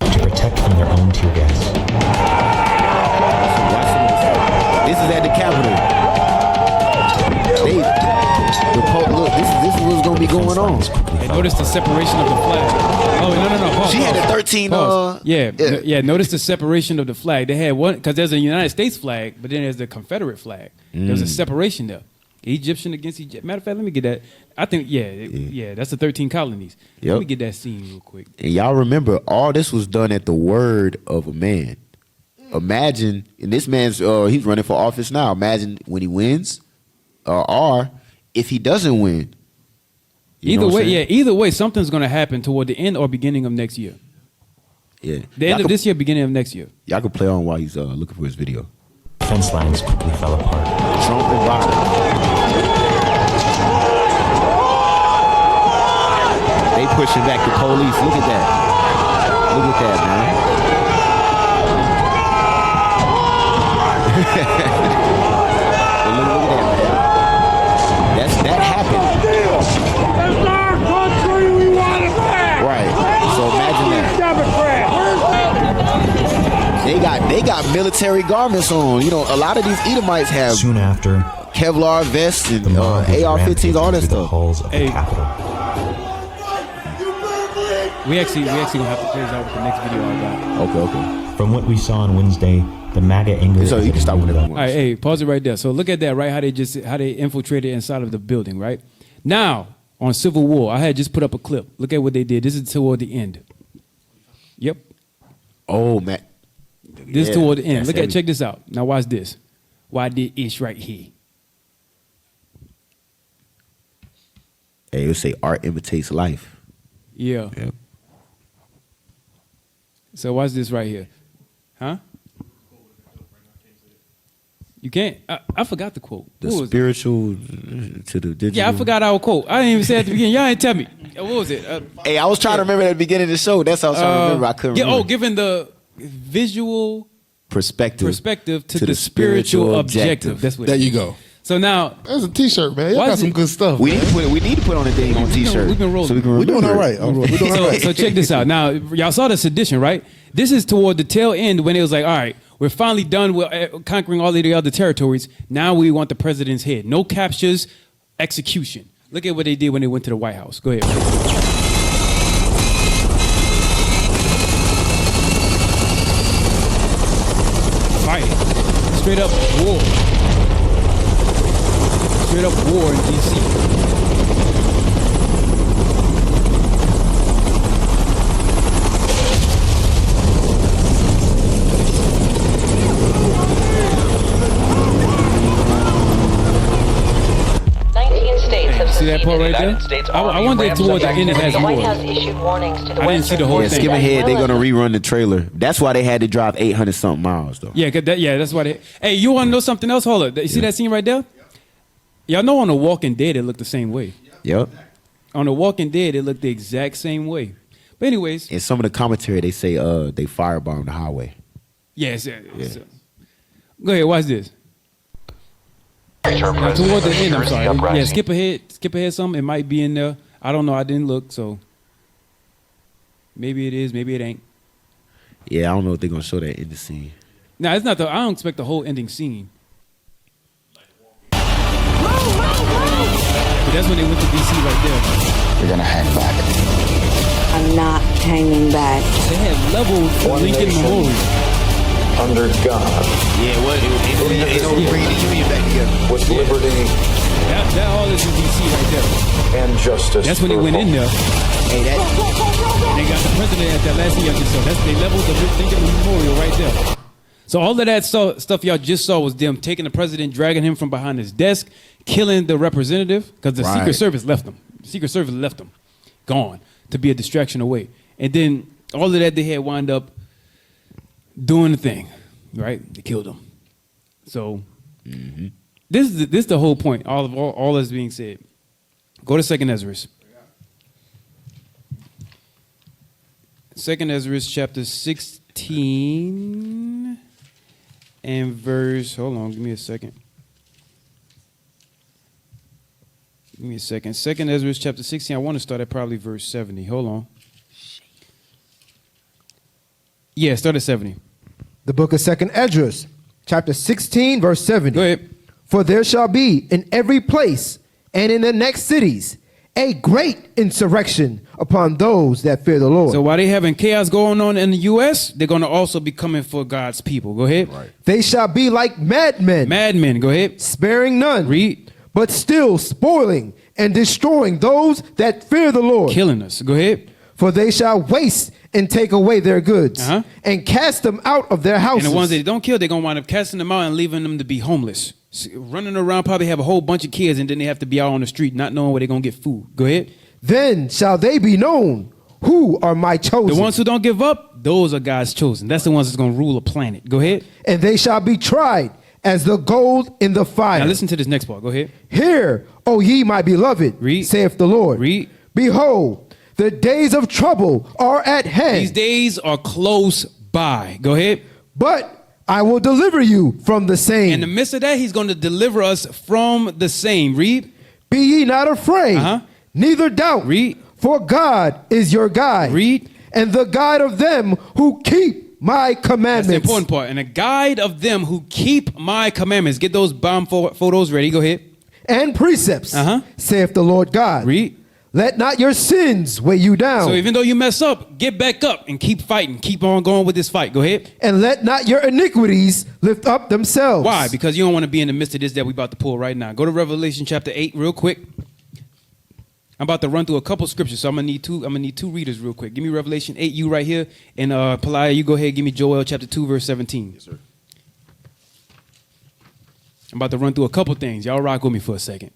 To protect from their own tear gas. This is at the Capitol. Look, this is what's gonna be going on. Hey, notice the separation of the flag. Oh, no. Pause, she had a 13. Yeah. Notice the separation of the flag. They had one because there's a United States flag, but then there's the Confederate flag. There's a separation there. Egyptian against Egypt. Matter of fact, let me get that. I think, that's the 13 colonies. Yep. Let me get that scene real quick. And y'all remember, all this was done at the word of a man. Imagine, and this man's he's running for office now. Imagine when he wins, or if he doesn't win. Either way, something's going to happen toward the end or beginning of next year. Yeah. The end of this year, beginning of next year. Y'all can play on while he's looking for his video. Fence lines quickly fell apart. Trump and Biden. They pushing back the police. Look at that. Look at that, man. Look at that, man. That happened. That's our country. We want it back. Right. So imagine that. They got military garments on. You know, a lot of these Edomites have soon after Kevlar vests and AR-15s, all that stuff. Hey. We actually gonna have to close out with the next video I got. Okay. From what we saw on Wednesday, the MAGA anger. So you can stop with it. All right, hey, pause it right there. So look at that, right? How they infiltrated inside of the building, right? Now on Civil War, I had just put up a clip. Look at what they did. This is toward the end. Yep. Oh man. This is toward the end. Check this out. Now watch this. Why did ish right here? Hey, it'll say art imitates life. Yeah. Yep. So watch this right here. Huh? You can't. I forgot the quote. The spiritual to the digital. Yeah, I forgot our quote. I didn't even say it at the beginning. Y'all didn't tell me. What was it? Hey, I was trying to remember at the beginning of the show. That's how I was trying to remember. I couldn't remember. Given the visual perspective to the spiritual objective. That's what. There you go. So now that's a T-shirt, man. Y'all got some good stuff. We need to put on a thing on T-shirt. We've been rolling. So we can We're doing all right. So check this out. Now y'all saw the sedition, right? This is toward the tail end when it was like, all right, we're finally done with conquering all of the other territories. Now we want the president's head. No captures, execution. Look at what they did when they went to the White House. Go ahead. Fighting. Straight up war. Straight up war in D.C. See that part right there? I wonder if toward the end it has more. I didn't see the whole thing. Skip ahead. They're gonna rerun the trailer. That's why they had to drive 800 something miles though. Yeah, that's why they. Hey, you want to know something else? Hold up. You see that scene right there? Y'all know on The Walking Dead it looked the same way. Yep. On The Walking Dead it looked the exact same way. But anyways, in some of the commentary they say they firebombed the highway. Yes. Go ahead. Watch this. Now, toward the end, I'm sorry. Yeah, skip ahead some. It might be in there. I don't know. I didn't look, so maybe it is, maybe it ain't. Yeah, I don't know if they're gonna show that in the scene. No, it's not. I don't expect the whole ending scene. But that's when they went to DC right there. You're gonna hang back. I'm not hanging back. They had leveled Lincoln Memorial. Under God. Yeah, what? They don't bring the union back together. With liberty That all is in DC right there. and justice. That's when they went in there. Hey, that. They got the president at that last election, so they leveled the Lincoln Memorial right there. So all of that stuff y'all just saw was them taking the president, dragging him from behind his desk, killing the representative because the Secret Service left him. Secret Service left him, gone to be a distraction away. And then all of that they had wound up doing the thing, right? They killed him. So this is the whole point. All that's being said. Go to 2nd Ezra. 2nd Ezra chapter 16 and verse. Hold on, give me a second. Give me a second. 2nd Ezra chapter 16. I want to start at probably verse 70. Hold on. Yeah, start at 70. The book of 2nd Ezra, chapter 16, verse 70. Go ahead. For there shall be in every place and in the next cities a great insurrection upon those that fear the Lord. So while they having chaos going on in the U.S., they're going to also be coming for God's people. Go ahead. Right. They shall be like madmen. Madmen. Go ahead. Sparing none. Read. But still spoiling and destroying those that fear the Lord. Killing us. Go ahead. For they shall waste and take away their goods and cast them out of their houses. And the ones that don't kill, they're going to wind up casting them out and leaving them to be homeless. Running around, probably have a whole bunch of kids, and then they have to be out on the street not knowing where they're going to get food. Go ahead. Then shall they be known who are my chosen. The ones who don't give up, those are God's chosen. That's the ones that's going to rule a planet. Go ahead. And they shall be tried as the gold in the fire. Now listen to this next part. Go ahead. Hear, O ye my beloved, Read. saith the Lord. Read. Behold, the days of trouble are at hand. These days are close by. Go ahead. But I will deliver you from the same. In the midst of that, he's going to deliver us from the same. Read. Be ye not afraid, neither doubt. Read. For God is your guide. Read. And the guide of them who keep my commandments. That's the important part. And a guide of them who keep my commandments. Get those bomb photos ready. Go ahead. And precepts, saith the Lord God. Read. Let not your sins weigh you down. So even though you mess up, get back up and keep fighting. Keep on going with this fight. Go ahead. And let not your iniquities lift up themselves. Why? Because you don't want to be in the midst of this that we're about to pull right now. Go to Revelation chapter 8 real quick. I'm about to run through a couple scriptures, so I'm gonna need two readers real quick. Give me Revelation 8, you right here, and Paliah, you go ahead. Give me Joel chapter 2, verse 17. Yes, sir. I'm about to run through a couple things. Y'all rock with me for a second.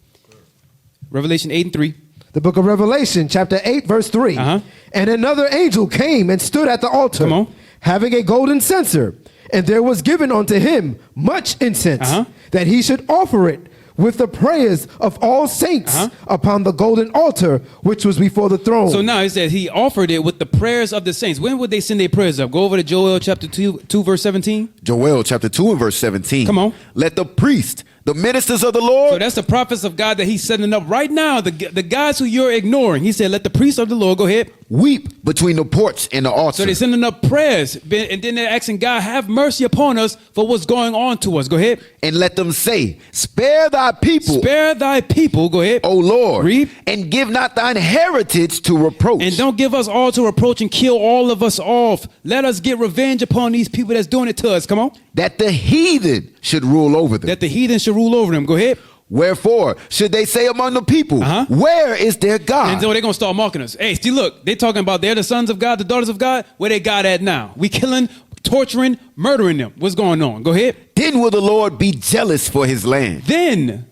Revelation 8 and 3. The book of Revelation, chapter 8, verse 3. And another angel came and stood at the altar, having a golden censer, and there was given unto him much incense, that he should offer it with the prayers of all saints upon the golden altar, which was before the throne. So now it says he offered it with the prayers of the saints. When would they send their prayers up? Go over to Joel chapter 2 verse 17. Joel chapter 2 and verse 17. Come on. Let the priest, the ministers of the Lord. So that's the prophets of God that he's setting up right now. The guys who you're ignoring. He said, let the priests of the Lord, go ahead. Weep between the porch and the altar. So they're sending up prayers. And then they're asking God, have mercy upon us for what's going on to us. Go ahead. And let them say, spare thy people. Spare thy people. Go ahead. O Lord. Read. And give not thine heritage to reproach. And don't give us all to reproach and kill all of us off. Let us get revenge upon these people that's doing it to us. Come on. That the heathen should rule over them. That the heathen should rule over them. Go ahead. Wherefore should they say among the people, where is their God? And so they're going to start mocking us. Hey, see, look, they're talking about they're the sons of God, the daughters of God. Where they God at now? We killing, torturing, murdering them. What's going on? Go ahead. Then will the Lord be jealous for his land. Then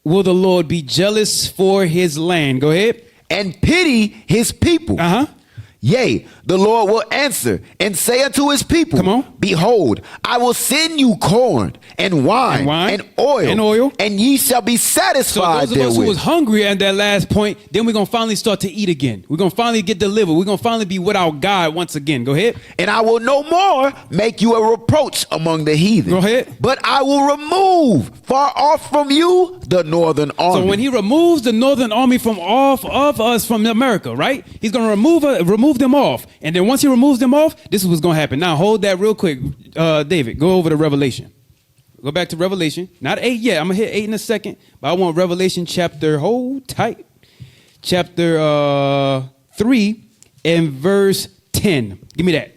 will the Lord be jealous for his land. Go ahead. And pity his people. Yea, the Lord will answer and say unto his people, Come on. Behold, I will send you corn and wine, and oil, and ye shall be So satisfied those of us who therewith. was hungry at that last point, then we're going to finally start to eat again. We're going to finally get delivered. We're going to finally be with our God once again. Go ahead. And I will no more make you a reproach among the heathen. Go ahead. But I will remove far off from you the northern army. So when he removes the northern army from off of us from America, right? He's going to remove them off. And then once he removes them off, this is what's going to happen. Now hold that real quick. David, go over to Revelation. Go back to Revelation. Not 8 yet. I'm going to hit 8 in a second. But I want Revelation chapter, hold tight. Chapter 3 and verse 10. Give me that.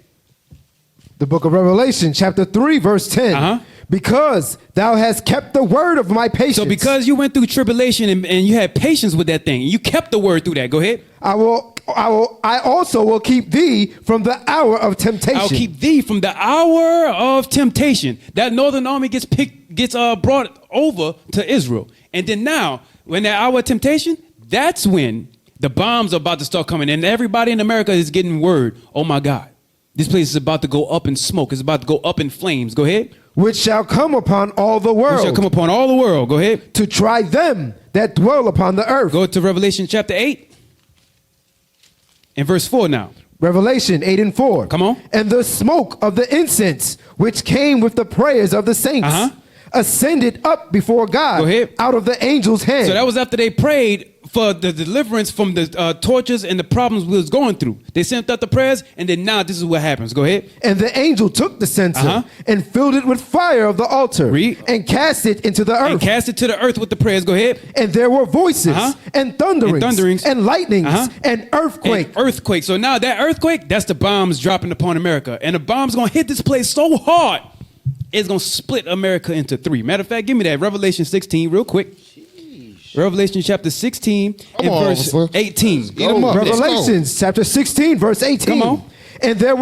The book of Revelation, chapter 3, verse 10. Because thou hast kept the word of my patience. So because you went through tribulation and you had patience with that thing, you kept the word through that. Go ahead. I also will keep thee from the hour of temptation. I'll keep thee from the hour of temptation. That northern army gets brought over to Israel. And then now, when that hour of temptation, that's when the bombs are about to start coming. And everybody in America is getting word, oh my God, this place is about to go up in smoke. It's about to go up in flames. Go ahead. Which shall come upon all the world. Which shall come upon all the world. Go ahead. To try them that dwell upon the earth. Go to Revelation chapter 8 and verse 4 now. Revelation 8 and 4. Come on. And the smoke of the incense, which came with the prayers of the saints, ascended up before God. Go ahead. Out of the angel's hand. So that was after they prayed for the deliverance from the tortures and the problems we was going through. They sent out the prayers, and then now this is what happens. Go ahead. And the angel took the censer and filled it with fire of the altar. And cast it into the earth. And cast it to the earth with the prayers. Go ahead. And there were voices and thunderings and lightnings and earthquake. And earthquake. So now that earthquake, that's the bombs dropping upon America. And the bomb's going to hit this place so hard, it's going to split America into 3. Matter of fact, give me that. Revelation 16 real quick. Revelation chapter 16 and verse 18. Revelations chapter 16 verse 18. Come on. And there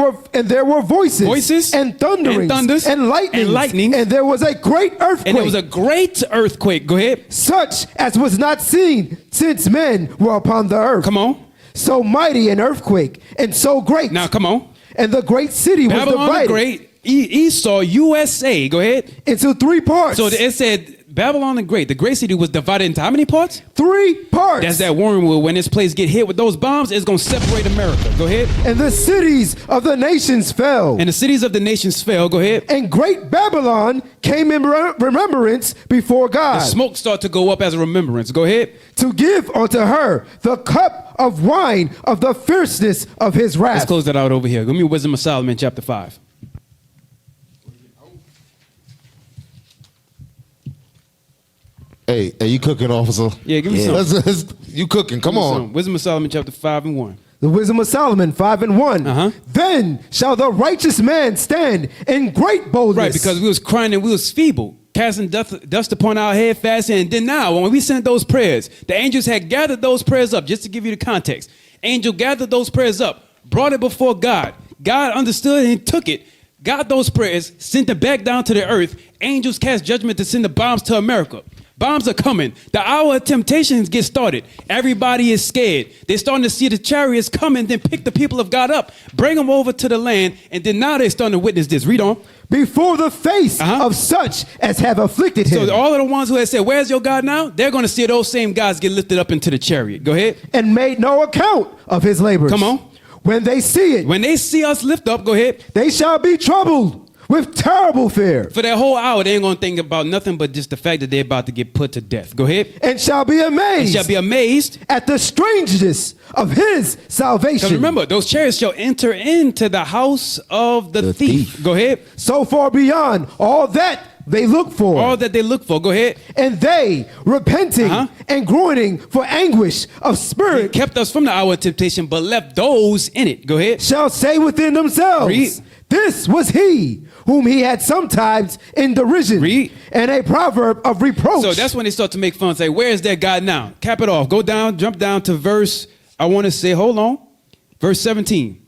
were voices and thunderings and lightning. And there was a great earthquake. And there was a great earthquake. Go ahead. Such as was not seen since men were upon the earth. Come on. So mighty an earthquake and so great. Now come on. And the great city was divided. Babylon the Great, Esau, USA. Go ahead. Into 3 parts. So it said Babylon the great city was divided into how many parts? 3 parts. That's that wormwood. When this place get hit with those bombs, it's going to separate America. Go ahead. And the cities of the nations fell. And the cities of the nations fell. Go ahead. And great Babylon came in remembrance before God. The smoke started to go up as a remembrance. Go ahead. To give unto her the cup of wine of the fierceness of his wrath. Let's close that out over here. Give me Wisdom of Solomon chapter 5. Hey, you cooking, officer? Yeah, give me some. You cooking? Come on. Wisdom of Solomon chapter 5 and 1. The Wisdom of Solomon 5 and 1. Then shall the righteous man stand in great boldness. Right, because we was crying and we was feeble, casting dust upon our head, fasting. And then now, when we sent those prayers, the angels had gathered those prayers up. Just to give you the context, angel gathered those prayers up, brought it before God. God understood and took it, got those prayers, sent it back down to the earth. Angels cast judgment to send the bombs to America. Bombs are coming. The hour of temptations get started. Everybody is scared. They're starting to see the chariots coming, then pick the people of God up, bring them over to the land, and then now they're starting to witness this. Read on. Before the face of such as have afflicted him. So all of the ones who have said, where's your God now? They're going to see those same guys get lifted up into the chariot. Go ahead. And made no account of his labors. Come on. When they see it. When they see us lift up, go ahead. They shall be troubled with terrible fear. For that whole hour, they ain't going to think about nothing but just the fact that they're about to get put to death. Go ahead. And shall be amazed. And shall be amazed. At the strangeness of his salvation. Because remember, those chariots shall enter into the house of the thief. Go ahead. So far beyond all that they look for. All that they look for. Go ahead. And they, repenting and groaning for anguish of spirit. He kept us from the hour of temptation, but left those in it. Go ahead. Shall say within themselves. Read. This was he whom he had sometimes in derision. Read. And a proverb of reproach. So that's when they start to make fun. Say, where is that God now? Cap it off. Go down, jump down to verse, I want to say, hold on. Verse 17.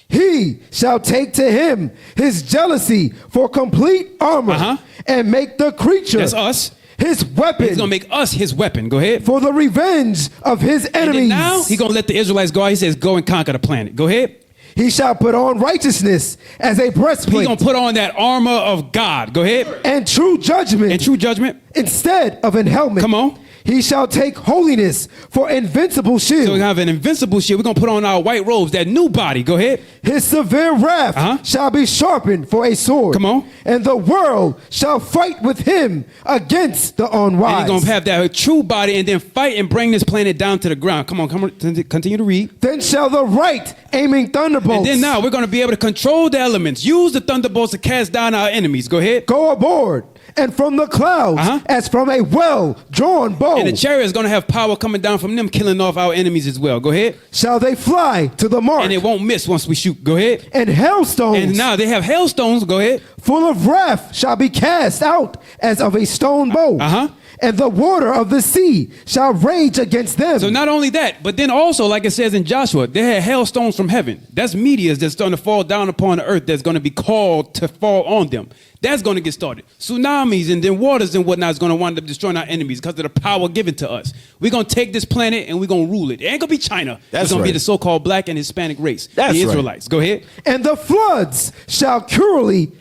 He shall take to him his jealousy for complete armor and make the creature. That's us. his weapon. He's gonna make us his weapon. Go ahead. For the revenge of his And enemies. then now he's gonna let the Israelites go out. He says, "Go and conquer the planet." Go ahead. He shall put on righteousness as a breastplate. He's gonna put on that armor of God. Go ahead. And true judgment. And true judgment. Instead of an helmet. Come on. He shall take holiness for invincible shield. So we have an invincible shield. We're gonna put on our white robes, that new body. Go ahead. His severe wrath shall be sharpened for a sword. Come on. And the world shall fight with him against the unwise. And he's gonna have that true body and then fight and bring this planet down to the ground. Come on, continue to read. Then shall the right aiming thunderbolts. And then now we're gonna be able to control the elements. Use the thunderbolts to cast down our enemies. Go ahead. Go aboard. And from the clouds, as from a well-drawn bow. And the chariot is going to have power coming down from them, killing off our enemies as well. Go ahead. Shall they fly to the mark. And it won't miss once we shoot. Go ahead. And hailstones. And now they have hailstones. Go ahead. Full of wrath shall be cast out as of a stone bow. And the water of the sea shall rage against them. So not only that, but then also, like it says in Joshua, they had hailstones from heaven. That's meteors that's going to fall down upon the earth that's going to be called to fall on them. That's going to get started. Tsunamis and then waters and whatnot is going to wind up destroying our enemies because of the power given to us. We're going to take this planet and we're going to rule it. It ain't going to be China. It's going to be the so-called black and Hispanic race. The Israelites. Go ahead. And the floods shall cruelly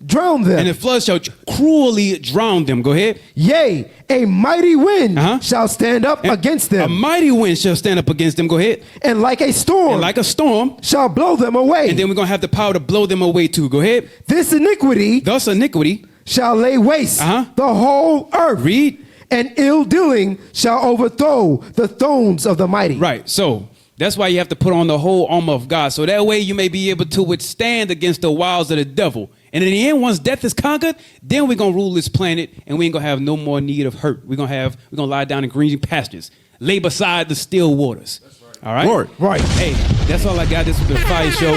drown them. And the floods shall cruelly drown them. Go ahead. Yea, a mighty wind shall stand up against them. A mighty wind shall stand up against them. Go ahead. And like a storm. Shall blow them away. And then we're going to have the power to blow them away too. Go ahead. Thus iniquity shall lay waste the whole earth. Read. And ill dealing shall overthrow the thrones of the mighty. Right. So that's why you have to put on the whole armor of God. So that way you may be able to withstand against the wiles of the devil. And in the end, once death is conquered, then we're going to rule this planet and we ain't going to have no more need of hurt. We're going to lie down in green pastures, lay beside the still waters. All right? Lord. Right. Hey, that's all I got. This was the fire show.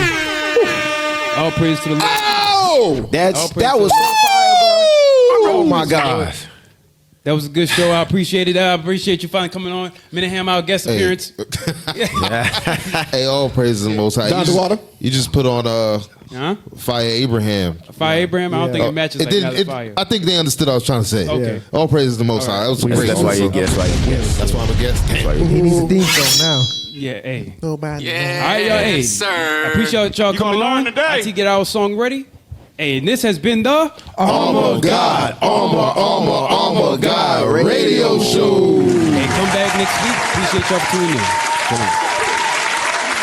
All praise to the Lord. Oh! That was so fire, bro. Oh, my God. That was a good show. I appreciate it. I appreciate you finally coming on. Miniham, our guest appearance. Hey, all praises to the Most High. Dr. Water. You just put on Fire Abraham. Fire Abraham? I don't think it matches like Fire. I think they understood what I was trying to say. Okay. All praises to the Most High. That was some great. That's why you guess. That's why I'm a guest. He needs a theme song now. Yeah, hey. Nobody. All right, y'all. Hey, sir. I appreciate y'all coming on. Until get our song ready. Hey, and this has been the Armor of God. Armor of God radio show. Hey, come back next week. Appreciate y'all for tuning in.